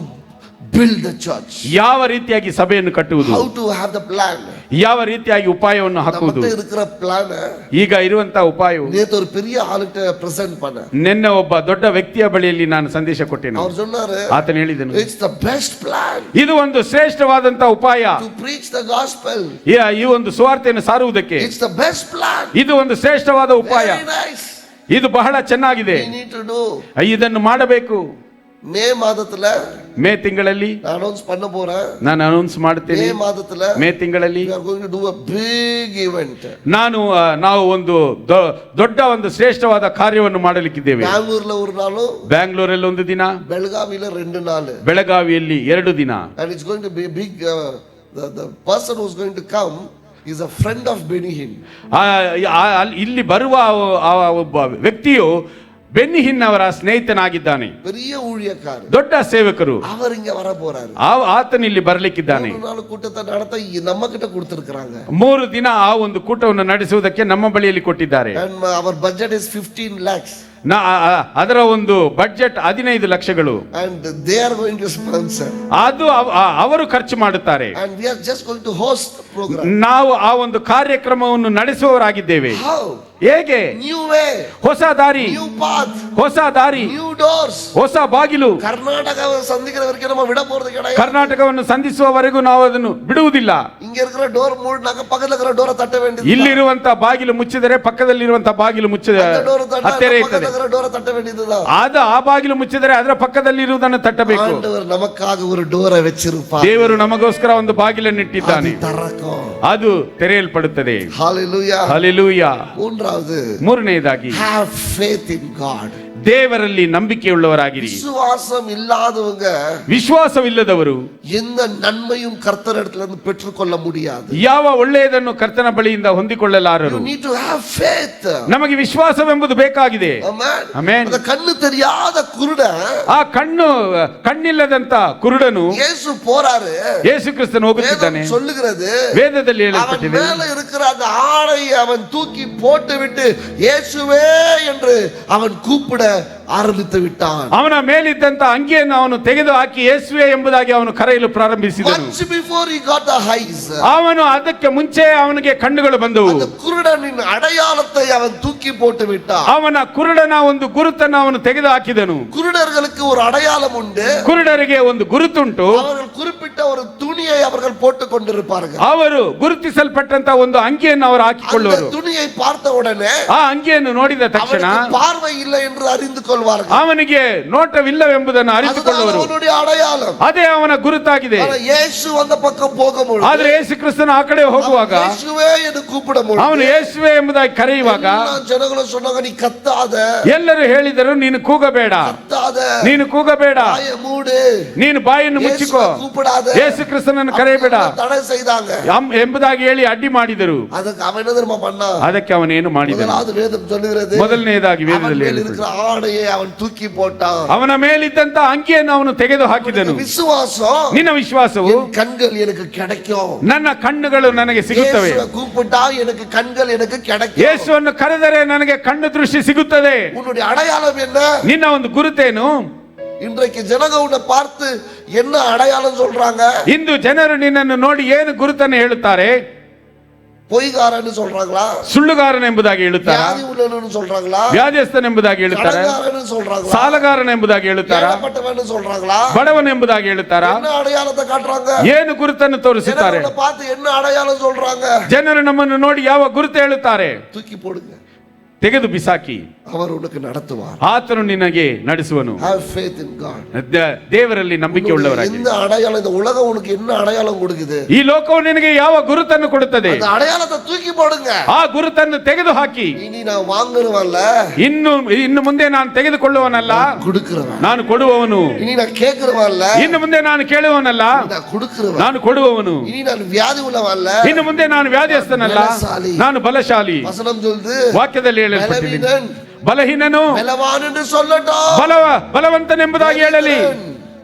build the church, ಯಾವ ರೀತಿಯಾಗಿ ಸಭೆಯನ್ನು ಕಟ್ಟುವುದು, how to have the plan, ಯಾವ ರೀತಿಯಾಗಿ ಉಪಾಯವನ್ನು ಹಾಕುವುದು. ನಮ್ಮ இருக்கிற ಪ್ಲಾನ್, ಈಗ ಇರುವಂತ ಉಪಾಯವು நேத்து ஒரு பெரிய ஆளுட்ட ಪ್ರೆಸೆಂಟ್ பண்ண, ನಿನ್ನೆ ಒಬ್ಬ ದೊಡ್ಡ ವ್ಯಕ್ತಿಯ ಬಳಿಯಲ್ಲಿ ನಾನು ಸಂದೇಶ ಕೊಟ್ಟೆನು. ಅವರು சொன்னாரு, ಆತನು ಹೇಳಿದನು, it's the best plan, ಇದು ಒಂದು ಶ್ರೇಷ್ಠವಾದಂತ ಉಪಾಯ, to preach the gospel, ಈ ಒಂದು ಸುವಾರ್ತೆಯನ್ನು ಸಾರುವುದಕ್ಕೆ. it's the best plan, ಇದು ಒಂದು ಶ್ರೇಷ್ಠವಾದ ಉಪಾಯ, very nice, ಇದು ಬಹಳ ಚೆನ್ನಾಗಿದೆ, we need to do. ಇದನ್ನು ಮಾಡಬೇಕು. மே மாதத்துல, ಮೇ ತಿಂಗಳಲ್ಲಿ ಅನೌನ್ಸ್ பண்ண போறேன், ನಾನು ಅನೌನ್ಸ್ ಮಾಡುತ್ತೇನೆ. மே மாதத்துல, ಮೇ ತಿಂಗಳಲ್ಲಿ we are going to do a big event. ನಾವು ಒಂದು ದೊಡ್ಡ ಒಂದು ಶ್ರೇಷ್ಠವಾದ ಕಾರ್ಯವನ್ನು ಮಾಡಲಿಕ್ಕಿದ್ದೇವೆ. ಬ್ಯಾಂಗ್ಳೂರ್ல ஒரு நாள், ಬ್ಯಾಂಗ್ಳೂರಲ್ಲಿ ಒಂದು ದಿನ, ಬೆಳಗಾವಿல 2 ನಾள், ಬೆಳಗಾವಿಯಲ್ಲಿ 2 ದಿನ. and it's going to be big. The person who's going to come is a friend of Benny Hinn. ಇಲ್ಲಿ ಬರುವ ಆ ಒಬ್ಬ ವ್ಯಕ್ತಿಯು ಬೆನ್ನಿ ಹಿನ್ ಅವರ ಸ್ನೇಹಿತನಾಗಿದ್ದಾನೆ. பெரிய ஊழியக்கார, ದೊಡ್ಡ ಸೇವಕರು. அவர் இங்க வர போறாரு. ಆತನು ಇಲ್ಲಿ ಬರಲಿಕ್ಕಿದ್ದಾನೆ. 3 ನಾள் ಕೂಟத்தை நடத்த நம்ம கிட்ட கொடுத்திருக்காங்க. 3 ದಿನ ಆ ಒಂದು ಕೂಟವನ್ನು ನಡೆಸುವುದಕ್ಕೆ ನಮ್ಮ ಬಳಿಯಲ್ಲಿ ಕೊಟ್ಟಿದ್ದಾರೆ. and our budget is 15 lakhs. ಅದರ ಒಂದು ಬಡ್ಜೆಟ್ 15 ಲಕ್ಷಗಳು. and they are going to sponsor. ಅದು ಅವರು ಖರ್ಚು ಮಾಡುತ್ತಾರೆ. and we are just going to host the program. ನಾವು ಆ ಒಂದು ಕಾರ್ಯಕ್ರಮವನ್ನು ನಡೆಸುವವರಾಗಿದ್ದೇವೆ. how? ಹೇಗೆ? new way, ಹೊಸ ದಾರಿ, new path, ಹೊಸ ದಾರಿ, new doors, ಹೊಸ ಬಾಗಿಲು. ಕರ್ನಾಟಕವನ್ನು ಸಂಧಿக்கிறವರೆಗೆ ನಾವು ಬಿಡ போறது கிடையாது. ಕರ್ನಾಟಕವನ್ನು ಸಂಧಿಸುವವರೆಗೂ ನಾವು ಅದನ್ನು ಬಿಡುವುದಿಲ್ಲ. இங்க இருக்கிற டோர் மூடினாக்க பக்கத்துல இருக்கிற டோரை தட்ட வேண்டியது. ಇಲ್ಲಿರುವಂತ ಬಾಗಿಲು ಮುಚ್ಚಿದರೆ ಪಕ್ಕದಲ್ಲಿರುವಂತ ಬಾಗಿಲು ಮುಚ್ಚಿದ ಹತ್ತಿರ ಇರ್ತದೆ. டோரை தட்ட வேண்டியதுதான். ಅದು ಆ ಬಾಗಿಲು ಮುಚ್ಚಿದರೆ ಅದರ ಪಕ್ಕದಲ್ಲಿರುವುದನ್ನು ತಟ್ಟಬೇಕು. ஆண்டவர் நமக்காக ஒரு டோரை வச்சிருப்பார். ದೇವರು ನಮಗೋಸ್ಕರ ಒಂದು ಬಾಗಿಲನ್ನು ಇಟ್ಟಿದ್ದಾನೆ, ಅದು ತೆರೆಯಲ್ಪಡುತ್ತದೆ. Hallelujah, Hallelujah. ಮೂರನೆಯದಾಗಿ, have faith in God. ದೇವರಲ್ಲಿ ನಂಬಿಕೆಯುಳ್ಳವರಾಗಿರಿ. விசுவாசம் இல்லாதவங்க, ವಿಶ್ವಾಸವಿಲ್ಲದವರು எந்த நன்மையும் கர்த்தரிடத்திலிருந்து பெற்றுக்கொள்ள முடியாது. ಯಾವ ಒಳ್ಳೆಯದನ್ನು ಕರ್ತನ ಬಳಿಯಿಂದ ಹೊಂದಿಕೊಳ್ಳಲಾರರು. You need to have faith. ನಮಗೆ ವಿಶ್ವಾಸವೆಂಬುದು ಬೇಕಾಗಿದೆ. Amen. Amen. அந்த கண்ணு தெரியாத குருட, ಆ ಕಣ್ಣಿಲ್ಲದಂತ ಕುರುಡನು ಯೇಸು போறாரு, ಯೇಸು ಕ್ರಿಸ್ತನು ಹೋಗುತ್ತಿದ್ದಾನೆ. சொல்லுகிறது, ವೇದದಲ್ಲಿ ಹೇಳಲ್ಪಟ್ಟಿದೆ, அவன் மேல இருக்கிற அந்த ஆடையை அவன் தூக்கி போட்டுவிட்டு இயேசுவே என்று அவன் கூப்பிட ಆರಂಭಿಸಿ ಬಿಟ್ಟಾನ್. ಅವನ ಮೇಲಿದ್ದಂತ ಅಂಗಿಯನ್ನು ಅವನು ತೆಗೆದು ಹಾಕಿ ಯೇಸುವೆ ಎಂಬುದಾಗಿ ಅವನು ಕರೆಯಲು ಪ್ರಾರಂಭಿಸಿದನು. Much before he got the eyes, ಅವನು ಅದಕ್ಕೆ ಮುಂಚೆ ಅವನಿಗೆ ಕಣ್ಣುಗಳು ಬಂದವು. அந்த குருடனின் அடையாளத்தை அவன் தூக்கி போட்டு விட்டான். ಅವನ ಕುರುಡನ ಒಂದು ಗುರುತನ್ನು ಅವನು ತೆಗೆದು ಹಾಕಿದನು. குருடர்களுக்கு ஒரு அடையாளம் உண்டு. ಕುರುಡರಿಗೆ ಒಂದು ಗುರುತುಂಟು. அவர்கள் குறிப்பிட்ட ஒரு துணியை அவர்கள் போட்டுக் கொண்டிருப்பார்கள். ಅವರು ಗುರುತಿಸಲ್ಪಟ್ಟಂತ ಒಂದು ಅಂಗಿಯನ್ನು ಅವರು ಹಾಕಿಕೊಳ್ಳುವರು. அந்த துணியை பார்த்த உடனே, ಆ ಅಂಗಿಯನ್ನು ನೋಡಿದ ತಕ್ಷಣ பார்வை இல்லை என்று அறிந்து கொள்வார்கள். ಅವನಿಗೆ ನೋಟವಿಲ್ಲವೆಂಬುದನ್ನು ಅರಿತುಕೊಳ್ಳುವರು. அவனுடைய அடையாளம், ಅದೇ ಅವನ ಗುರುತಾಗಿದೆ. ಯೇಸು அந்த பக்கம் போகும்போது, ಆದರೆ ಯೇಸು ಕ್ರಿಸ್ತನ ಆ ಕಡೆ ಹೋಗುವಾಗ ಯೇಸುವೆ ಎಂದು ಕೂಪಿಡುம்போது, ಅವನು ಯೇಸುವೆ ಎಂಬುದಾಗಿ ಕರೆಯುವಾಗ ಜನಗಳು சொன்னாங்க, ನೀ ಕತ್ತಾದ. ಎಲ್ಲರೂ ಹೇಳಿದರು, ನೀನು ಕೂಗಬೇಡ, ನೀನು ಕೂಗಬೇಡ, ನೀನು ಬಾಯನ್ನು ಮುಚ್ಚಿಕೋ, ಯೇಸು ಕ್ರಿಸ್ತನನ್ನು ಕರೆಯಬೇಡ ಎಂಬುದಾಗಿ ಹೇಳಿ ಅಡ್ಡಿ ಮಾಡಿದರು. ಅದಕ್ಕೆ ಅವನೇನು ಮಾಡಿದನು? ಮೊದಲನೆಯದಾಗಿ ವೇದದಲ್ಲಿ ಅವನು ತೂಕಿ ಪೋಟ, ಅವನ ಮೇಲಿದ್ದಂತ ಅಂಗಿಯನ್ನು ಅವನು ತೆಗೆದು ಹಾಕಿದನು. ನಿನ್ನ ವಿಶ್ವಾಸವು ಕಣ್ಗಳು எனக்கு கிடைக்கும், ನನ್ನ ಕಣ್ಣುಗಳು ನನಗೆ ಸಿಗುತ್ತವೆ. கூப்பிட்டா எனக்கு கண்கள் எனக்கு கிடைக்கும். ಯೇಸುವನ್ನು ಕರೆದರೆ ನನಗೆ ಕಣ್ಣು ದೃಷ್ಟಿ ಸಿಗುತ್ತದೆ. உன்னுடைய அடையாளம் என்ன? ನಿನ್ನ ಒಂದು ಗುರುತೇನು? இன்றைக்கு ஜனங்க உன்னை பார்த்து என்ன அடையாளம் சொல்றாங்க? ಇಂದು ಜನರು ನಿನ್ನನ್ನು ನೋಡಿ ಏನು ಗುರುತನ್ನು ಹೇಳುತ್ತಾರೆ? பொய்காரன்னு சொல்றாங்களா? ಸುಳ್ಳುಗಾರನೆಂಬುದಾಗಿ ಹೇಳುತ್ತಾರೆ. வியாதி உள்ளவன்னு சொல்றாங்களா? ವ್ಯಾಧಿಸ್ಥನೆಂಬುದಾಗಿ ಹೇಳುತ್ತಾರೆ. கடன்காரன்னு சொல்றாங்களா? ಸಾಲಗಾರನೆಂಬುದಾಗಿ ಹೇಳುತ್ತಾರೆ. ஏழைப்பட்டவன்னு சொல்றாங்களா? ಬಡವನೆಂಬುದಾಗಿ ಹೇಳುತ್ತಾರೆ. என்ன அடையாளத்தை காட்டுறாங்க? ಏನು ಗುರುತನ್ನು ತೋರಿಸುತ್ತಾರೆ? ஜனங்களை பார்த்து என்ன அடையாளம் சொல்றாங்க? ಜನರು ನಮ್ಮನ್ನು ನೋಡಿ ಯಾವ ಗುರುತು ಹೇಳುತ್ತಾರೆ? தூக்கி போடுங்க, ತೆಗೆದು ಬಿಸಾಕಿ, அவர் உனக்கு நடத்துவார். ಆತನು ನಿನಗೆ ನಡೆಸುವನು. Have faith in God. ದೇವರಲ್ಲಿ ನಂಬಿಕೆ ಉಳ್ಳವರಾಗಿ. இந்த அடையாளம், இந்த உலகம் உனக்கு என்ன அடையாளம் கொடுக்குது? ಈ ಲೋಕವು ನಿನಗೆ ಯಾವ ಗುರುತನ್ನು ಕೊಡುತ್ತದೆ? அந்த அடையாளத்தை தூக்கி போடுங்க. ಆ ಗುರುತನ್ನು ತೆಗೆದು ಹಾಕಿ. இனி நான் வாங்குறவன்ல, ಇನ್ನು ಮುಂದೆ ನಾನು ತೆಗೆದುಕೊಳ್ಳುವನಲ್ಲ, கொடுக்கிறவன். ನಾನು ಕೊಡುವವನು. இனி நான் கேட்கிறவன்ல, ಇನ್ನು ಮುಂದೆ ನಾನು ಕೇಳುವವನಲ್ಲ, நான் கொடுக்கிறவன். ನಾನು ಕೊಡುವವನು. இனி நான் வியாதி உள்ளவன்ல, ಇನ್ನು ಮುಂದೆ ನಾನು ವ್ಯಾಧಿಸ್ಥನಲ್ಲ, ನಾನು ಬಲಶಾಲಿ. வசனம் சொல்லுது, ವಾಕ್ಯದಲ್ಲಿ ಹೇಳಲ್ಪಟ್ಟಿದೆ, ಬಲಹೀನನು ಬಲವಾನ್ ಎಂದು சொல்லட்டும், ಬಲವಂತನೆಂಬುದಾಗಿ ಹೇಳಲಿ,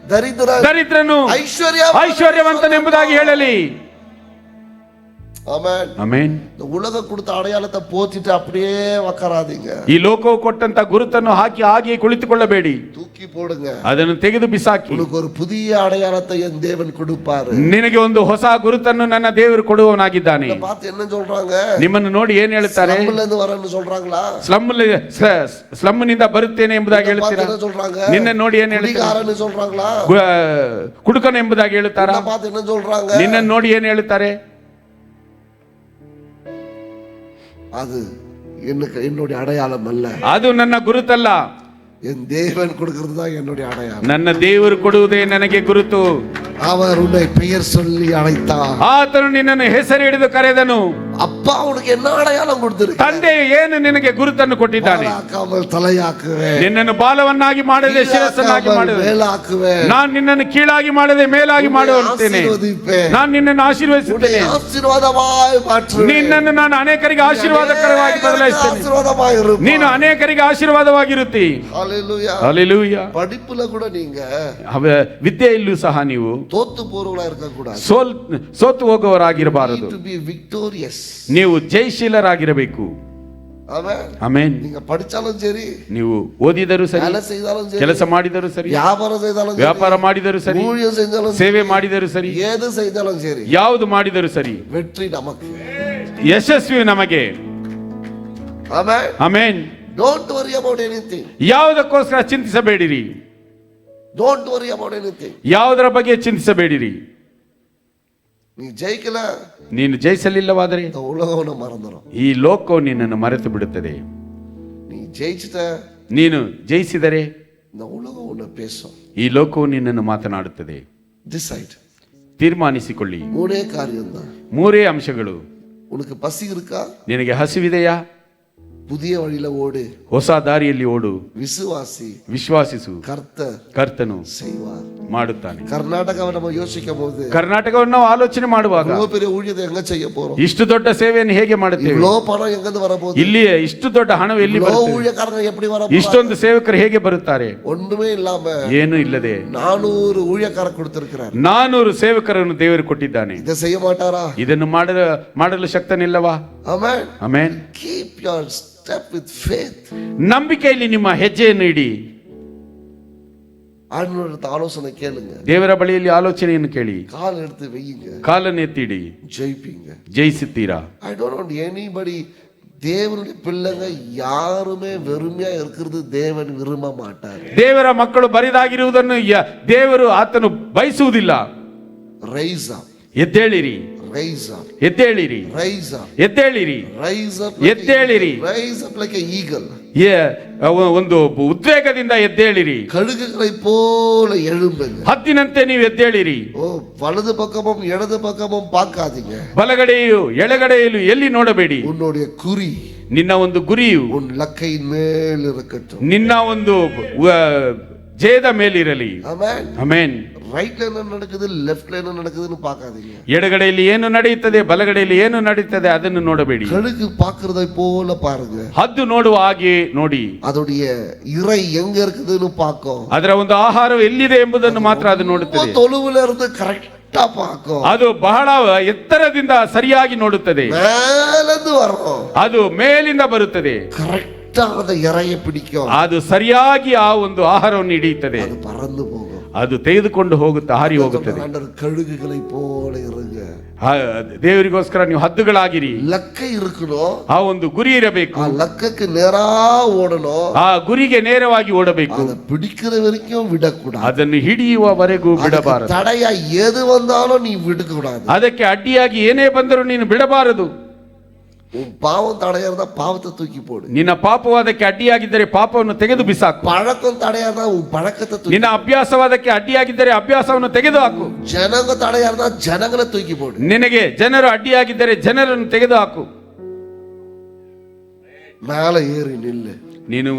ದರಿದ್ರನು ಐಶ್ವರ್ಯವಂತನೆಂಬುದಾಗಿ ಹೇಳಲಿ. Amen, amen. இந்த உலக கொடுத்த அடையாளத்தை போத்திட்டு அப்படியே உட்காராதீங்க. ಈ ಲೋಕವು ಕೊಟ್ಟಂತ ಗುರುತನ್ನು ಹಾಕಿ ಹಾಗೆ ಕುಳಿತುಕೊಳ್ಳಬೇಡಿ, தூக்கಿ போடுங்க. ಅದನ್ನು ತೆಗೆದು ಬಿಸಾಕಿ. உங்களுக்கு ஒரு புதிய அடையாளத்தை என் தேவன் கொடுப்பாரு. ನಿನಗೆ ಒಂದು ಹೊಸ ಗುರುತನ್ನು ನನ್ನ ದೇವರು ಕೊಡುವವನಾಗಿದ್ದಾನೆ. பார்த்து என்ன சொல்றாங்க? ನಿಮ್ಮನ್ನು ನೋಡಿ ಏನು ಹೇಳ್ತಾರೆ? ಸ್ಲಮ್ಮಿಂದ ಇருந்து வரேன்னு சொல்றாங்களா? ಸ್ಲಮ್ನಿಂದ ಬರುತ್ತೇನೆ ಎಂಬುದಾಗಿ ಹೇಳ್ತೀರಾ? சொல்றாங்க. ನಿನ್ನ ನೋಡಿ ಏನು ಹೇಳ್ತಾರೆ? சொல்றாங்களா? ಕುಡುಕನ ಎಂಬುದಾಗಿ ಹೇಳ್ತಾರಾ? பார்த்து என்ன சொல்றாங்க? ನಿನ್ನ ನೋಡಿ ಏನು ಹೇಳ್ತಾರೆ? அது என்னுடைய அடையாளம் அல்ல, ಅದು ನನ್ನ ಗುರುತಲ್ಲ, என் தேவன் கொடுக்கிறது தான் என்னுடைய அடையாளம். ನನ್ನ ದೇವರು ಕೊಡುವುದೇ ನನಗೆ ಗುರುತು. அவர் உன்னை பெயர் சொல்லி அழைத்தார், ಆತನು ನಿನ್ನನ್ನು ಹೆಸರು ಹಿಡಿದು ಕರೆದನು. அப்பா உனக்கு என்ன அடையாளம் கொடுத்திருக்க? ತಂದೆ ಏನು ನಿನಗೆ ಗುರುತನ್ನು ಕೊಟ್ಟಿದ್ದಾನೆ? ಬಾಲಾಕಾமல் தலையாக்குவேன், ನಿನ್ನನ್ನು ಬಾಲವನ್ನಾಗಿ ಮಾಡದೆ ಶಿರಸ್ಸನ್ನಾಗಿ ಮಾಡುವೆ, மேலாக்குவேன், ನಾನು ನಿನ್ನನ್ನು ಕೀಳಾಗಿ ಮಾಡದೆ ಮೇಲಾಗಿ ಮಾಡುತ್ತೇನೆ, ನಾನು ನಿನ್ನನ್ನು ಆಶೀರ್ವದಿಸುತ್ತೇನೆ, ஆசீர்வாதமாய் மாற்றுவேன், ನಿನ್ನನ್ನು ನಾನು ಅನೇಕರಿಗೆ ಆಶೀರ್ವಾದಕರವಾಗಿ ಬದಲಾಯಿಸುತ್ತೇನೆ, ஆசீர்வாதமாய் இருப்பேன், ನೀನು ಅನೇಕರಿಗೆ ಆಶೀರ್ವಾದವಾಗಿರುತ್ತಿ. ஹalleluya, ஹalleluya. படிப்புல கூட நீங்க ವಿದ್ಯೆಯಲ್ಲೂ ಸಹ ನೀವು தோத்து போறவங்களா இருக்க கூடாது, ಸೋತು ಹೋಗುವವರಾಗಿರಬಾರದು. to be victorious. ನೀವು ಜಯಶೀಲರಾಗಿರಬೇಕು. ஆமென், ಆಮೆನ್. நீங்க படிச்சாலும் சரி, ನೀವು ಓದಿದರೂ ಸರಿ, வேலை செய்தாலும் சரி, ಕೆಲಸ ಮಾಡಿದರೂ ಸರಿ, வியாபாரம் செய்தாலும் சரி, ವ್ಯಾಪಾರ ಮಾಡಿದರೂ ಸರಿ, ஊழியம் செஞ்சாலும் சரி, ಸೇವೆ ಮಾಡಿದರೂ ಸರಿ, ஏது செய்தாலும் சரி, ಯಾವುದು ಮಾಡಿದರೂ ಸರಿ, வெற்றி நமக்கு, ಯಶಸ್ವಿ ನಮಗೆ. Amen. Amen. Don't worry about anything. ಯಾವುದಕ್ಕೋಸ್ಕರ ಚಿಂತಿಸಬೇಡಿರಿ, Don't worry about anything. ಯಾವುದರ ಬಗ್ಗೆ ಚಿಂತಿಸಬೇಡಿರಿ. நீ ஜெயிக்கல, ನೀನು ಜಯಿಸಲಿಲ್ಲವಾದರೆ இந்த உலகம் மறந்துடும். ಈ ಲೋಕವು ನಿನ್ನನ್ನು ಮರೆತು ಬಿಡುತ್ತದೆ. நீ ஜெயிச்சிட்ட, ನೀನು ಜಯಿಸಿದರೆ இந்த உலகம் உன்னை பேசும். ಈ ಲೋಕವು ನಿನ್ನನ್ನು ಮಾತನಾಡುತ್ತದೆ. Decide. ತೀರ್ಮಾನಿಸಿಕೊಳ್ಳಿ. மூணே காரியம் தான். ಮೂರೇ ಅಂಶಗಳು. உனக்கு பசி இருக்கா? ನಿನಗೆ ಹಸಿವಿದೆಯಾ? புதிய வழியில ஓடு, ಹೊಸ ದಾರಿಯಲ್ಲಿ ಓಡು, விசுவாசி, ವಿಶ್ವಾಸಿಸು, ಕರ್ತನು செய்வார், ಮಾಡುತ್ತಾನೆ. கர்நாடகாவை நம்ம யோசிக்கும் போது, ಕರ್ನಾಟಕವನ್ನು ನಾವು ಆಲೋಚನೆ ಮಾಡುವಾಗ இவ்வளவு பெரிய ஊழியத்தை எங்க செய்ய போறோம்? ಇಷ್ಟು ದೊಡ್ಡ ಸೇವೆಯನ್ನು ಹೇಗೆ ಮಾಡುತ್ತೇವೆ? இவ்வளவு பணம் எங்க இருந்து வரப்போகுது? ಇಲ್ಲಿಯೇ ಇಷ್ಟು ದೊಡ್ಡ ಹಣವು ಎಲ್ಲಿ ಬರುತ್ತದೆ? ஊழியக்காரங்க எப்படி வரப்போறாங்க? ಇಷ್ಟೊಂದು ಸೇವಕರು ಹೇಗೆ ಬರುತ್ತಾರೆ? ஒண்ணுமே இல்லாம ಏನು ಇಲ್ಲದೆ 400 ஊழியக்கார கொடுத்திருக்கிறார். 400 ಸೇವಕರನ್ನು ದೇವರು ಕೊಟ್ಟಿದ್ದಾನೆ. இதை செய்ய மாட்டாரா? ಇದನ್ನು ಮಾಡಲು ಶಕ್ತನಿಲ್ಲವಾ? Amen. Amen. Keep your step with faith. ನಂಬಿಕೆಯಲ್ಲಿ ನಿಮ್ಮ ಹೆಜ್ಜೆಯನ್ನು ಇಡಿ. ஆண்டவரிடத்தில் ஆலோசனை கேளுங்க, ದೇವರ ಬಳಿಯಲ್ಲಿ ಆಲೋಚನೆಯನ್ನು ಕೇಳಿ, கால் எடுத்து வையுங்க, ಕಾಲನ್ನು ಎತ್ತಿಡಿ, ஜெயிப்பீங்க. ಜಯಿಸುತ್ತೀರಾ. I don't want anybody, தேவனுடைய பிள்ளைங்க யாருமே வெறுமையா இருக்கிறது தேவன் விரும்ப மாட்டார். ದೇವರ ಮಕ್ಕಳು ಬರಿದಾಗಿರುವುದನ್ನು ದೇವರು ಆತನು ಬಯಸುವುದಿಲ್ಲ. Rise up. ಎದ್ದೇಳಿರಿ, Rise up. ಎದ್ದೇಳಿರಿ, Rise up. ಎದ್ದೇಳಿರಿ, Rise up. ಎದ್ದೇಳಿರಿ. Rise up like an eagle. ಒಂದು ಉದ್ವೇಗದಿಂದ ಎದ್ದೇಳಿರಿ. கழுகுகளை போல எழும்புங்க. ಹದ್ದಿನಂತೆ ನೀವು ಎದ್ದೇಳಿರಿ. ஓ, வலது பக்கமும் இடது பக்கமும் பார்க்காதீங்க. ಬಲಗಡೆಯು ಎಡಗಡೆಯಲು ಎಲ್ಲಿ ನೋಡಬೇಡಿ. உன்னுடைய குறி, ನಿನ್ನ ಒಂದು ಗುರಿಯು உன் லக்கையின் மேல் இருக்கட்டும். ನಿನ್ನ ಒಂದು ಜಯದ ಮೇಲಿರಲಿ. ஆமென். ಆಮೆನ್. ரைட்ல என்ன நடக்குது, லெஃப்ட்ல என்ன நடக்குதுன்னு பார்க்காதீங்க. ಎಡಗಡೆಯಲ್ಲಿ ಏನು ನಡೆಯುತ್ತದೆ, ಬಲಗಡೆಯಲ್ಲಿ ಏನು ನಡೆಯುತ್ತದೆ ಅದನ್ನು ನೋಡಬೇಡಿ. கழுகு பார்க்கிறதை போல பாருங்க. ಹದ್ದು ನೋಡುವ ಹಾಗೆ ನೋಡಿ. அதோடைய இறை எங்க இருக்குதுன்னு பார்க்கும். ಅದರ ಒಂದು ಆಹಾರವು ಎಲ್ಲಿದೆ ಎಂಬುದನ್ನು ಮಾತ್ರ ಅದು ನೋಡುತ್ತದೆ. தொழுவுல இருந்து கரெக்டா பார்க்கும். ಅದು ಬಹಳ ಎತ್ತರದಿಂದ ಸರಿಯಾಗಿ ನೋಡುತ್ತದೆ. மேலிருந்து வரும். ಅದು ಮೇಲಿಂದ ಬರುತ್ತದೆ. கரெக்டா கரெக்டாக இறைய பிடிக்கும், ಅದು ಸರಿಯಾಗಿ ಆ ಒಂದು ಆಹಾರವನ್ನು ಹಿಡಿಯುತ್ತದೆ, அது பறந்து போகும், ಅದು ತೆಗೆದುಕೊಂಡು ಹೋಗುತ್ತೆ, ಹಾರಿ ಹೋಗುತ್ತದೆ. கழுகுகளை போல இருங்க. ದೇವರಿಗೋಸ್ಕರ ನೀವು ಹದ್ದುಗಳಾಗಿರಿ. ಲಕ್ಕೆ இருக்கணும், ಆ ಒಂದು ಗುರಿ ಇರಬೇಕು, ಆ ಲಕ್ಕಕ್ಕೆ ನೇರ ಓಡணும், ಆ ಗುರಿಗೆ ನೇರವಾಗಿ ಓಡಬೇಕು, அதை பிடிக்கிற வரைக்கும் விடக்கூடாது, ಅದನ್ನು ಹಿಡಿಯುವವರೆಗೂ ಬಿಡಬಾರದು, தடையா எது வந்தாலும் நீ விடக்கூடாது, ಅದಕ್ಕೆ ಅಡ್ಡಿಯಾಗಿ ಏನೇ ಬಂದರೂ ನೀನು ಬಿಡಬಾರದು. உன் பாவம் தடையா இருந்தா பாவத்தை தூக்கி போடு, ನಿನ್ನ ಪಾಪವಾದಕ್ಕೆ ಅಡ್ಡಿಯಾಗಿದ್ದರೆ ಪಾಪವನ್ನು ತೆಗೆದು ಬಿಸಾಕು, பழக்கம் தடையா இருந்தா உன் பழக்கத்தை தூக்கி, ನಿನ್ನ ಅಭ್ಯಾಸವಾದಕ್ಕೆ ಅಡ್ಡಿಯಾಗಿದ್ದರೆ ಅಭ್ಯಾಸವನ್ನು ತೆಗೆದು ಹಾಕು, ஜனங்க தடையா இருந்தா ஜனங்களை தூக்கி போடு, ನಿನಗೆ ಜನರು ಅಡ್ಡಿಯಾಗಿದ್ದರೆ ಜನರನ್ನು ತೆಗೆದು ಹಾಕು. மேலே ஏறி நில்லு, ನೀನು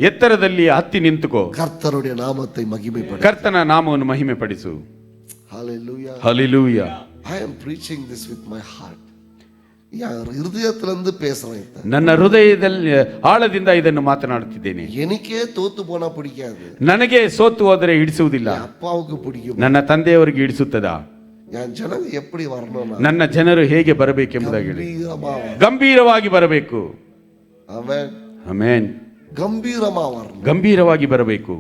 ಎತ್ತರದಲ್ಲಿ ಹತ್ತಿ ನಿಂತುಕೋ, கர்த்தருடைய நாமத்தை மகிமைப்படு, ಕರ್ತನ ನಾಮವನ್ನು ಮಹಿಮೆ ಪಡಿಸು. ஹalleluya, hallelujah. I am preaching this with my heart, இருதயத்திலிருந்து பேசுறேன், ನನ್ನ ಹೃದಯದಲ್ಲಿ ಆಳದಿಂದ ಇದನ್ನು ಮಾತನಾಡುತ್ತಿದ್ದೇನೆ. எனக்கே தோத்து போனா பிடிக்காது, ನನಗೆ ಸೋತು ಹೋದರೆ ಹಿಡಿಸುವುದಿಲ್ಲ, அப்பாவுக்கு பிடிக்கும், ನನ್ನ ತಂದೆಯವರಿಗೆ ಹಿಡಿಸುತ್ತದಾ? என் ஜனங்க எப்படி வரணும்னா ನನ್ನ ಜನರು ಹೇಗೆ ಬರಬೇಕೆಂಬುದಾಗಿ ಹೇಳಿ. கம்பீரமா, ಗಂಭೀರವಾಗಿ ಬರಬೇಕು. ஆமென், ಆಮೆನ್. கம்பீரமா வரணும், ಗಂಭೀರವಾಗಿ ಬರಬೇಕು,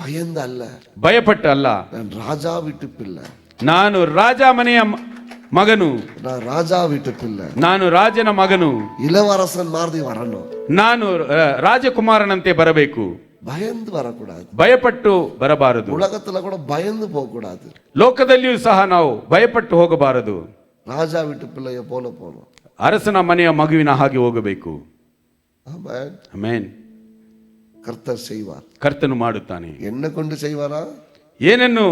பயந்து அல்ல, ಭಯಪಟ್ಟು ಅಲ್ಲ. நான் ராஜா வீட்டு பிள்ளை, ನಾನು ರಾಜ ಮನೆಯ ಮಗನು, நான் ராஜா வீட்டு பிள்ளை, ನಾನು ರಾಜನ ಮಗನು, இளவரசன் மாதிரி வரணும், ನಾನು ರಾಜಕುಮಾರನಂತೆ ಬರಬೇಕು, பயந்து வரக்கூடாது, ಭಯಪಟ್ಟು ಬರಬಾರದು. உலகத்துல கூட பயந்து போக கூடாது, ಲೋಕದಲ್ಲಿಯೂ ಸಹ ನಾವು ಭಯಪಟ್ಟು ಹೋಗಬಾರದು. ராஜா வீட்டு பிள்ளைய போல போகணும், ಅರಸನ ಮನೆಯ ಮಗುವಿನ ಹಾಗೆ ಹೋಗಬೇಕು. ஆமென், ಆಮೆನ್. கர்த்தர் செய்வார், ಕರ್ತನು ಮಾಡುತ್ತಾನೆ. என்ன கொண்டு செய்வாரா, ಏನನ್ನು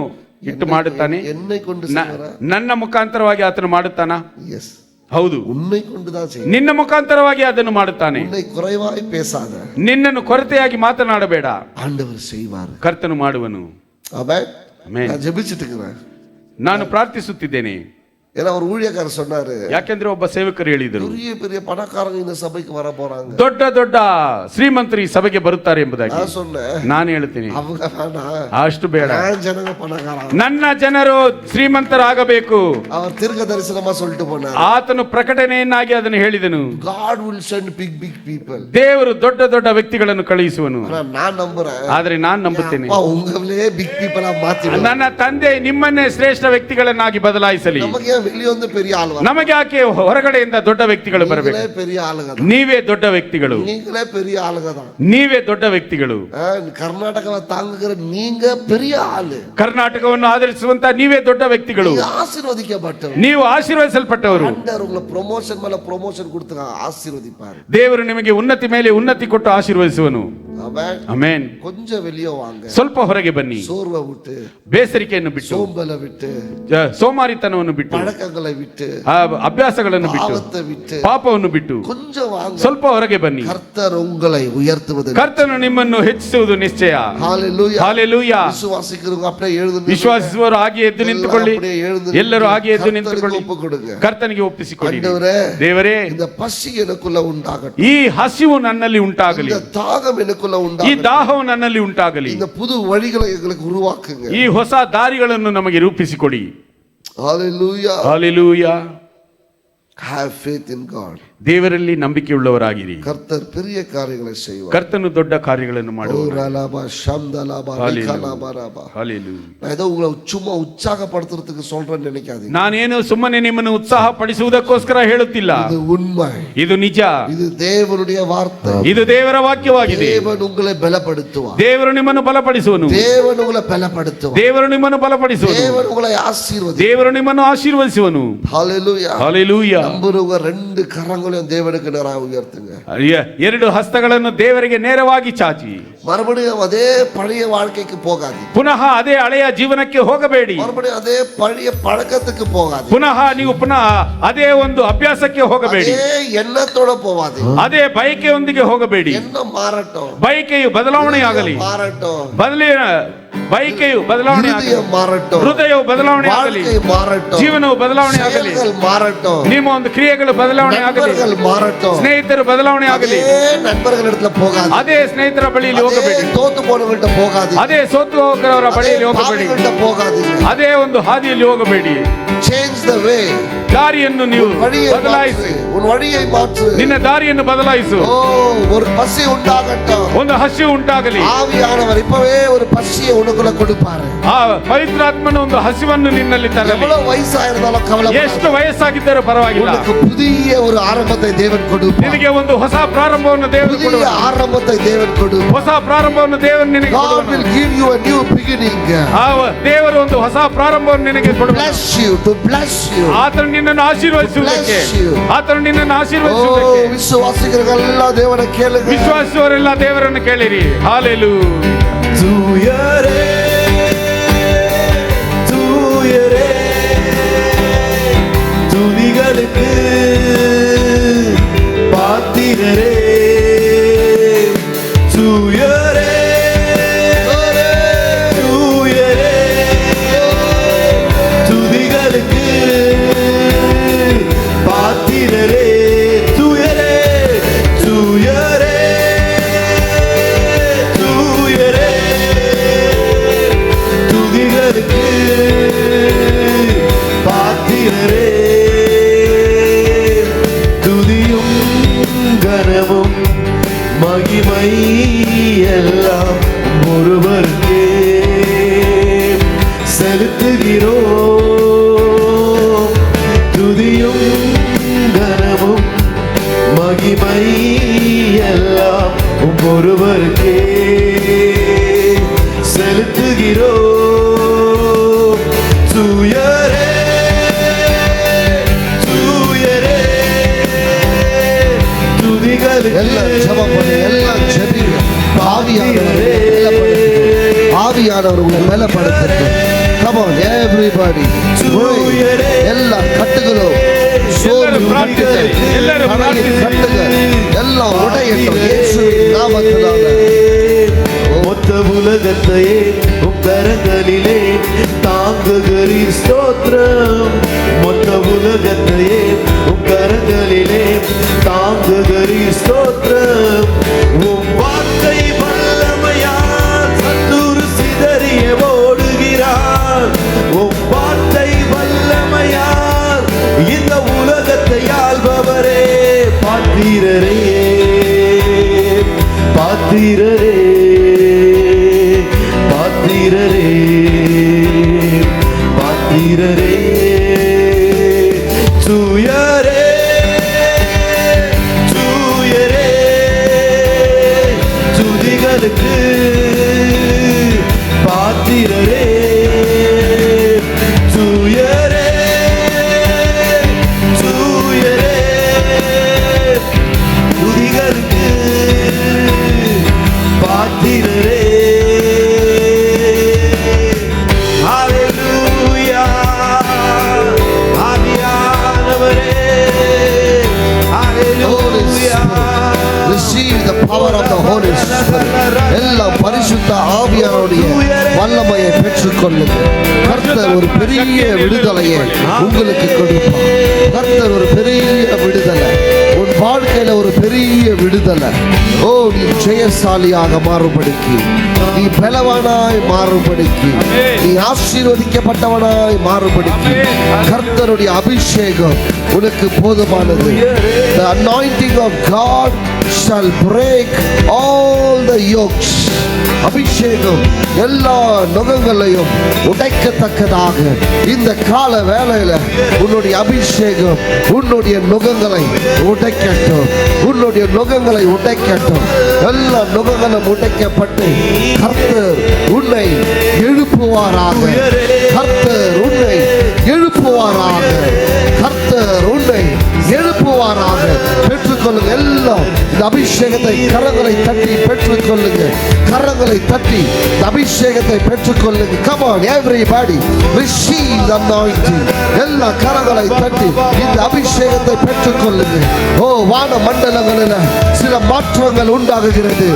ಇಟ್ಟು ಮಾಡುತ್ತಾನೆ? என்னை கொண்டு செய்வாரா, ನನ್ನ ಮುಖಾಂತರವಾಗಿ ಆತನು ಮಾಡುತ್ತಾನ? எஸ், ಹೌದು, உன்னை கொண்டுதான் செய்வார், ನಿನ್ನ ಮುಖಾಂತರವಾಗಿ ಅದನ್ನು ಮಾಡುತ್ತಾನೆ. உன்னை குறைவாய் பேசாத, ನಿನ್ನನ್ನು ಕೊರತೆಯಾಗಿ ಮಾತನಾಡಬೇಡ, ஆண்டவர் செய்வார், ಕರ್ತನು ಮಾಡುವನು. ஆமென். ಆಮೆನ್. நான் ஜெபிச்சிட்டு இருக்கிறேன், ನಾನು ಪ್ರಾರ್ಥಿಸುತ್ತಿದ್ದೇನೆ. ஏன்னா ஒரு ஊழியக்காரர் சொன்னாரு, ಯಾಕೆಂದ್ರೆ ಒಬ್ಬ ಸೇವಕರು ಹೇಳಿದರು, பெரிய பெரிய பணக்காரங்க இந்த சபைக்கு வர போறாங்க, ದೊಡ್ಡ ದೊಡ್ಡ ಶ್ರೀಮಂತರು ಈ ಸಭೆಗೆ ಬರುತ್ತಾರೆ ಎಂಬುದಾಗಿ. நான் சொன்னேன், ನಾನು ಹೇಳ್ತೀನಿ, அவங்க வேணாம், ಅಷ್ಟು ಬೇಡ, நான் ஜனங்க பணக்காரங்க, ನನ್ನ ಜನರು ಶ್ರೀಮಂತರಾಗಬೇಕು. அவர் தீர்க்க தரிசனமா சொல்லிட்டு போனார், ಆತನು ಪ್ರಕಟಣೆಯನ್ನಾಗಿ ಅದನ್ನು ಹೇಳಿದನು. God will send big people, ದೇವರು ದೊಡ್ಡ ದೊಡ್ಡ ವ್ಯಕ್ತಿಗಳನ್ನು ಕಳುಹಿಸುವನು. ஆனா நான் நம்புறேன், ಆದ್ರೆ ನಾನು ನಂಬುತ್ತೇನೆ, அப்பா உங்களே பிக் பீப்பிளா மாத்தி, ನನ್ನ ತಂದೆ ನಿಮ್ಮನ್ನೇ ಶ್ರೇಷ್ಠ ವ್ಯಕ್ತಿಗಳನ್ನಾಗಿ ಬದಲಾಯಿಸಲಿ. நமக்கு ஏன் வெளிய வந்து பெரிய ஆள் வர, ನಮಗೆ ಯಾಕೆ ಹೊರಗಡೆಯಿಂದ ದೊಡ್ಡ ವ್ಯಕ್ತಿಗಳು ಬರಬೇಕು? நீங்களே பெரிய ஆளுங்க தான், ನೀವೇ ದೊಡ್ಡ ವ್ಯಕ್ತಿಗಳು, நீங்களே பெரிய ஆளுங்க தான், ನೀವೇ ದೊಡ್ಡ ವ್ಯಕ್ತಿಗಳು. கர்நாடகாவை தாங்குகிற நீங்க பெரிய ஆளு, ಕರ್ನಾಟಕವನ್ನು ಆಧರಿಸುವಂತ ನೀವೇ ದೊಡ್ಡ ವ್ಯಕ್ತಿಗಳು, நீங்க ஆசீர்வதிக்கப்பட்டவர், ನೀವು ಆಶೀರ್ವದಿಸಲ್ಪಟ್ಟವರು. ஆண்டவர் உங்களை ப்ரமோஷன் மேல ப்ரமோஷன் கொடுத்து ஆசீர்வதிப்பார், ದೇವರು ನಿಮಗೆ ಉನ್ನತಿ ಮೇಲೆ ಉನ್ನತಿ ಕೊಟ್ಟು ಆಶೀರ್ವದಿಸುವನು. ஆமென். ಆಮೆನ್. கொஞ்சம் வெளியே வாங்க, ಸ್ವಲ್ಪ ಹೊರಗೆ ಬನ್ನಿ, சோர்வை விட்டு, ಬೇಸರಿಕೆಯನ್ನು ಬಿಟ್ಟು, சோம்பலை விட்டு, ಸೋಮಾರಿತನವನ್ನು ಬಿಟ್ಟು, பழக்கங்களை விட்டு, ಅಭ್ಯಾಸಗಳನ್ನು ಬಿಟ್ಟು, பாவத்தை விட்டு, ಪಾಪವನ್ನು ಬಿಟ್ಟು கொஞ்சம் வாங்க, ಸ್ವಲ್ಪ ಹೊರಗೆ ಬನ್ನಿ. கர்த்தர் உங்களை உயர்த்துவது, ಕರ್ತನು ನಿಮ್ಮನ್ನು ಹೆಚ್ಚಿಸುವುದು ನಿಶ್ಚಯ. ஹalleluya, ಹಾಲೆಲೂಯಾ. விசுவாசிக்கிறவங்க அப்படியே எழுந்து, ವಿಶ್ವಾಸಿಸುವವರು ಹಾಗೆ ಎದ್ದು ನಿಂತುಕೊಳ್ಳಿ, அப்படியே எழுந்து, ಎಲ್ಲರೂ ಹಾಗೆ ಎದ್ದು ನಿಂತುಕೊಳ್ಳಿ, ஒப்பு கொடுங்க, ಕರ್ತನಿಗೆ ಒಪ್ಪಿಸಿಕೊಳ್ಳಿ. ஆண்டவரே, ದೇವರೇ, இந்த பசி எனக்குள்ள உண்டாகட்டும், ಈ ಹಸಿವು ನನ್ನಲ್ಲಿ ಉಂಟಾಗಲಿ, இந்த தாகம் எனக்குள்ள ಈ உண்டாகட்டும், ದಾಹವು ನನ್ನಲ್ಲಿ ಉಂಟಾಗಲಿ, இந்த புது வழிகளை எங்களுக்கு உருவாக்குங்க, ಈ ಹೊಸ ದಾರಿಗಳನ್ನು ನಮಗೆ ರೂಪಿಸಿಕೊಡಿ. ஹalleluya, hallelujah. have faith in God, ದೇವರಲ್ಲಿ ನಂಬಿಕೆಯುಳ್ಳವರಾಗಿರಿ. கர்த்தர் பெரிய காரியங்களை செய்வார், ಕರ್ತನು ದೊಡ್ಡ ಕಾರ್ಯಗಳನ್ನು ಮಾಡುವನು. ஓரலபா ஷம்தலபா ரிகலபரபா. ಹಾಲೆಲೂಯಾ. நான் ஏதோ உங்களை சும்மா உற்சாகப்படுத்துறதுக்கு சொல்றேன்னு நினைக்காதீங்க, ನಾನೇನು ಸುಮ್ಮನೆ ನಿಮ್ಮನ್ನು ಉತ್ಸಾಹ ಪಡಿಸುವುದಕ್ಕೋಸ್ಕರ ಹೇಳುತ್ತಿಲ್ಲ, இது உண்மை, ಇದು ನಿಜ, இது தேவனுடைய வார்த்தை, ಇದು ದೇವರ ವಾಕ್ಯವಾಗಿದೆ. தேவன் உங்களை பலப்படுத்துவார், ದೇವರು ನಿಮ್ಮನ್ನು ಬಲಪಡಿಸುವನು, தேவன் உங்களை பலப்படுத்துவார், ದೇವರು ನಿಮ್ಮನ್ನು ಬಲಪಡಿಸುವನು, தேவன் உங்களை ஆசீர்வதிப்பார், ದೇವರು ನಿಮ್ಮನ್ನು ಆಶೀರ್ವದಿಸುವನು. ஹalleluya. ಹಾಲೆಲೂಯಾ. நம்புறவங்க ரெண்டு கரங்களையும் தேவனுக்கு நேராக உயர்த்துங்க, ಎರಡು ಹಸ್ತಗಳನ್ನು ದೇವರಿಗೆ ನೇರವಾಗಿ ಚಾಚಿ, மறுபடியும் அதே பழைய வாழ்க்கைக்கு போகாது, ಪುನಃ ಅದೇ ಹಳೆಯ ಜೀವನಕ್ಕೆ ಹೋಗಬೇಡಿ, மறுபடியும் அதே பழைய பழக்கத்துக்கு போகாது, ಪುನಃ ನೀವು ಪುನಃ ಅದೇ ಒಂದು ಅಭ್ಯಾಸಕ್ಕೆ ಹೋಗಬೇಡಿ, அதே எண்ணத்தோட போவாது, ಅದೇ ಬಯಕೆಯೊಂದಿಗೆ ಹೋಗಬೇಡಿ. எண்ணம் மாறட்டும், ಬಯಕೆಯು ಬದಲಾವಣೆಯಾಗಲಿ, மாறட்டும், ಬಯಕೆಯು ಬದಲಾವಣೆ ಆಗಲಿ, இருதயம் மாறட்டும், ಹೃದಯವು ಬದಲಾವಣೆ ಆಗಲಿ, வாழ்க்கை மாறட்டும், ಜೀವನವು ಬದಲಾವಣೆ ಆಗಲಿ, செயல்கள் மாறட்டும், ನಿಮ್ಮ ಒಂದು ಕ್ರಿಯೆಗಳು ಬದಲಾವಣೆ ಆಗಲಿ, நண்பர்கள் மாறட்டும், ಸ್ನೇಹಿತರು ಬದಲಾವಣೆ ಆಗಲಿ. அதே நண்பர்கள் இடத்துல போகாது, ಅದೇ ಸ್ನೇಹಿತರ ಬಳಿಯಲ್ಲಿ ಹೋಗಬೇಡಿ, அதே தோத்து போனவங்கள்ட்ட போகாது, ಅದೇ ಸೋತು ಹೋಗರವರ ಬಳಿಯಲ್ಲಿ ಹೋಗಬೇಡಿ, பாவிகள்ட்ட போகாதீங்க, ಅದೇ ಒಂದು ಹಾದಿಯಲ್ಲಿ ಹೋಗಬೇಡಿ. change the way, ದಾರಿಯನ್ನು ನೀವು வழியை ಬದಲಾಯಿಸಿ, மாற்று, உன் வழியை மாற்று. ನಿನ್ನ ದಾರಿಯನ್ನು ಬದಲಾಯಿಸು. ஓ, ஒரு பசி உண்டாகட்டும். ಒಂದು ಹಸಿವು ಉಂಟಾಗಲಿ. ஆவியானவர் இப்பவே ஒரு பசியை உனக்குள்ள கொடுப்பாரு. ಆ ಪವಿತ್ರಾತ್ಮನ ಒಂದು ಹಸಿವನ್ನು ನಿನ್ನಲ್ಲಿ ತರಲಿ. எவ்வளவு ವಯಸ್ಸಾயிருந்தாலும் ಕವಲೆಪಡ. ಎಷ್ಟು ವಯಸ್ಸಾಗಿದ್ದರೂ ಪರವಾಗಿಲ್ಲ. உனக்கு புதிய ஒரு ஆரம்பத்தை தேவன் கொடுப்பார். ನಿನಗೆ ಒಂದು ಹೊಸ ಪ್ರಾರಂಭವನ್ನು ದೇವರು ಕೊಡುವ. புதிய ஆரம்பத்தை தேவன் கொடுப்பார். ಹೊಸ ಪ್ರಾರಂಭವನ್ನು ದೇವರು ನಿನಗೆ ಕೊಡುವನು. God will give you a new beginning. ದೇವರು ಒಂದು ಹೊಸ ಪ್ರಾರಂಭವನ್ನು ನಿನಗೆ ಕೊಡುವನು. Bless you, to bless you. ಆತನು ನಿನ್ನನ್ನು ಆಶೀರ್ವದಿಸುವುದಕ್ಕೆ. ಆತನು ನಿನ್ನನ್ನು ಓ, ಆಶೀರ್ವದಿಸುವುದಕ್ಕೆ. ವಿಶ್ವಾಸಿಗಳೆಲ್ಲ ದೇವರ ಕೇಳಿರಿ. ವಿಶ್ವಾಸಿಯವರೆಲ್ಲ ದೇವರನ್ನು ಕೇಳಿರಿ. ಹಾಲೆಲೂಯಾ. தூயரே தூயரே துதிகளுக்கு பாத்திரரே தூயரே தூயரே துதிகளுக்கு பாத்திரரே தூயரே தூயரே தூயரே துதிகளுக்கு பாத்திரரே துதியும் கனமும் மகிமை எல்லாம் ஒருவருக்கே செலுத்துகிறோம். துதியும் கனமும் மகிமை எல்லாம் ஒருவருக்கே செலுத்துகிறோம். தூயரே தூயரே துதிகளுக்கு எல்லாம் ஜெபம் பண்ணு, எல்லாம் ஜெபிங்க. ஆவியானவர் உங்களை பலப்படுத்தட்டும். Come on everybody. எல்லா கட்டுகளும் சோர்வு கட்டுகள், கணலின் கட்டுகள் எல்லாம் உடையட்டும் இயேசுவின் நாமத்தினால. மொத்த உலகத்தையே உம் கரங்களிலே தாங்குகிறீ ஸ்தோத்திரம். மொத்த உலகத்தையே உம் கரங்களிலே தாங்குகிறீ ஸ்தோத்திரம். உம் வார்த்தை வல்லமையால் சத்துரு சிதறிய ஓடுகிறார். உம் வார்த்தை வல்லமையால் இந்த உலகத்தை ஆள்பவரே பாத்திரரே பாத்திரரே பாத்திரரே பாத்திரரே தூயரே தூயரே துதிகளுக்கு பாத்திரரே தூயரே தூயரே துதிகளுக்கு பாத்திரரே. ஹல்லேலூயா. ஆவியானவரே ஹல்லேலூயா. Receive the power of the Holy Spirit. எல்லாம் பரிசுத்த ஆவியானவருடைய வல்லமையை பெற்றுக்கொள்ளுங்கள். கர்த்தர் ஒரு பெரிய விடுதலையை உங்களுக்கு கொடுப்பார். கர்த்தர் ஒரு பெரிய விடுதலை, உன் வாழ்க்கையில ஒரு பெரிய விடுதலை. ஓ, நீ ஜெயசாலியாக மாறுபடிக்கு, நீ பலவானாய் மாறுபடிக்கு, நீ ஆசீர்வதிக்கப்பட்டவனாய் மாறுபடிக்கு கர்த்தருடைய அபிஷேகம் உனக்கு போதுமானது. The anointing of God shall break all the yokes. அபிஷேகம் எல்லா நுகங்களையும் உடைக்கத்தக்கதாக இந்த கால வேளையில உன்னுடைய அபிஷேகம் உன்னுடைய நுகங்களை உடைக்கட்டும். உன்னுடைய நுகங்களை உடைக்கட்டும். எல்லா நுகங்களும் உடைக்கப்பட்டு கர்த்தர் உன்னை எழுப்புவாராக. கர்த்தர் உன்னை எழுப்புவாராக. கர்த்தர் உன்னை எழுப்புவாராக. பெற்றுக்கொள்ளுங்க. எல்லாம் இந்த அபிஷேகத்தை கரங்களை தட்டி பெற்றுக்கொள்ளுங்க. கரங்களை தட்டி இந்த அபிஷேகத்தை பெற்றுக்கொள்ளுங்க. Come on everybody, receive the anointing. எல்லா கரங்களை தட்டி இந்த அபிஷேகத்தை பெற்றுக்கொள்ளுங்க. ஓ, வான மண்டலங்களில் சில மாற்றங்கள் உண்டாகுகிறது.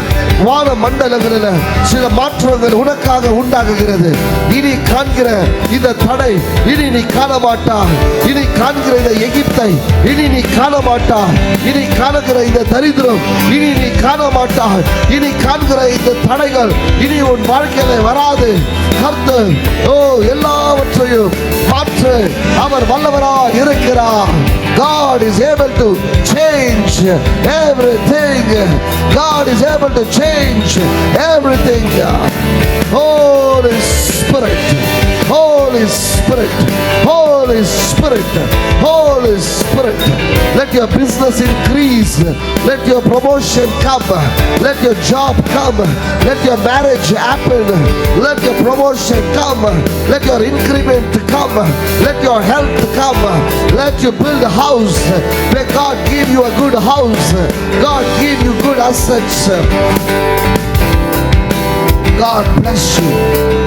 வான மண்டலங்களில் சில மாற்றங்கள் உனக்காக உண்டாகுகிறது. இனி காண்கிற இந்த தடை இனி நீ காண மாட்டாய். இனி காண்கிற இந்த எகிப்தை இனி நீ காண மாட்டாய். இனி காணுகிற இந்த தரித்திரம் இனி நீ காண மாட்டாய். இனி காண்கிற இந்த தடைகள் இனி உன் வாழ்க்கையில வராது. கர்த்தர் ஓ எல்லாவற்றையும் மாற்ற அவர் வல்லவராய் இருக்கிறார். God is able to change everything. God is able to change everything. Holy Spirit, Holy Spirit, Holy Spirit, Holy Spirit. Let your business increase. Let your promotion come. Let your job come. Let your marriage happen. Let your promotion come. Let your increment come. Let your health come. Let you build a house. May God give you a good house. God give you good assets. God bless you.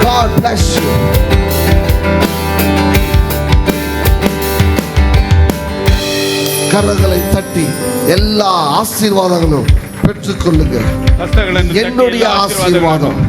God bless you. கரங்களை தட்டி எல்லா ஆசீர்வாதங்களும் பெற்றுக்கொள்ளுங்க. என்னுடைய ஆசீர்வாதம்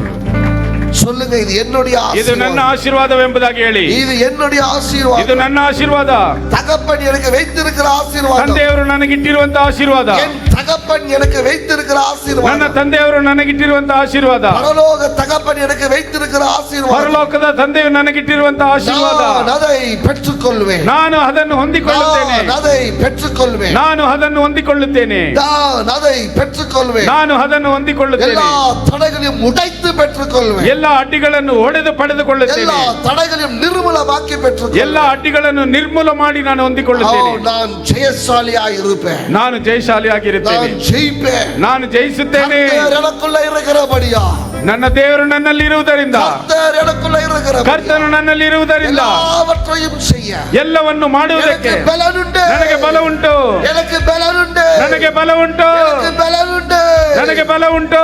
சொல்லுங்க. இது என்னுடைய ಇದು ನನ್ನ ಆಶೀರ್ವಾದ ಎಂಬುದಾಗಿ ಹೇಳಿ. ಇದು என்னுடைய ಆಶೀರ್ವಾದ. ಇದು ನನ್ನ ಆಶೀರ್ವಾದ. தகப்பன் எனக்கு வைத்திருக்கிற ஆசீர்வாதம். ತಂದೆಯವರು ನನಗಿಟ್ಟಿರುವಂತ ಆಶೀರ್ವಾದ. என் தகப்பன் எனக்கு வைத்திருக்கிற ஆசீர்வாதம். ನನ್ನ ತಂದೆಯವರು ನನಗಿಟ್ಟಿರುವಂತ ಆಶೀರ್ವಾದ. பரலோக தகப்பன் எனக்கு வைத்திருக்கிற ஆசீர்வாதம். ಪರಲೋಕದ ತಂದೆಯು ನನಗಿಟ್ಟಿರುವಂತ ಆಶೀರ್ವಾದ. நான் அதை பெற்றுக்கொள்வேன். ನಾನು ಅದನ್ನು ಹೊಂದಿಕೊಳ್ಳುತ್ತೇನೆ. நான் அதை பெற்றுக்கொள்வேன். ನಾನು ಅದನ್ನು ಹೊಂದಿಕೊಳ್ಳುತ್ತೇನೆ. நான் அதை பெற்றுக்கொள்வேன். ನಾನು ಅದನ್ನು ಹೊಂದಿಕೊಳ್ಳುತ್ತೇನೆ. எல்லா தடைகளையும் உடைத்து பெற்றுக்கொள்வேன். ಎಲ್ಲ ಅಡ್ಡಿಗಳನ್ನು ಒಡೆದು ಪಡೆದುಕೊಳ್ಳುತ್ತೇನೆ. எல்லா தடைகளையும் நிர்மூலமாக்கி பெற்றுக்கொள்வேன். ಎಲ್ಲ ಅಡ್ಡಿಗಳನ್ನು ನಿರ್ಮೂಲ ಮಾಡಿ ನಾನು ಹೊಂದಿಕೊಳ್ಳುತ್ತೇನೆ. நான் ஜெயசாலியாய் இருப்பேன். ನಾನು ಜಯಶಾಲಿಯಾಗಿರುತ್ತೇನೆ. நான் ஜெயிப்பேன். ನಾನು ಜಯಿಸುತ್ತೇನೆ. கர்த்தர் எனக்குள்ள இருக்கிறபடியா. ನನ್ನ ದೇವರು ನನ್ನಲ್ಲಿ ಇರುವುದರಿಂದ. கர்த்தர் எனக்குள்ள இருக்கிறபடியா. ಕರ್ತನು ನನ್ನಲ್ಲಿ ಇರುವುದರಿಂದ எல்லாவற்றையும் செய்ய ಎಲ್ಲವನ್ನು ಮಾಡುವುದಕ್ಕೆ எனக்கு பலன் உண்டு. ನನಗೆ ಬಲ ಉಂಟು. எனக்கு பலன் உண்டு. ನನಗೆ ಬಲ ಉಂಟು. எனக்கு பலன் உண்டு. ನನಗೆ ಬಲ ಉಂಟು.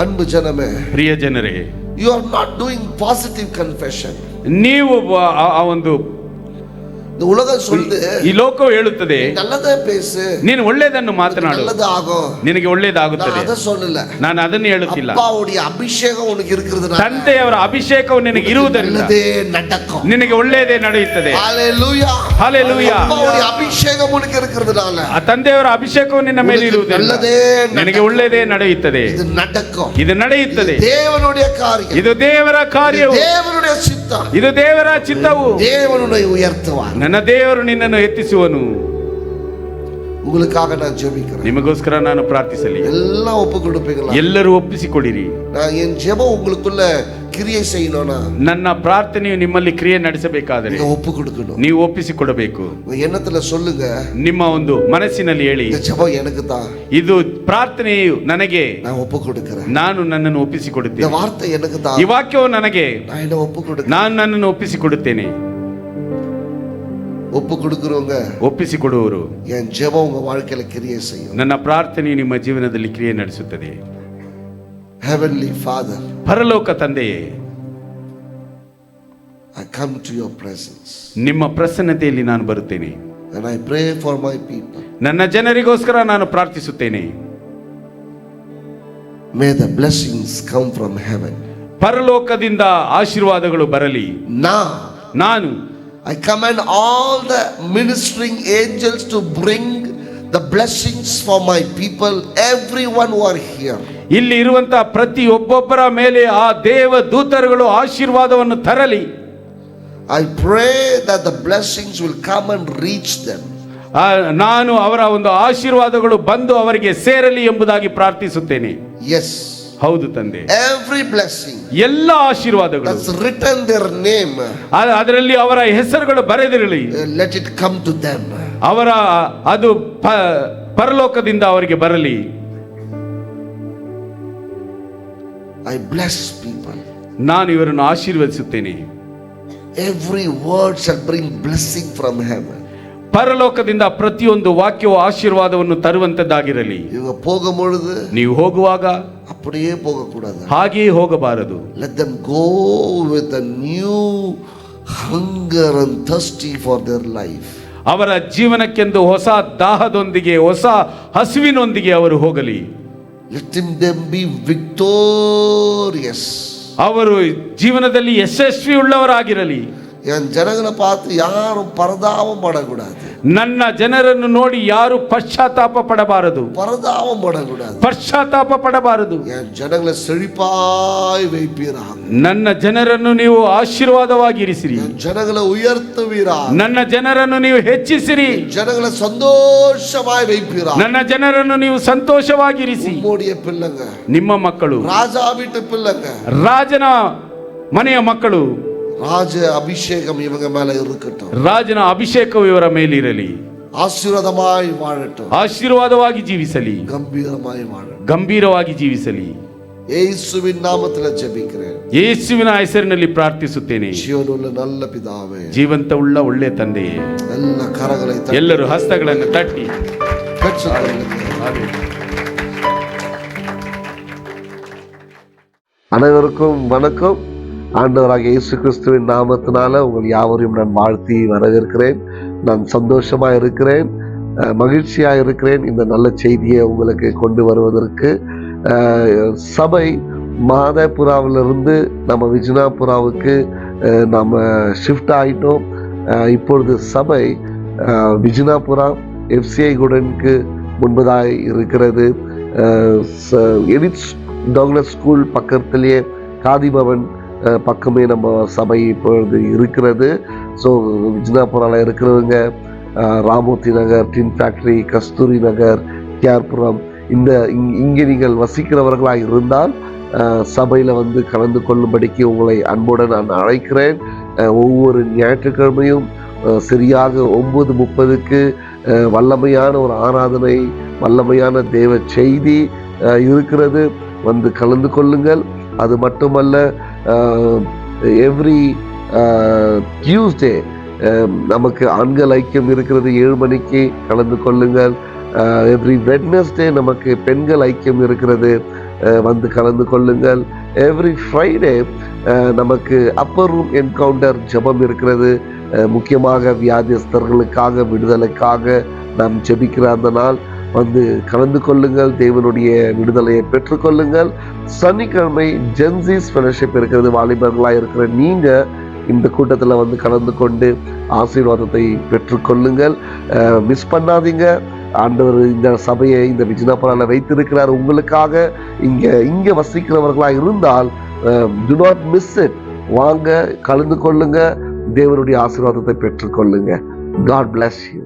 அன்பு ஜனமே, ಪ್ರಿಯ ಜನರೇ, you are not doing positive confession. ನೀವು ಆ ಒಂದು இந்த உலகம் சொல்லுது, ಈ ಲೋಕವು ಹೇಳುತ್ತದೆ, நல்லதே பேசு, ನೀನು ಒಳ್ಳೆಯದನ್ನು ಮಾತನಾಡು, நல்லது ஆகும், ನಿನಗೆ ಒಳ್ಳೆಯದಾಗುತ್ತದೆ. ಅದ சொல்லல, ನಾನು ಅದನ್ನು ಹೇಳುತ್ತಿಲ್ಲ. ಅಪ್ಪಾவுடைய ಅಭಿಷೇகம் ಉನಗೆ ಇರುವುದರಿಂದ, ತಂದೆಯವರ ಅಭಿಷೇಕವು ನಿನಗೆ ಇರುವುದರಿಂದ நல்லதே நடக்கும், ನಿನಗೆ ಒಳ್ಳೆಯದೇ ನಡೆಯುತ್ತದೆ. Hallelujah, hallelujah. ಅಪ್ಪಾவுடைய ಅಭಿಷೇகம் ಉನಗೆ ಇರುವುದರಿಂದ, ಆ ತಂದೆಯವರ ಅಭಿಷೇಕವು ನಿನ್ನ ಮೇಲೆ ಇರುವುದರಿಂದ ನಿನಗೆ ಒಳ್ಳೆಯದೇ ನಡೆಯುತ್ತದೆ. ಇದು நடக்கும், ಇದು ನಡೆಯುತ್ತದೆ. ದೇವನುடைய ಕಾರ್ಯ, ಇದು ದೇವರ ಕಾರ್ಯವು, ದೇವನುடைய ಚಿತ್ತ, ಇದು ದೇವರ ಚಿತ್ತವು. ದೇವನುடைய ಉಯರ್ತುವಾನ್, ನನ್ನ ದೇವರು ನಿನ್ನನ್ನು ಎತ್ತಿಸುವನು. உங்களுக்காக நான் ஜெபிக்கிறேன். ನಿಮಗೋಸ್ಕರ ನಾನು ಪ್ರಾರ್ಥಿಸಲಿ. எல்லாம் ஒப்பு கொடுப்பீங்களா? ಎಲ್ಲರೂ ಒಪ್ಪಿಸಿಕೊಡಿರಿ. நான் என் ஜெபம் உங்களுக்குள்ள கிரியை செய்யணும்னா, ನನ್ನ ಪ್ರಾರ್ಥನೆಯು ನಿಮ್ಮಲ್ಲಿ ಕ್ರಿಯೆ ನಡೆಸಬೇಕಾದರೆ நீங்க ஒப்பு கொடுக்கணும். ನೀವು ಒಪ್ಪಿಸಿಕೊಡಬೇಕು. உங்க எண்ணத்துல சொல்லுங்க, ನಿಮ್ಮ ಒಂದು ಮನಸ್ಸಿನಲ್ಲಿ ಹೇಳಿ, இந்த ஜெபம் எனக்கு தான், ಇದು ಪ್ರಾರ್ಥನೆಯು ನನಗೆ, நான் ஒப்பு கொடுக்கிறேன். ನಾನು ನನ್ನನ್ನು இந்த ಒಪ್ಪಿಸಿಕೊಡುತ್ತೇನೆ. வார்த்தை எனக்கு தான், ಈ ವಾಕ್ಯವು ನನಗೆ, நான் என்ன ஒப்பு கொடுக்கிறேன். ನಾನು ನನ್ನನ್ನು ಒಪ್ಪಿಸಿಕೊಡುತ್ತೇನೆ. ஒப்பு கொடுக்கிறவங்க, ಒಪ್ಪಿಸಿಕೊಡುವರು, என் ஜெபம் உங்க வாழ்க்கையில கிரியை செய்யும். ನನ್ನ ಪ್ರಾರ್ಥನೆಯು ನಿಮ್ಮ ಜೀವನದಲ್ಲಿ ಕ್ರಿಯೆ ನಡೆಸುತ್ತದೆ. Heavenly Father, ಪರಲೋಕ ತಂದೆಯೇ, I come to your presence ನಿಮ್ಮ ಪ್ರಸನ್ನತೆಯಲ್ಲಿ ನಾನು ಬರುತ್ತೇನೆ. and I pray for my people. ನನ್ನ ಜನರಿಗೋಸ್ಕರ ನಾನು ಪ್ರಾರ್ಥಿಸುತ್ತೇನೆ. May the blessings come from heaven. ಪರಲೋಕದಿಂದ ಆಶೀರ್ವಾದಗಳು ಬರಲಿ. ನಾನು I command all the ministering angels to bring the blessings for my people, everyone who are here. ಇಲ್ಲಿ ಇರುವಂತಹ ಪ್ರತಿ ಒಬ್ಬೊಬ್ಬರ ಮೇಲೆ ಆ ದೇವ ದೂತರುಗಳು ಆಶೀರ್ವಾದವನ್ನು ತರಲಿ. I pray that the blessings will come and reach them. ನಾನು ಅವರ ಒಂದು ಆಶೀರ್ವಾದಗಳು ಬಂದು ಅವರಿಗೆ ಸೇರಲಿ ಎಂಬುದಾಗಿ ಪ್ರಾರ್ಥಿಸುತ್ತೇನೆ. Yes. ಹೌದು ತಂದೆ. Every blessing, ಎಲ್ಲ ಆಶೀರ್ವಾದಗಳು that's written their name, ಅದರಲ್ಲಿ ಅವರ ಹೆಸರುಗಳು ಬರೆದಿರಲಿ. let it come to them. ಅವರ ಅದು ಪರಲೋಕದಿಂದ ಅವರಿಗೆ ಬರಲಿ. I bless people. ನಾನು ಇವರನ್ನು ಆಶೀರ್ವದಿಸುತ್ತೇನೆ. Every word shall bring blessing from heaven. ಪರಲೋಕದಿಂದ ಪ್ರತಿಯೊಂದು ವಾಕ್ಯವು ಆಶೀರ್ವಾದವನ್ನು ತರುವಂತದ್ದಾಗಿರಲಿ. ಇವಾಗ போகும்பொழுது, ನೀವು ಹೋಗುವಾಗ அப்படியே போக கூடாது, ಹಾಗೆಯೇ ಹೋಗಬಾರದು. let them go with a new hunger and thirsty for their life. ಅವರ ಜೀವನಕ್ಕೆಂದು ಹೊಸ ದಾಹದೊಂದಿಗೆ, ಹೊಸ ಹಸಿವಿನೊಂದಿಗೆ ಅವರು ಹೋಗಲಿ. let them be victorious. ಅವರು ಜೀವನದಲ್ಲಿ ಯಶಸ್ವಿ ಉಳ್ಳವರಾಗಿರಲಿ. என் ஜனங்களை பார்த்து யாரும் பரதாபம் படக்கூடாது. ನನ್ನ ಜನರನ್ನು ನೋಡಿ ಯಾರು ಪಶ್ಚಾತ್ತಾಪ ಪಡಬಾರದು. பரதாபம் படக்கூடாது. ಪಶ್ಚಾತ್ತಾಪ ಪಡಬಾರದು. என் ஜனங்களை செழிப்பாய் வைப்பீராக. ನನ್ನ ಜನರನ್ನು ನೀವು ಆಶೀರ್ವಾದವಾಗಿರಿಸಿರಿ. என் ஜனங்களை உயர்த்துவீராக. ನನ್ನ ಜನರನ್ನು ನೀವು ಹೆಚ್ಚಿಸಿರಿ. ஜனங்களை சந்தோஷமாய் வைப்பீராக. ನನ್ನ ಜನರನ್ನು ನೀವು ಸಂತೋಷವಾಗಿರಿಸಿ. உம்முடைய பிள்ளைங்க, ನಿಮ್ಮ ಮಕ್ಕಳು, ராஜா வீட்டு பிள்ளைங்க, ರಾಜನ ಮನೆಯ ಮಕ್ಕಳು, ராஜ அபிஷேகம் இவங்க மேல இருக்கட்டும். ರಾಜನ ಅಭಿಷೇಕವು ಇವರ ಮೇಲಿರಲಿ. ஆசீர்வாதமாய் வாழட்டும். ಆಶೀರ್ವಾದವಾಗಿ ಜೀವಿಸಲಿ. ಗಂಭೀರமாய் வாழட்டும். ಗಂಭೀರವಾಗಿ ಜೀವಿಸಲಿ. ಯೇಸುವಿನ ನಾಮದಲ್ಲಿ ಜಪಿக்கிறேன். ಯೇಸುವಿನ ಹೆಸರಿನಲ್ಲಿ ಪ್ರಾರ್ಥಿಸುತ್ತೇನೆ. ಜೀವನವುಳ್ಳ நல்ல பிதாவே, ಜೀವಂತವುಳ್ಳ ಒಳ್ಳೆ ತಂದೆಯೇ, ಎಲ್ಲ ಕರங்களை ತಟ್ಟಿ, ಎಲ್ಲರೂ ಹಸ್ತಗಳನ್ನು ತಟ್ಟಿ அனைவருக்கும் வணக்கம். ஆண்டவராகிய இயேசு கிறிஸ்துவின் நாமத்தினால உங்கள் யாவரையும் நான் வாழ்த்தி வரவேற்கிறேன். நான் சந்தோஷமா இருக்கிறேன், மகிழ்ச்சியா இருக்கிறேன். இந்த நல்ல செய்தியை உங்களுக்கு கொண்டு வருவதற்கு சபை மாதபுராவிலிருந்து நம்ம விஜயபுராவுக்கு நம்ம ஷிஃப்ட் ஆகிட்டோம். இப்பொழுது சபை விஜயபுரா FCI குடனுக்கு முன்பதாய் இருக்கிறது. எடிட் டாக்லஸ் ஸ்கூல் பக்கத்திலேயே காதிபவன் பக்கமே நம்ம சபை இப்பொழுது இருக்கிறது. ஸோ விஜயபுராவில் இருக்கிறவங்க ராமூர்த்தி நகர், டின் ஃபேக்டரி, கஸ்தூரி நகர், கேர்புரம், இங்கே நீங்கள் வசிக்கிறவர்களாக இருந்தால் சபையில் வந்து கலந்து கொள்ளும்படிக்கு உங்களை அன்புடன் நான் அழைக்கிறேன். ஒவ்வொரு ஞாயிற்றுக்கிழமையும் சரியாக 9:30க்கு வல்லமையான ஒரு ஆராதனை, வல்லமையான தேவ செய்தி இருக்கிறது. வந்து கலந்து கொள்ளுங்கள். அது மட்டுமல்ல, எவ்ரி டியூஸ்டே நமக்கு ஆண்கள் ஐக்கியம் இருக்கிறது, 7 மணிக்கு கலந்து கொள்ளுங்கள். எவ்ரி வெட்னஸ்டே நமக்கு பெண்கள் ஐக்கியம் இருக்கிறது, வந்து கலந்து கொள்ளுங்கள். எவ்ரி ஃப்ரைடே நமக்கு அப்பர் ரூம் என்கவுண்டர் ஜெபம் இருக்கிறது. முக்கியமாக வியாதிஸ்தர்களுக்காக, விடுதலைக்காக நாம் ஜெபிக்கிற அந்த நாள் வந்து கலந்து கொள்ளுங்கள். தேவனுடைய விடுதலையை பெற்றுக்கொள்ளுங்கள். சனிக்கிழமை ஜென்சிஸ் ஃபெலோஷிப் இருக்கிறது. வாலிபர்களாக இருக்கிற நீங்க இந்த கூட்டத்தில் வந்து கலந்து கொண்டு ஆசீர்வாதத்தை பெற்றுக்கொள்ளுங்கள். மிஸ் பண்ணாதீங்க. ஆண்டவர் இந்த சபையை இந்த விஜயபுராவில் வைத்திருக்கிறார் உங்களுக்காக. இங்கே வசிக்கிறவர்களாக இருந்தால் do not miss it. வாங்க, கலந்து கொள்ளுங்க, தேவனுடைய ஆசீர்வாதத்தை பெற்றுக்கொள்ளுங்க. God bless you.